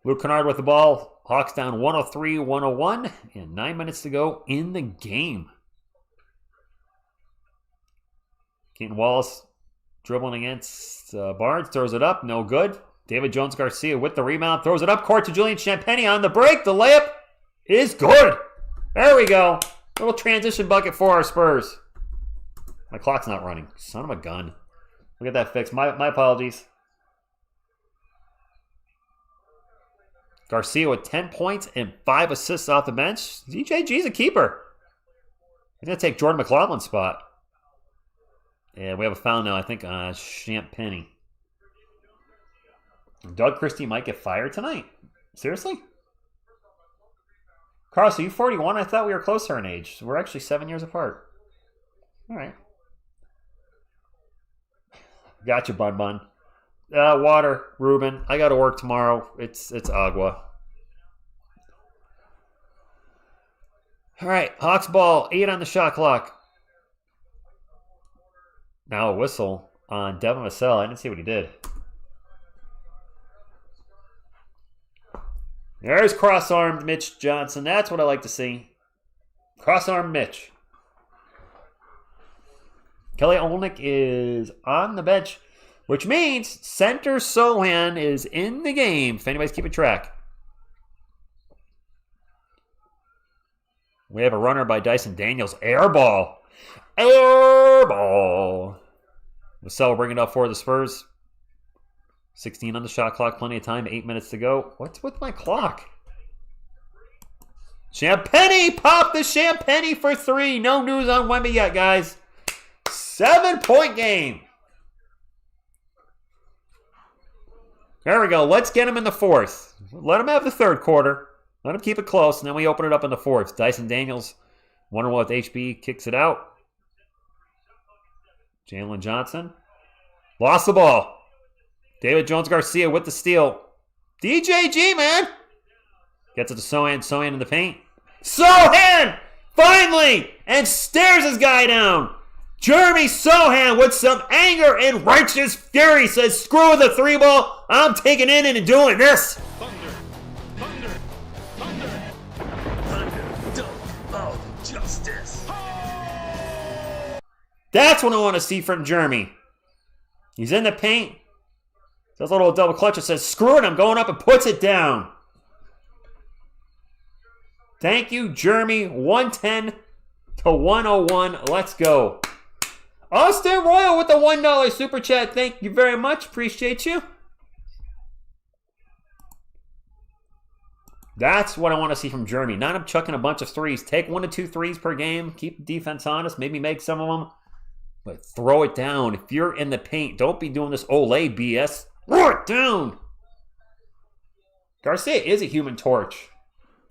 Luke Kennard with the ball. Hawks down 103-101 and 9 minutes to go in the game. Keaton Wallace dribbling against Barnes. Throws it up. No good. David Jones Garcia with the rebound. Throws it up court to Julian Champagnie on the break. The layup is good. There we go. Little transition bucket for our Spurs. My clock's not running. Son of a gun. We'll get that fixed. My apologies. Garcia with 10 points and 5 assists off the bench. DJG's a keeper. He's going to take Jordan McLaughlin's spot. And we have a foul now, I think, on Champagnie. Doug Christie might get fired tonight. Seriously? Carlos, are you 41? I thought we were closer in age. We're actually 7 years apart. All right. Gotcha, Bun. Water, Ruben. I got to work tomorrow. It's agua. All right, Hawks ball. 8 on the shot clock. Now a whistle on Devin Vassell. I didn't see what he did. There's cross-armed Mitch Johnson. That's what I like to see. Cross-armed Mitch. Kelly Olynyk is on the bench, which means center Sohan is in the game, if anybody's keeping track. We have a runner by Dyson Daniels. Air ball. Vassell bringing it up for the Spurs. 16 on the shot clock, plenty of time, 8 minutes to go. What's with my clock? Champagny, pop the champagne for 3. No news on Wemby yet, guys. 7-point game. There we go. Let's get him in the fourth. Let him have the third quarter. Let him keep it close, and then we open it up in the fourth. Dyson Daniels, wonder what HB kicks it out. Jalen Johnson. Lost the ball. David Jones-Garcia with the steal. DJG, man. Gets it to Sohan. Sohan in the paint. Sohan! Finally! And stares his guy down. Jeremy Sohan with some anger and righteous fury says, screw the 3-ball. I'm taking it in and doing this. Thunder, dunk of justice. That's what I want to see from Jeremy. He's in the paint. Does a little double clutch and says, screw it, I'm going up, and puts it down. Thank you, Jeremy. 110 to 101. Let's go. Austin Royal with the $1 super chat. Thank you very much. Appreciate you. That's what I want to see from Jeremy. Not him chucking a bunch of threes. Take 1 to 2 threes per game. Keep the defense honest. Maybe make some of them. But throw it down. If you're in the paint, don't be doing this Olay BS. Throw it down. Garcia is a human torch.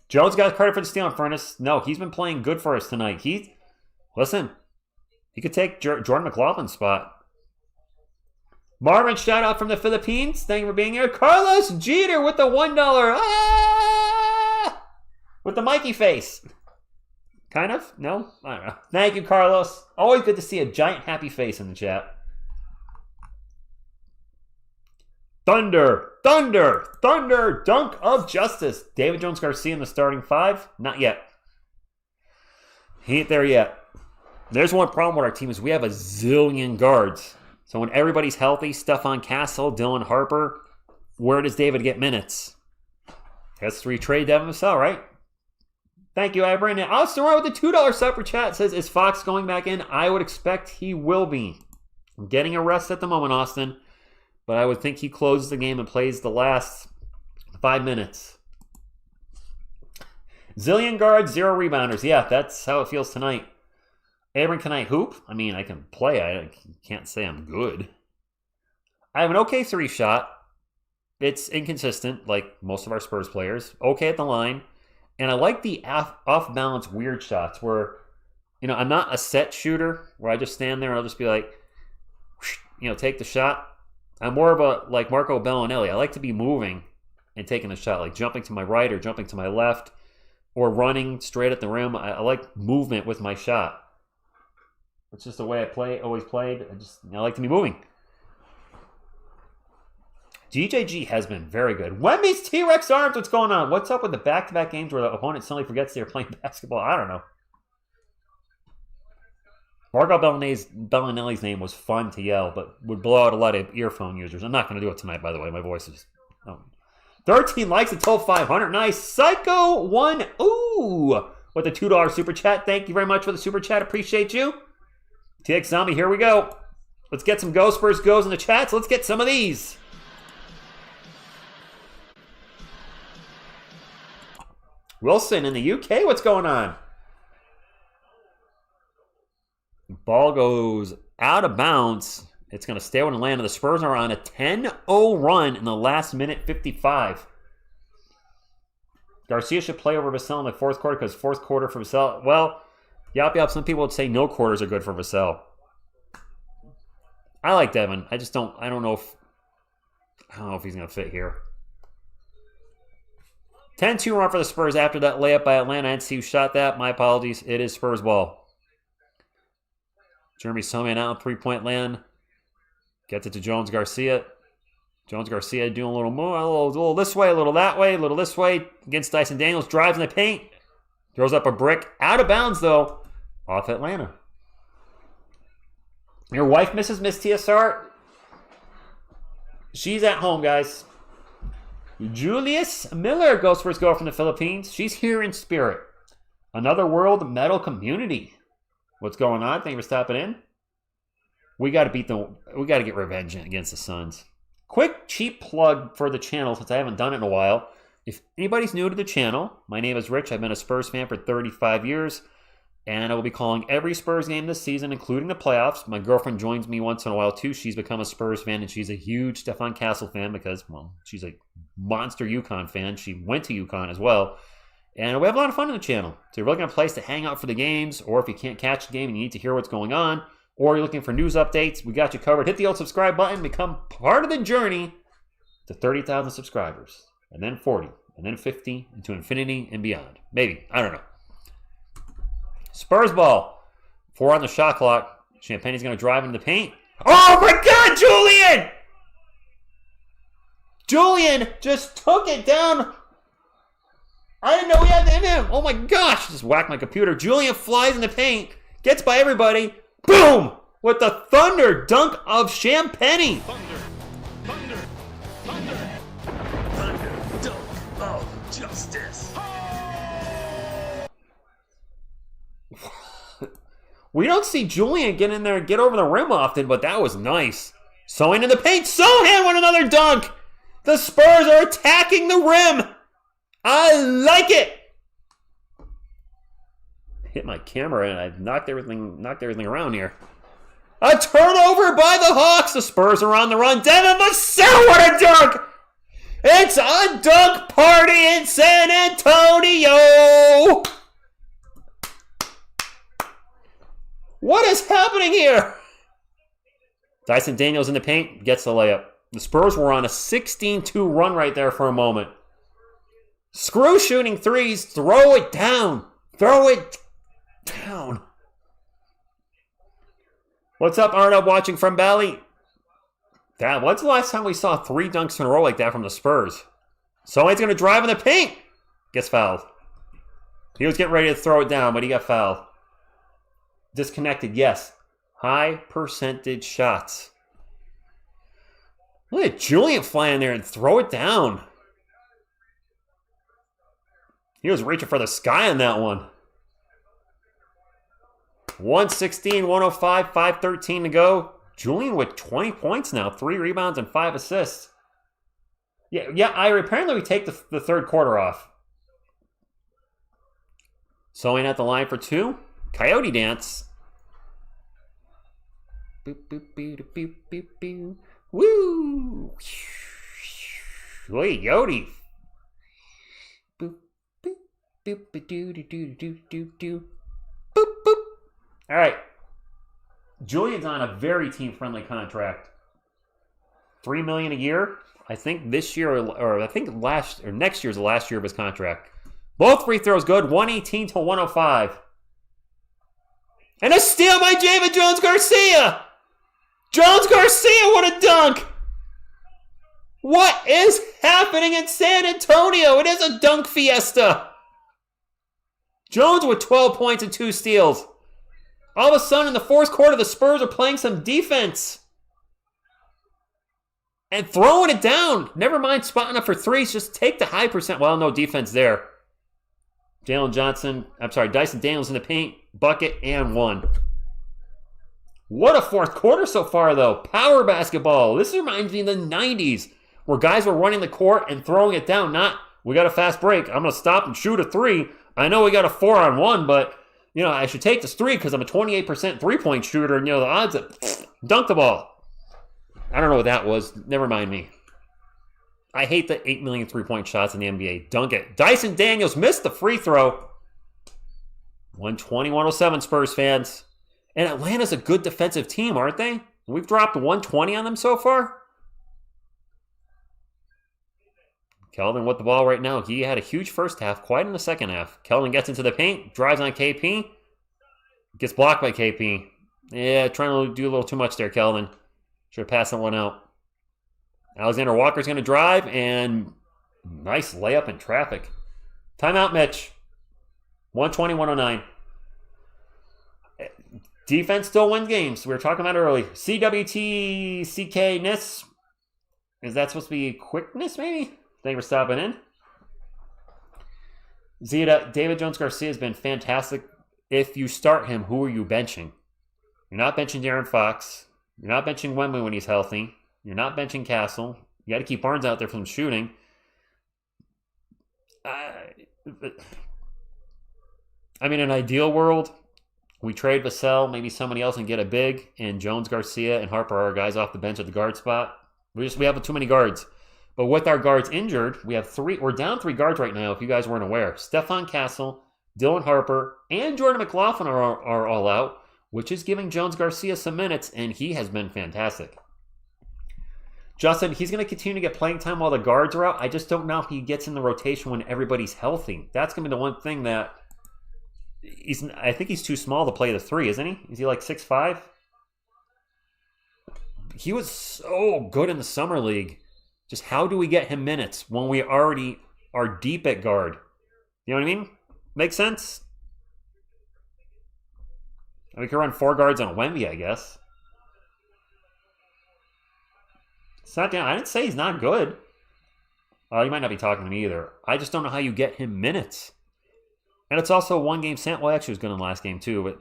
Jones got credit for the steal in Furnace. No, he's been playing good for us tonight. Listen, he could take Jordan McLaughlin's spot. Marvin, shout out from the Philippines. Thank you for being here. Carlos Jeter with the $1. Ah! With the Mikey face. Kind of? No? I don't know. Thank you, Carlos. Always good to see a giant happy face in the chat. Thunder, dunk of justice. David Jones-Garcia in the starting 5? Not yet. He ain't there yet. There's one problem with our team is we have a zillion guards. So when everybody's healthy, Stephon Castle, Dylan Harper, where does David get minutes? That's 3 Trey Devin Vassell, right? Thank you, Brandon. Austin Roy with the $2 super chat says, is Fox going back in? I would expect he will be. I'm getting a rest at the moment, Austin. But I would think he closes the game and plays the last 5 minutes. Zillion guards, 0 rebounders. Yeah, that's how it feels tonight. Abram, can I hoop? I mean, I can play. I can't say I'm good. I have an okay 3 shot. It's inconsistent, like most of our Spurs players. Okay at the line. And I like the off-balance weird shots where, I'm not a set shooter where I just stand there and I'll just be like, take the shot. I'm more of a, like Marco Bellinelli. I like to be moving and taking a shot, like jumping to my right or jumping to my left or running straight at the rim. I like movement with my shot. It's just the way I always played. I like to be moving. DJG has been very good. Wemby's T-Rex arms, what's going on? What's up with the back-to-back games where the opponent suddenly forgets they're playing basketball? I don't know. Marco Bellinelli's name was fun to yell, but would blow out a lot of earphone users. I'm not going to do it tonight, by the way. My voice is... 13 likes until 500. Nice. Psycho 1. Ooh. With the $2 super chat. Thank you very much for the super chat. Appreciate you. TX Zombie, here we go. Let's get some Go Spurs goes in the chats. Let's get some of these. Wilson in the UK. What's going on? Ball goes out of bounds. It's going to stay on the land. The Spurs are on a 10-0 run in the last minute 55. Garcia should play over Vassell in the fourth quarter because fourth quarter for Vassell. Well, yop. Some people would say no quarters are good for Vassell. I like Devin. I don't know if he's going to fit here. 10-2 run for the Spurs after that layup by Atlanta. I didn't see who shot that. My apologies. It is Spurs ball. Jeremy Sohan out in 3-point land. Gets it to Jones-Garcia. Jones-Garcia doing a little more, a little this way, a little that way, a little this way. Against Dyson Daniels. Drives in the paint. Throws up a brick. Out of bounds, though. Off Atlanta. Your wife misses Miss TSR? She's at home, guys. Julius Miller goes for his goal from the Philippines. She's here in spirit. Another World Medal Community. What's going on? Thank you for stopping in. We got to get revenge against the Suns. quick, cheap plug for the channel since I haven't done it in a while. If anybody's new to the channel, my name is Rich. I've been a Spurs fan for 35 years, and I will be calling every Spurs game this season, including the playoffs. My girlfriend joins me once in a while, too. She's become a Spurs fan, and she's a huge Stefan Castle fan because, well, she's a monster UConn fan. She went to UConn as well. And we have a lot of fun on the channel. So you're looking at a place to hang out for the games, or if you can't catch the game and you need to hear what's going on, or you're looking for news updates, we got you covered. Hit the old subscribe button, become part of the journey to 30,000 subscribers, and then 40, and then 50, and to infinity and beyond. Maybe. I don't know. Spurs ball. 4 on the shot clock. Champagne's going to drive into the paint. Oh my God, Julian! Julian just took it down. I didn't know we had him. Oh my gosh. Just whacked my computer. Julian flies in the paint. Gets by everybody. Boom! With the thunder dunk of Champagne. Thunder dunk of justice. We don't see Julian get in there and get over the rim often, but that was nice. Sohan in the paint. Sohan with another dunk. The Spurs are attacking the rim. I like it. Hit my camera and I knocked everything around here. A turnover by the Hawks. The Spurs are on the run. Devin Vassell, what a dunk! It's a dunk party in San Antonio. What is happening here? Dyson Daniels in the paint, gets the layup. The Spurs were on a 16-2 run right there for a moment. Screw shooting threes, throw it down. Throw it down. What's up, Arnold, watching from Bali? Damn, when's the last time we saw 3 dunks in a row like that from the Spurs? Someone's going to drive in the paint. Gets fouled. He was getting ready to throw it down, but he got fouled. Disconnected, yes. High percentage shots. Look at Julian flying there and throw it down. He was reaching for the sky on that one. 116, 105, 5:13 to go. Julian with 20 points now, 3 rebounds and 5 assists. Yeah, apparently we take the third quarter off. Sohan at the line for 2. Coyote dance. Boop, boop, boop, boop, boop, boop. Woo! Coyote. Boop, boop, boop, boop, doo, doo, doo, doo, doo, doo. Boop, boop. All right. Julian's on a very team-friendly contract. $3 million a year. I think this year, or I think next year's the last year of his contract. Both free throws good. 118 to 105. And a steal by David Jones-Garcia! Jones-Garcia, what a dunk! What is happening in San Antonio? It is a dunk fiesta. Jones with 12 points and 2 steals. All of a sudden, in the fourth quarter, the Spurs are playing some defense. And throwing it down. Never mind spotting up for threes. Just take the high percent. Well, no defense there. Dyson Daniels in the paint. Bucket and 1. What a fourth quarter so far, though. Power basketball. This reminds me of the 90s, where guys were running the court and throwing it down. Not, we got a fast break. I'm going to stop and shoot a 3. I know we got a 4-on-1, but, I should take this 3 because I'm a 28% three-point shooter, and, the odds that dunk the ball. I don't know what that was. Never mind me. I hate the 8 million three-point shots in the NBA. Dunk it. Dyson Daniels missed the free throw. 120-107, Spurs fans. And Atlanta's a good defensive team, aren't they? We've dropped 120 on them so far. Keldon with the ball right now. He had a huge first half, quite in the second half. Keldon gets into the paint, drives on KP. Gets blocked by KP. Yeah, trying to do a little too much there, Keldon. Should have passed that one out. Alexander Walker's going to drive, and nice layup in traffic. Timeout, Mitch. 120-109. Defense still wins games. We were talking about it early. CWTCK-ness. Is that supposed to be quickness, maybe? Thank you for stopping in. Zeta, David Jones-Garcia has been fantastic. If you start him, who are you benching? You're not benching De'Aaron Fox. You're not benching Wemby when he's healthy. You're not benching Castle. You got to keep Barnes out there from shooting. I mean, in an ideal world, we trade Vassell, maybe somebody else, and get a big. And Jones, Garcia, and Harper are our guys off the bench at the guard spot. We have too many guards. But with our guards injured, we're down 3 guards right now, if you guys weren't aware. Stephon Castle, Dylan Harper, and Jordan McLaughlin are all out, which is giving Jones Garcia some minutes, and he has been fantastic. Justin, he's going to continue to get playing time while the guards are out. I just don't know if he gets in the rotation when everybody's healthy. That's going to be the one thing that I think he's too small to play the 3, isn't he? Is he like 6'5"? He was so good in the summer league. Just how do we get him minutes when we already are deep at guard? You know what I mean? Makes sense? We could run 4 guards on Wemby, I guess. It's not down. I didn't say he's not good. You might not be talking to me either. I just don't know how you get him minutes. And it's also a 1-game sample. Well, actually, it was good in the last game, too. But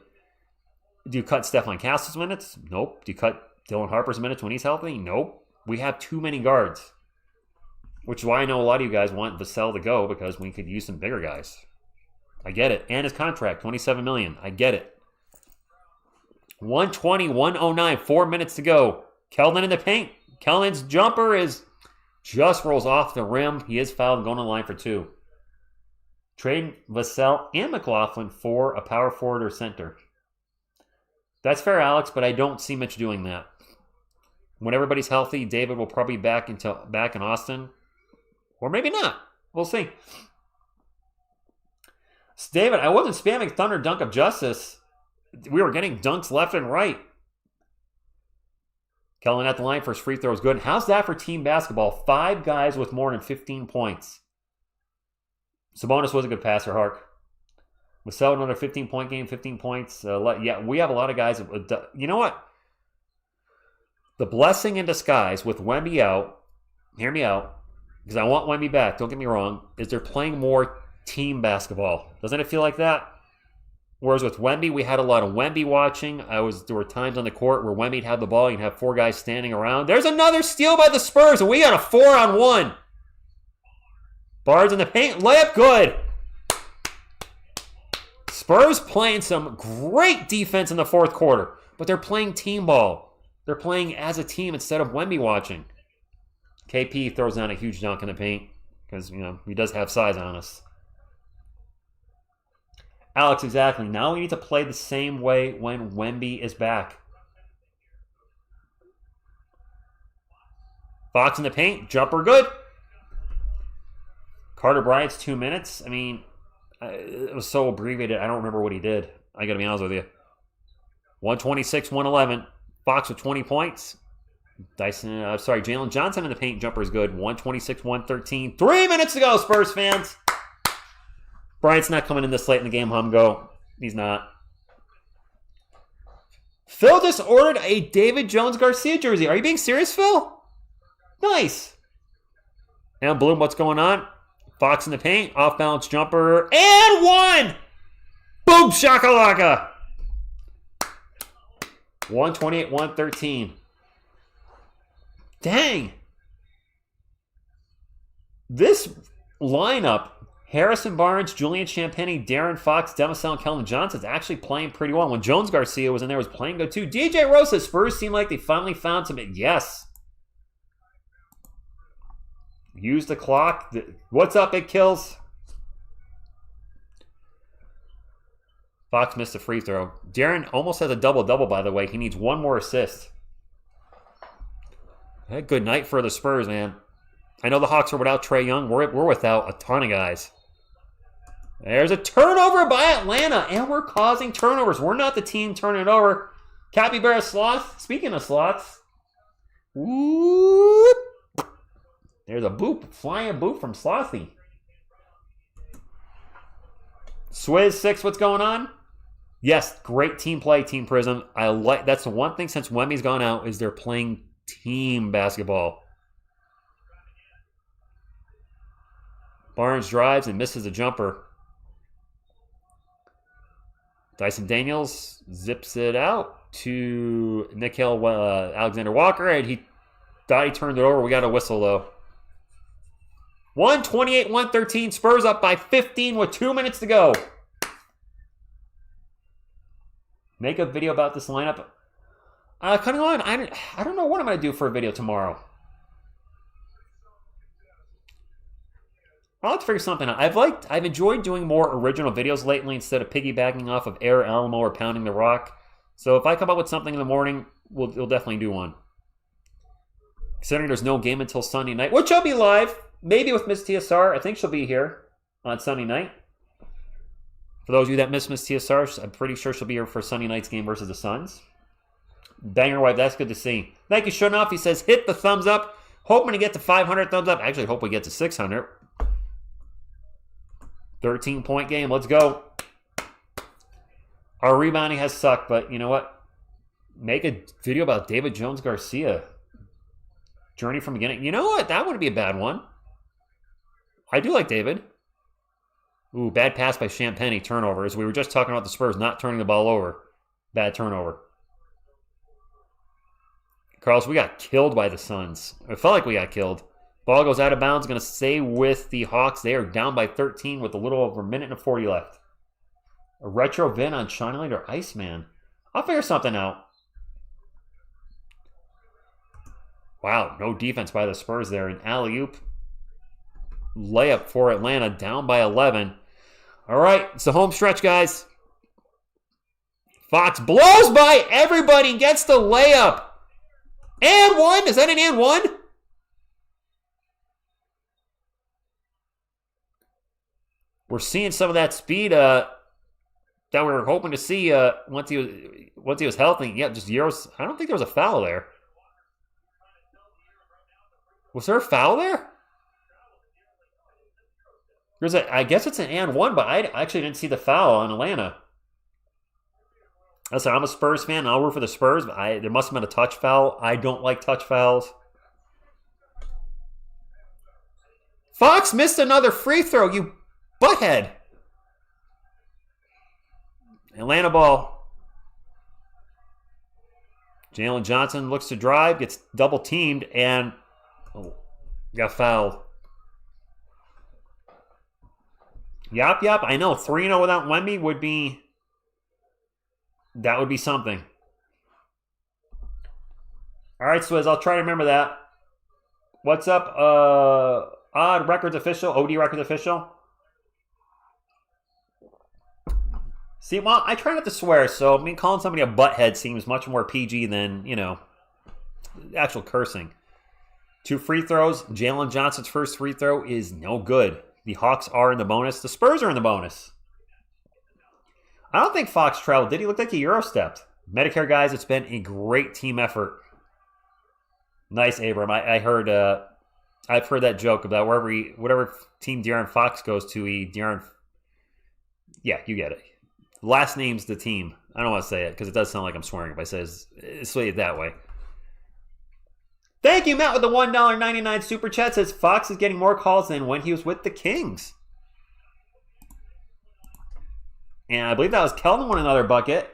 do you cut Stephon Castle's minutes? Nope. Do you cut Dylan Harper's minutes when he's healthy? Nope. We have too many guards. Which is why I know a lot of you guys want Vassell to go, because we could use some bigger guys. I get it. And his contract, $27 million. I get it. 120, 109, 4 minutes to go. Keldon in the paint. Keldon's jumper just rolls off the rim. He is fouled, going on the line for 2. Trade Vassell and McLaughlin for a power forward or center. That's fair, Alex, but I don't see much doing that. When everybody's healthy, David will probably be back in Austin. Or maybe not. We'll see. So David, I wasn't spamming Thunder Dunk of Justice. We were getting dunks left and right. Keldon at the line for his free throw is good. How's that for team basketball? 5 guys with more than 15 points. Sabonis was a good passer, Hark. Vassell, another 15-point game, 15 points. Yeah, we have a lot of guys. You know what? The blessing in disguise with Wemby out, hear me out, because I want Wemby back, don't get me wrong, is they're playing more team basketball. Doesn't it feel like that? Whereas with Wemby, we had a lot of Wemby watching. There were times on the court where Wemby'd have the ball, you'd have 4 guys standing around. There's another steal by the Spurs, and we got a 4-on-1. Barnes in the paint, layup good. Spurs playing some great defense in the 4th quarter, but they're playing team ball. They're playing as a team instead of Wemby watching. KP throws down a huge dunk in the paint because, he does have size on us. Alex, exactly. Now we need to play the same way when Wemby is back. Fox in the paint, jumper good. Carter Bryant's 2 minutes. I mean, it was so abbreviated, I don't remember what he did. I got to be honest with you. 126, 111. Fox with 20 points. Jalen Johnson in the paint, jumper is good. 126, 113. 3 minutes to go, Spurs fans. Bryant's not coming in this late in the game, Humgo. He's not. Phil just ordered a David Jones Garcia jersey. Are you being serious, Phil? Nice. Now, Bloom, what's going on? Fox in the paint, off-balance jumper, and 1! Boom, shakalaka! 128, 113. Dang. This lineup, Harrison Barnes, Julian Champagny, Darren Fox, Demisel, and Keldon Johnson is actually playing pretty well. When Jones Garcia was in there, was playing good too. DJ Rose says Spurs seem like they finally found some. Yes. Use the clock. What's up, Big Kills? Fox missed a free throw. Darren almost has a double-double, by the way. He needs 1 more assist. Good night for the Spurs, man. I know the Hawks are without Trae Young. We're without a ton of guys. There's a turnover by Atlanta, and we're causing turnovers. We're not the team turning it over. Capybara Sloth. Speaking of sloths. Whoop. There's a boop. Flying boop from Slothy. Swizz 6, what's going on? Yes, great team play, Team Prism. That's the one thing since Wemby's gone out is they're playing team basketball. Barnes drives and misses a jumper. Dyson Daniels zips it out to Nickel Alexander Walker, and he Thought he turned it over. We got a whistle, though. 128-113. Spurs up by 15 with 2 minutes to go. Make a video about this lineup. Kind of on. I don't know what I'm going to do for a video tomorrow. I'll have to figure something out. I've enjoyed doing more original videos lately instead of piggybacking off of Air Alamo or Pounding the Rock. So if I come up with something in the morning, we'll definitely do one. Considering there's no game until Sunday night, which I'll be live, maybe with Miss TSR. I think she'll be here on Sunday night. For those of you that miss Miss TSR, I'm pretty sure she'll be here for Sunday night's game versus the Suns. Banger wife, that's good to see. Thank you, Shunoff. He says, hit the thumbs up. Hoping to get to 500 thumbs up. Actually, hope we get to 600. 13-point game. Let's go. Our rebounding has sucked, but you know what? Make a video about David Jones-Garcia. Journey from beginning. You know what? That wouldn't be a bad one. I do like David. Ooh, bad pass by Champagny. Turnover. As we were just talking about the Spurs not turning the ball over. Bad turnover. Carlos, we got killed by the Suns. It felt like we got killed. Ball goes out of bounds. Going to stay with the Hawks. They are down by 13 with a little over a minute and 40 left. A retro VIN on Shining Light or Iceman. I'll figure something out. Wow, no defense by the Spurs there. An alley-oop. Layup for Atlanta, down by 11. All right, it's the home stretch, guys. Fox blows by everybody and gets the layup. And one. Is that an and one? We're seeing some of that speed that we were hoping to see once he was healthy. Yeah, just Euros. I don't think there was a foul there. Was there a foul there? I guess it's an and one, but I actually didn't see the foul on Atlanta. Listen, I'm a Spurs fan. I'll root for the Spurs, but there must have been a touch foul. I don't like touch fouls. Fox missed another free throw, you butthead. Atlanta ball. Jalen Johnson looks to drive, gets double teamed, and got fouled. Yup. I know 3-0 without Wemby would be something. All right, Swizz, I'll try to remember that. What's up? Odd Records official, OD Records official. See, well, I try not to swear, so I mean, calling somebody a butthead seems much more PG than, actual cursing. 2 free throws. Jalen Johnson's first free throw is no good. The Hawks are in the bonus. The Spurs are in the bonus. I don't think Fox traveled. Did he look like he Euro-stepped? Medicare guys, it's been a great team effort. Nice, Abram. I've heard that joke about whatever team De'Aaron Fox goes to, yeah, you get it. Last name's the team. I don't want to say it because it does sound like I'm swearing if I say it that way. Thank you, Matt, with the $1.99 super chat. Says Fox is getting more calls than when he was with the Kings. And I believe that was Kelvin won another bucket.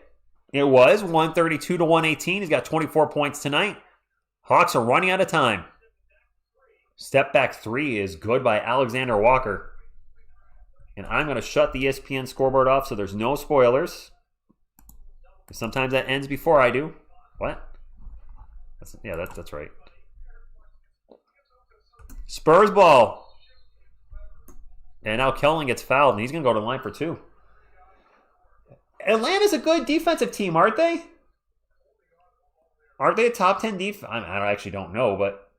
It was 132-118. He's got 24 points tonight. Hawks are running out of time. Step back 3 is good by Alexander Walker. And I'm going to shut the ESPN scoreboard off so there's no spoilers. Sometimes that ends before I do. What? That's right. Spurs ball. And now Kelvin gets fouled, and he's going to go to the line for 2. Atlanta's a good defensive team, aren't they? Aren't they a top 10 defense? I actually don't know, but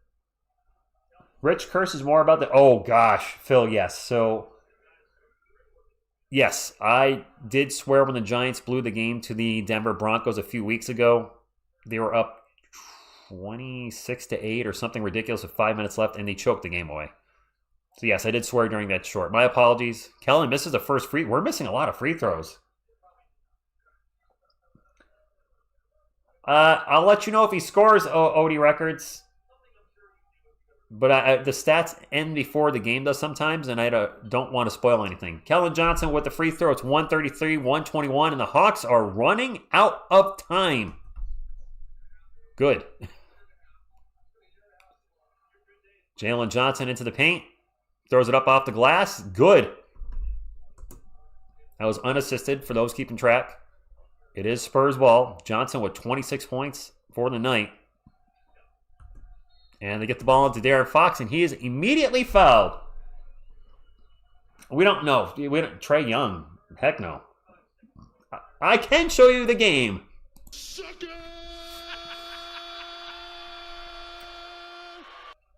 Rich curses more about the... Oh, gosh. Phil, yes. So, yes, I did swear when the Giants blew the game to the Denver Broncos a few weeks ago. They were up 26-8 or something ridiculous with 5 minutes left, and they choked the game away. So, yes, I did swear during that short. My apologies. Kellen misses the first free... We're missing a lot of free throws. I'll let you know if he scores OD Records. But the stats end before the game does sometimes, and I don't want to spoil anything. Kellen Johnson with the free throw. It's 133-121, and the Hawks are running out of time. Good. Jalen Johnson into the paint. Throws it up off the glass. Good. That was unassisted for those keeping track. It is Spurs ball. Johnson with 26 points for the night. And they get the ball into De'Aaron Fox, and he is immediately fouled. We don't know. Trae Young. Heck no. I can show you the game.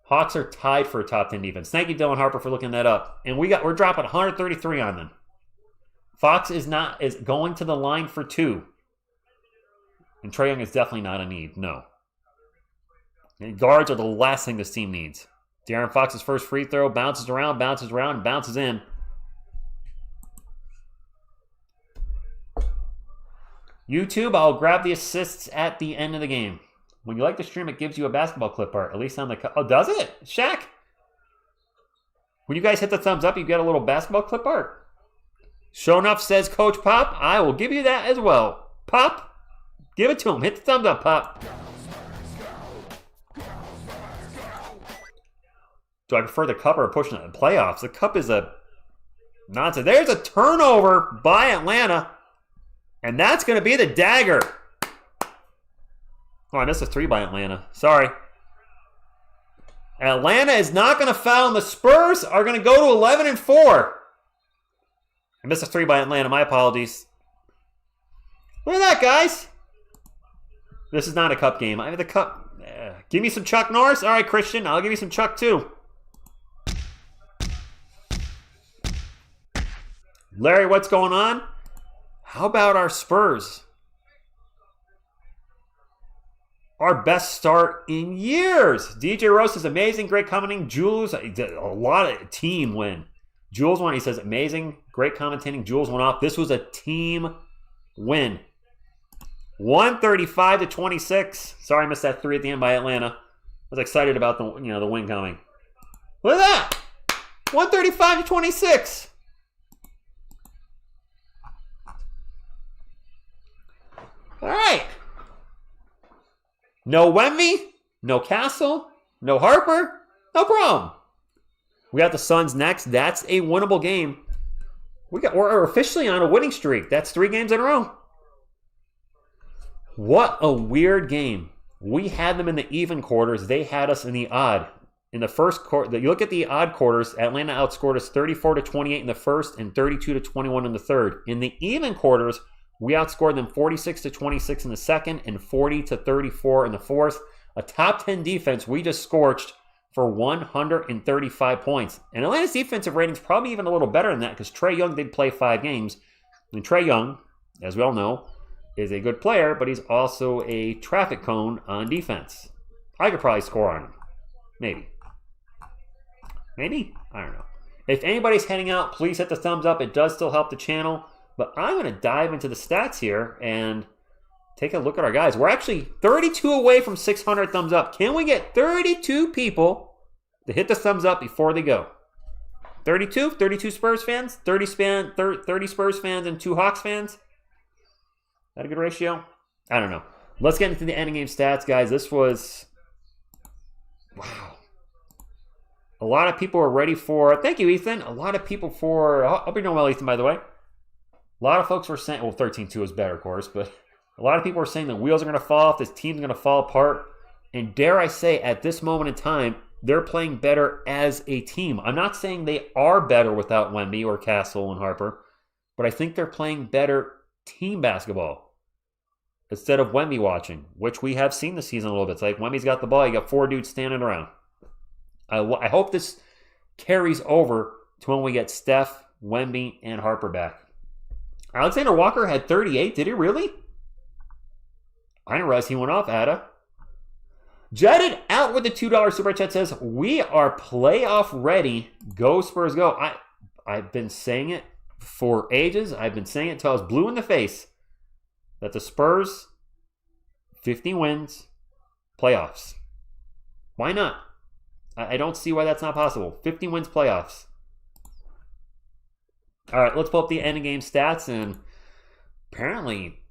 Hawks are tied for a top 10 defense. Thank you, Dylan Harper, for looking that up. And we're dropping 133 on them. Fox is going to the line for 2. And Trae Young is definitely not a need. No. And guards are the last thing this team needs. De'Aaron Fox's first free throw bounces around, and bounces in. YouTube, I'll grab the assists at the end of the game. When you like the stream, it gives you a basketball clip art. At least on the... Oh, does it? Shaq? When you guys hit the thumbs up, you get a little basketball clip art. Show enough, says Coach Pop. I will give you that as well. Pop, give it to him. Hit the thumbs up, Pop. Do I prefer the cup or pushing it in the playoffs? The cup is a nonsense. There's a turnover by Atlanta. And that's going to be the dagger. Oh, I missed a 3 by Atlanta. Sorry. Atlanta is not going to foul, and the Spurs are going to go to 11-4. I missed a 3 by Atlanta. My apologies. Look at that, guys. This is not a cup game. I have the cup. Give me some Chuck Norris. All right, Christian. I'll give you some Chuck, too. Larry, what's going on? How about our Spurs? Our best start in years. DJ Rose is amazing. Great commenting. Jules, a lot of team win. Jules won. He says amazing. Great commentating. Jules went off. This was a team win. 135-26. Sorry I missed that 3 at the end by Atlanta. I was excited about the win coming. Look at that. 135-26. All right. No Wemby, no Castle, no Harper, no problem. We got the Suns next. That's a winnable game. We're officially on a winning streak. That's 3 games in a row. What a weird game. We had them in the even quarters. They had us in the odd. In the first quarter, you look at the odd quarters, Atlanta outscored us 34-28 in the first and 32-21 in the third. In the even quarters, we outscored them 46-26 in the second and 40-34 in the fourth. A top 10 defense we just scorched for 135 points. And Atlanta's defensive rating's probably even a little better than that because Trae Young did play 5 games. And Trae Young, as we all know, is a good player, but he's also a traffic cone on defense. I could probably score on him. Maybe. Maybe? I don't know. If anybody's heading out, please hit the thumbs up. It does still help the channel. But I'm going to dive into the stats here and take a look at our guys. We're actually 32 away from 600 thumbs up. Can we get 32 people to hit the thumbs up before they go? 32? 32 Spurs fans? 30 Spurs fans and 2 Hawks fans? Is that a good ratio? I don't know. Let's get into the ending game stats, guys. This was... Wow. A lot of people are ready for... Thank you, Ethan. A lot of people for... I hope you're doing well, Ethan, by the way. A lot of folks were saying, well, 13-2 is better, of course, but a lot of people were saying the wheels are going to fall off, this team's going to fall apart. And dare I say, at this moment in time, they're playing better as a team. I'm not saying they are better without Wemby or Castle and Harper, but I think they're playing better team basketball instead of Wemby watching, which we have seen this season a little bit. It's like Wemby's got the ball, you got 4 dudes standing around. I hope this carries over to when we get Steph, Wemby, and Harper back. Alexander Walker had 38. Did he really? I didn't realize he went off, Ada. Jetted out with the $2 super chat says, we are playoff ready. Go Spurs, go. I've been saying it for ages. I've been saying it until I was blue in the face. That the Spurs, 50 wins, playoffs. Why not? I don't see why that's not possible. 50 wins, playoffs. All right, let's pull up the ending game stats. And apparently,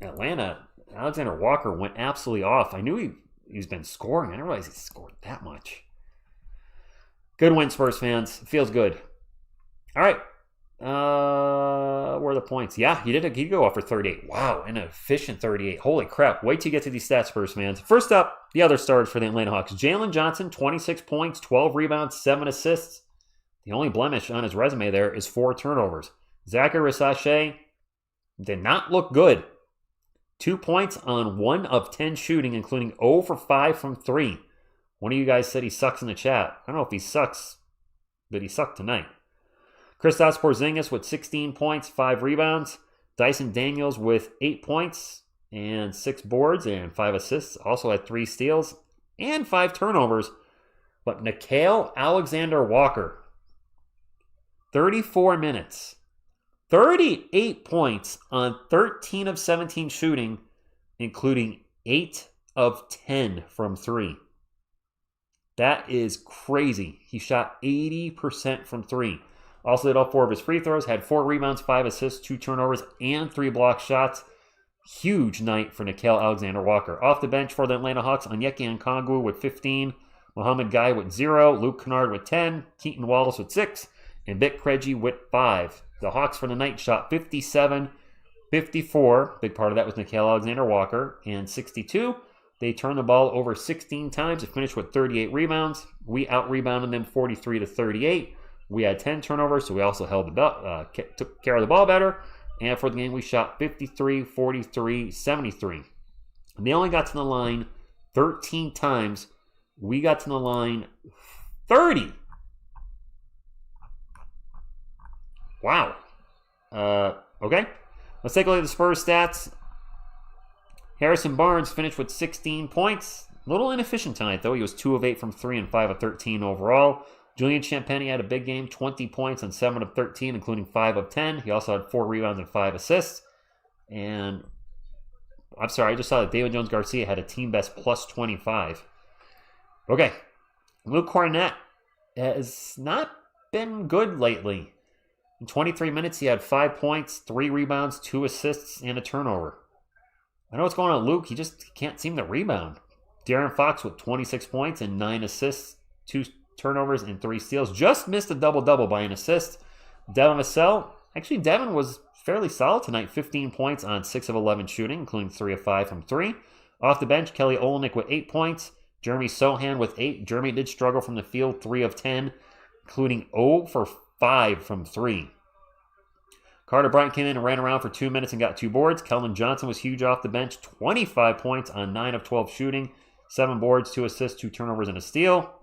Atlanta, Alexander Walker went absolutely off. I knew he's been scoring. I didn't realize he scored that much. Good win, Spurs fans. Feels good. All right. Where are the points? Yeah, he did go off for 38. Wow, an efficient 38. Holy crap. Wait till you get to these stats, Spurs fans. First up, the other stars for the Atlanta Hawks. Jalen Johnson, 26 points, 12 rebounds, 7 assists. The only blemish on his resume there is 4 turnovers. Zachary Risache did not look good. 2 points on 1 of 10 shooting, including 0 for 5 from 3. One of you guys said he sucks in the chat. I don't know if he sucks, but he sucked tonight. Kristaps Porzingis with 16 points, 5 rebounds. Dyson Daniels with 8 points and 6 boards and 5 assists. Also had 3 steals and 5 turnovers. But Nickeil Alexander-Walker, 34 minutes, 38 points on 13 of 17 shooting, including 8 of 10 from 3. That is crazy. He shot 80% from 3. Also did all 4 of his free throws, had 4 rebounds, 5 assists, 2 turnovers, and 3 block shots. Huge night for Nickeil Alexander-Walker. Off the bench for the Atlanta Hawks, Onyeka Okongwu with 15, Mohamed Guy with 0, Luke Kennard with 10, Keaton Wallace with 6, and Vic Krejci with 5. The Hawks for the night shot 57, 54. Big part of that was Nickeil Alexander-Walker, and 62. They turned the ball over 16 times. They finished with 38 rebounds. We out-rebounded them 43 to 38. We had 10 turnovers, so we also held took care of the ball better. And for the game, we shot 53, 43, 73. And they only got to the line 13 times. We got to the line 30. Wow. Okay. Let's take a look at the Spurs stats. Harrison Barnes finished with 16 points. A little inefficient tonight, though. He was 2 of 8 from 3 and 5 of 13 overall. Julian Champagnie had a big game, 20 points on 7 of 13, including 5 of 10. He also had 4 rebounds and 5 assists. And I'm sorry, I just saw that David Jones-Garcia had a team best plus 25. Okay. Luke Cornett has not been good lately. In 23 minutes, he had 5 points, 3 rebounds, 2 assists, and a turnover. I know what's going on, Luke. He just can't seem to rebound. De'Aaron Fox with 26 points and 9 assists, 2 turnovers, and 3 steals. Just missed a double-double by an assist. Devin Vassell. Actually, Devin was fairly solid tonight. 15 points on 6 of 11 shooting, including 3 of 5 from 3. Off the bench, Kelly Olynyk with 8 points. Jeremy Sohan with 8. Jeremy did struggle from the field, 3 of 10, including 0 for 5 from 3. Carter Bryant came in and ran around for 2 minutes and got 2 boards. Keldon Johnson was huge off the bench. 25 points on 9 of 12 shooting. 7 boards, 2 assists, 2 turnovers, and a steal.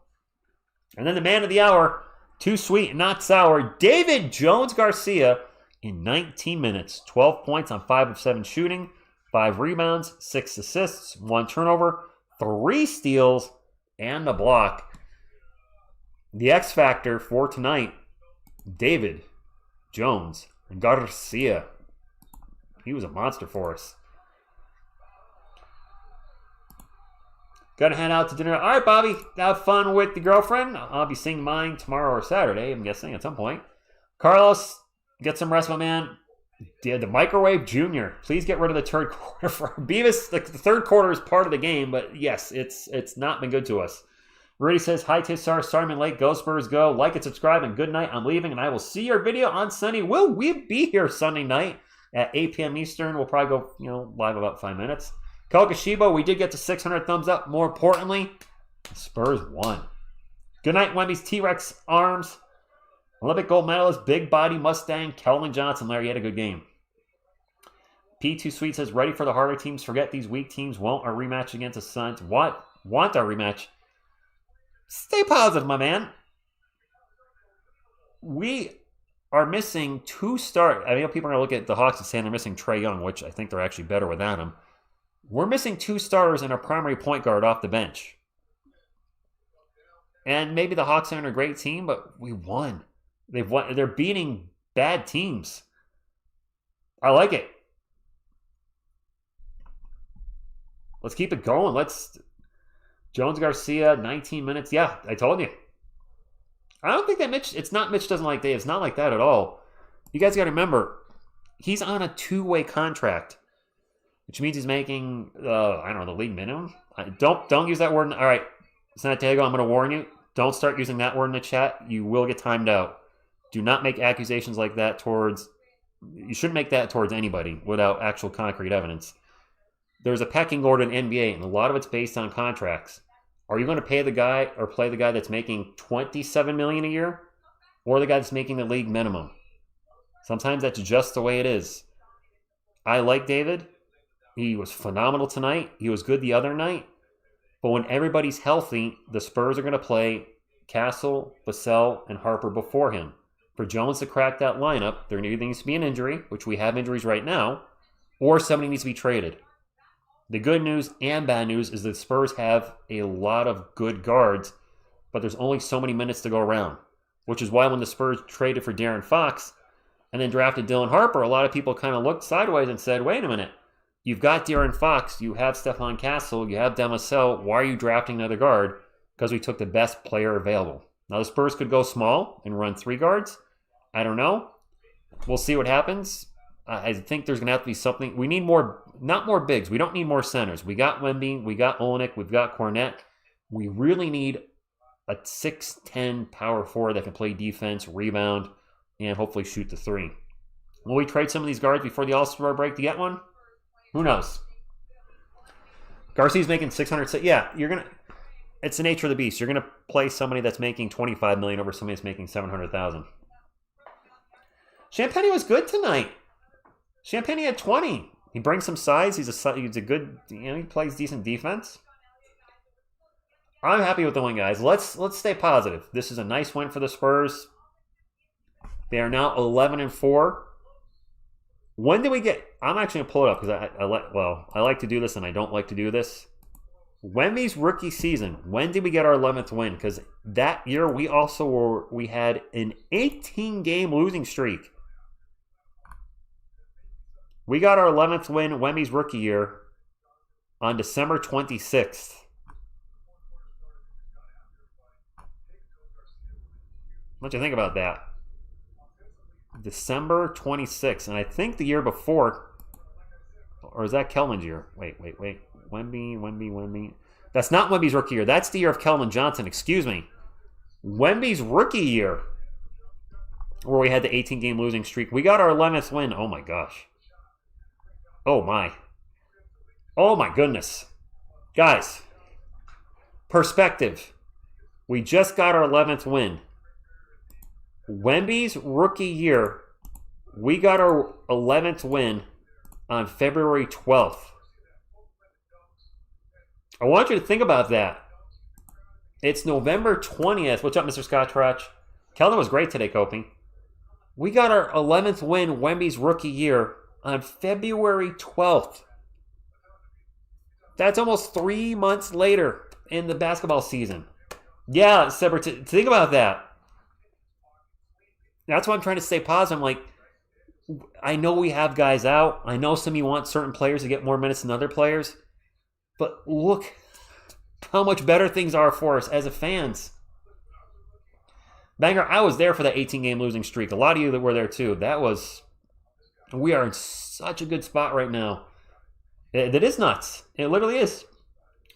And then the man of the hour, too sweet, not sour, David Jones-Garcia in 19 minutes. 12 points on 5 of 7 shooting. 5 rebounds, 6 assists, 1 turnover, 3 steals, and a block. The X factor for tonight, David Jones-Garcia. He was a monster for us. Got to head out to dinner. All right, Bobby, have fun with the girlfriend. I'll be seeing mine tomorrow or Saturday, I'm guessing, at some point. Carlos, get some rest, my man. The Microwave Junior. Please get rid of the third quarter for Beavis. The third quarter is part of the game, but yes, it's not been good to us. Rudy says, hi, TSR, Starman Lake, go Spurs, go. Like and subscribe, and good night. I'm leaving, and I will see your video on Sunday. Will we be here Sunday night at 8 p.m. Eastern? We'll probably go, live about 5 minutes. Kokashibo, we did get to 600 thumbs up. More importantly, the Spurs won. Good night, Wemby's T-Rex arms. Olympic gold medalist, big body Mustang, Keldon Johnson. Larry, you had a good game. P2 Sweet says, ready for the harder teams. Forget these weak teams. Want our rematch against the Suns. Want our rematch. Stay positive, my man. We are missing 2 stars. I know people are going to look at the Hawks and say they're missing Trae Young, which I think they're actually better without him. We're missing 2 starters and a primary point guard off the bench. And maybe the Hawks aren't a great team, but we won. They've won. They're beating bad teams. I like it. Let's keep it going. Jones-Garcia, 19 minutes. Yeah, I told you. I don't think that Mitch doesn't like Dave. It's not like that at all. You guys got to remember, he's on a 2-way contract, which means he's making, the league minimum. Don't use that word. All right, Santiago, I'm going to warn you. Don't start using that word in the chat. You will get timed out. Do not make accusations like that towards... You shouldn't make that towards anybody without actual concrete evidence. There's a pecking order in NBA, and a lot of it's based on contracts. Are you going to pay the guy or play the guy that's making $27 million a year, or the guy that's making the league minimum? Sometimes that's just the way it is. I like David. He was phenomenal tonight. He was good the other night. But when everybody's healthy, the Spurs are going to play Castle, Vassell, and Harper before him. For Jones to crack that lineup, there either needs to be an injury, which we have injuries right now, or somebody needs to be traded. The good news and bad news is the Spurs have a lot of good guards, but there's only so many minutes to go around, which is why when the Spurs traded for De'Aaron Fox and then drafted Dylan Harper, a lot of people kind of looked sideways and said, wait a minute, you've got De'Aaron Fox, you have Stephon Castle, you have Vassell, why are you drafting another guard? Because we took the best player available. Now the Spurs could go small and run 3 guards. I don't know. We'll see what happens. I think there's going to have to be something. We need more, not more bigs. We don't need more centers. We got Wemby, we got Olenek, we've got Cornette. We really need a 6'10 power forward that can play defense, rebound, and hopefully shoot the 3. Will we trade some of these guards before the All-Star break to get one? Who knows? Garcia's making 600. Yeah, you're going to. It's the nature of the beast. You're going to play somebody that's making $25 million over somebody that's making $700,000. Champagne was good tonight. Champagne had 20. He brings some size. He's a good, he plays decent defense. I'm happy with the win, guys. Let's stay positive. This is a nice win for the Spurs. They are now 11-4. When did we get? I'm actually gonna pull it up because I like to do this and I don't like to do this. Wemby's rookie season. When did we get our 11th win? Because that year we had an 18-game losing streak. We got our 11th win, Wemby's rookie year, on December 26th. What do you think about that? December 26th. And I think the year before, or is that Kelman's year? Wait. Wemby. That's not Wemby's rookie year. That's the year of Kelman Johnson. Excuse me. Wemby's rookie year, where we had the 18-game losing streak. We got our 11th win. Oh, my gosh. Oh, my. Oh, my goodness. Guys, perspective. We just got our 11th win. Wemby's rookie year, we got our 11th win on February 12th. I want you to think about that. It's November 20th. What's up, Mr. Scott Trotch? Keldon was great today, Coping. We got our 11th win, Wemby's rookie year, on February 12th. That's almost 3 months later in the basketball season. Yeah, Sever, think about that. That's why I'm trying to stay positive. I'm like, I know we have guys out. I know some of you want certain players to get more minutes than other players. But look how much better things are for us as a fans. Banger, I was there for that 18-game losing streak. A lot of you that were there too. We are in such a good spot right now. That is nuts. It literally is.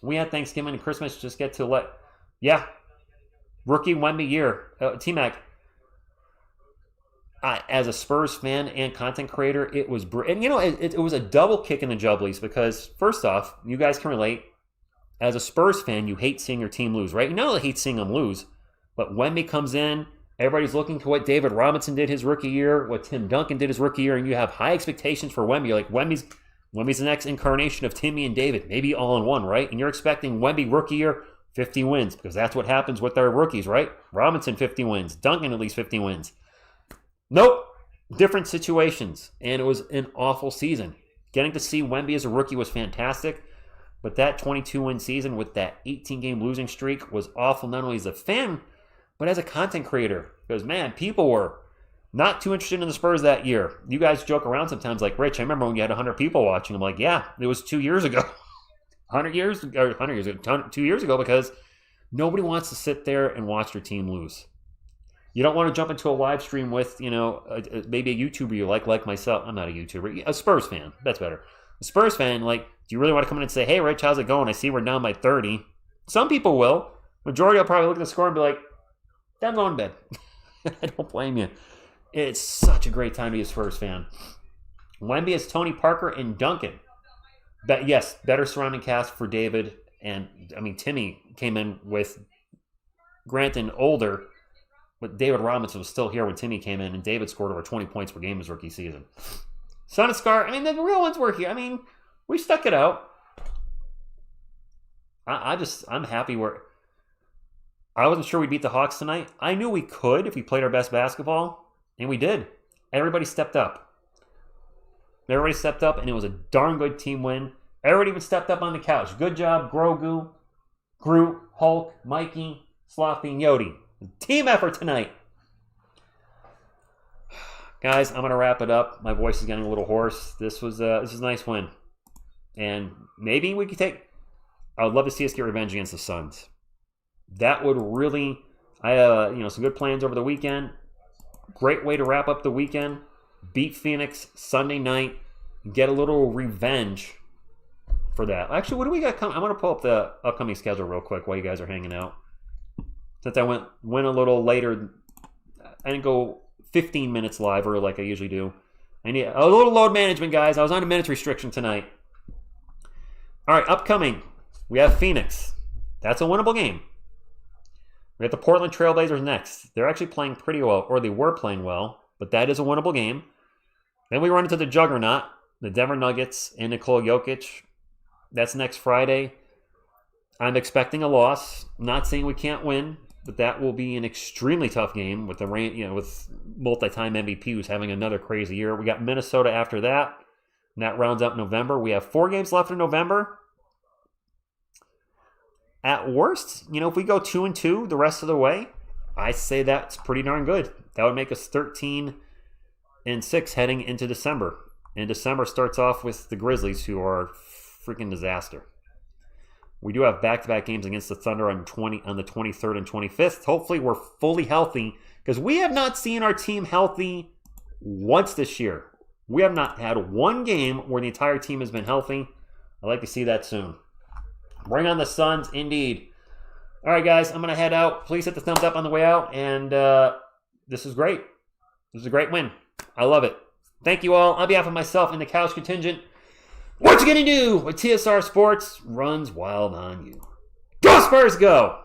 We had Thanksgiving and Christmas just get to rookie Wemby year. T-Mac. As a Spurs fan and content creator, it was and it was a double kick in the jubblies because first off, you guys can relate. As a Spurs fan, you hate seeing your team lose, right? You know they hate seeing them lose, but Wemby comes in, everybody's looking to what David Robinson did his rookie year, what Tim Duncan did his rookie year, and you have high expectations for Wemby. You're like Wemby's the next incarnation of Timmy and David, maybe all in one, right? And you're expecting Wemby rookie year 50 wins because that's what happens with their rookies, right? Robinson 50 wins, Duncan at least 50 wins. Nope. Different situations. And it was an awful season. Getting to see Wemby as a rookie was fantastic. But that 22-win season with that 18-game losing streak was awful, not only as a fan, but as a content creator. Because, man, people were not too interested in the Spurs that year. You guys joke around sometimes like, Rich, I remember when you had 100 people watching. I'm like, yeah, it was 2 years ago. 2 years ago because nobody wants to sit there and watch their team lose. You don't want to jump into a live stream with, maybe a YouTuber you like myself. I'm not a YouTuber. A Spurs fan. That's better. A Spurs fan, do you really want to come in and say, hey, Rich, how's it going? I see we're down by 30. Some people will. Majority will probably look at the score and be like, I'm going to bed. I don't blame you. It's such a great time to be a Spurs fan. Wemby is Tony Parker and Duncan. But yes, better surrounding cast for David. And, Timmy came in with, granted, older, but David Robinson was still here when Timmy came in, and David scored over 20 points per game his rookie season. Son of Scar, the real ones were here. We stuck it out. I'm happy I wasn't sure we'd beat the Hawks tonight. I knew we could if we played our best basketball, and we did. Everybody stepped up. And it was a darn good team win. Everybody even stepped up on the couch. Good job, Grogu, Groot, Hulk, Mikey, Sloppy, and Yodi. Team effort tonight. Guys, I'm going to wrap it up. My voice is getting a little hoarse. This was a nice win. And maybe we could I would love to see us get revenge against the Suns. That would really, I have some good plans over the weekend. Great way to wrap up the weekend. Beat Phoenix Sunday night. Get a little revenge for that. Actually, what do we got coming? I'm going to pull up the upcoming schedule real quick while you guys are hanging out. Since I went a little later, I didn't go 15 minutes live or like I usually do. I need a little load management, guys. I was on a minutes restriction tonight. All right, upcoming. We have Phoenix. That's a winnable game. We have the Portland Trailblazers next. They're actually playing pretty well, or they were playing well, but that is a winnable game. Then we run into the juggernaut, the Denver Nuggets and Nikola Jokic. That's next Friday. I'm expecting a loss. I'm not saying we can't win, but that will be an extremely tough game with with multi-time MVP who's having another crazy year. We got Minnesota after that, and that rounds up November. We have 4 games left in November. At worst, if we go 2-2 the rest of the way, I say that's pretty darn good. That would make us 13-6 heading into December. And December starts off with the Grizzlies, who are a freaking disaster. We do have back-to-back games against the Thunder on the 23rd and 25th. Hopefully we're fully healthy, because we have not seen our team healthy once this year. We have not had one game where the entire team has been healthy. I'd like to see that soon. Bring on the Suns, indeed. All right, guys, I'm going to head out. Please hit the thumbs up on the way out. And this is great. This is a great win. I love it. Thank you all. On behalf of myself and the Couch Contingent, what you going to do when TSR Sports runs wild on you? Go Spurs, go!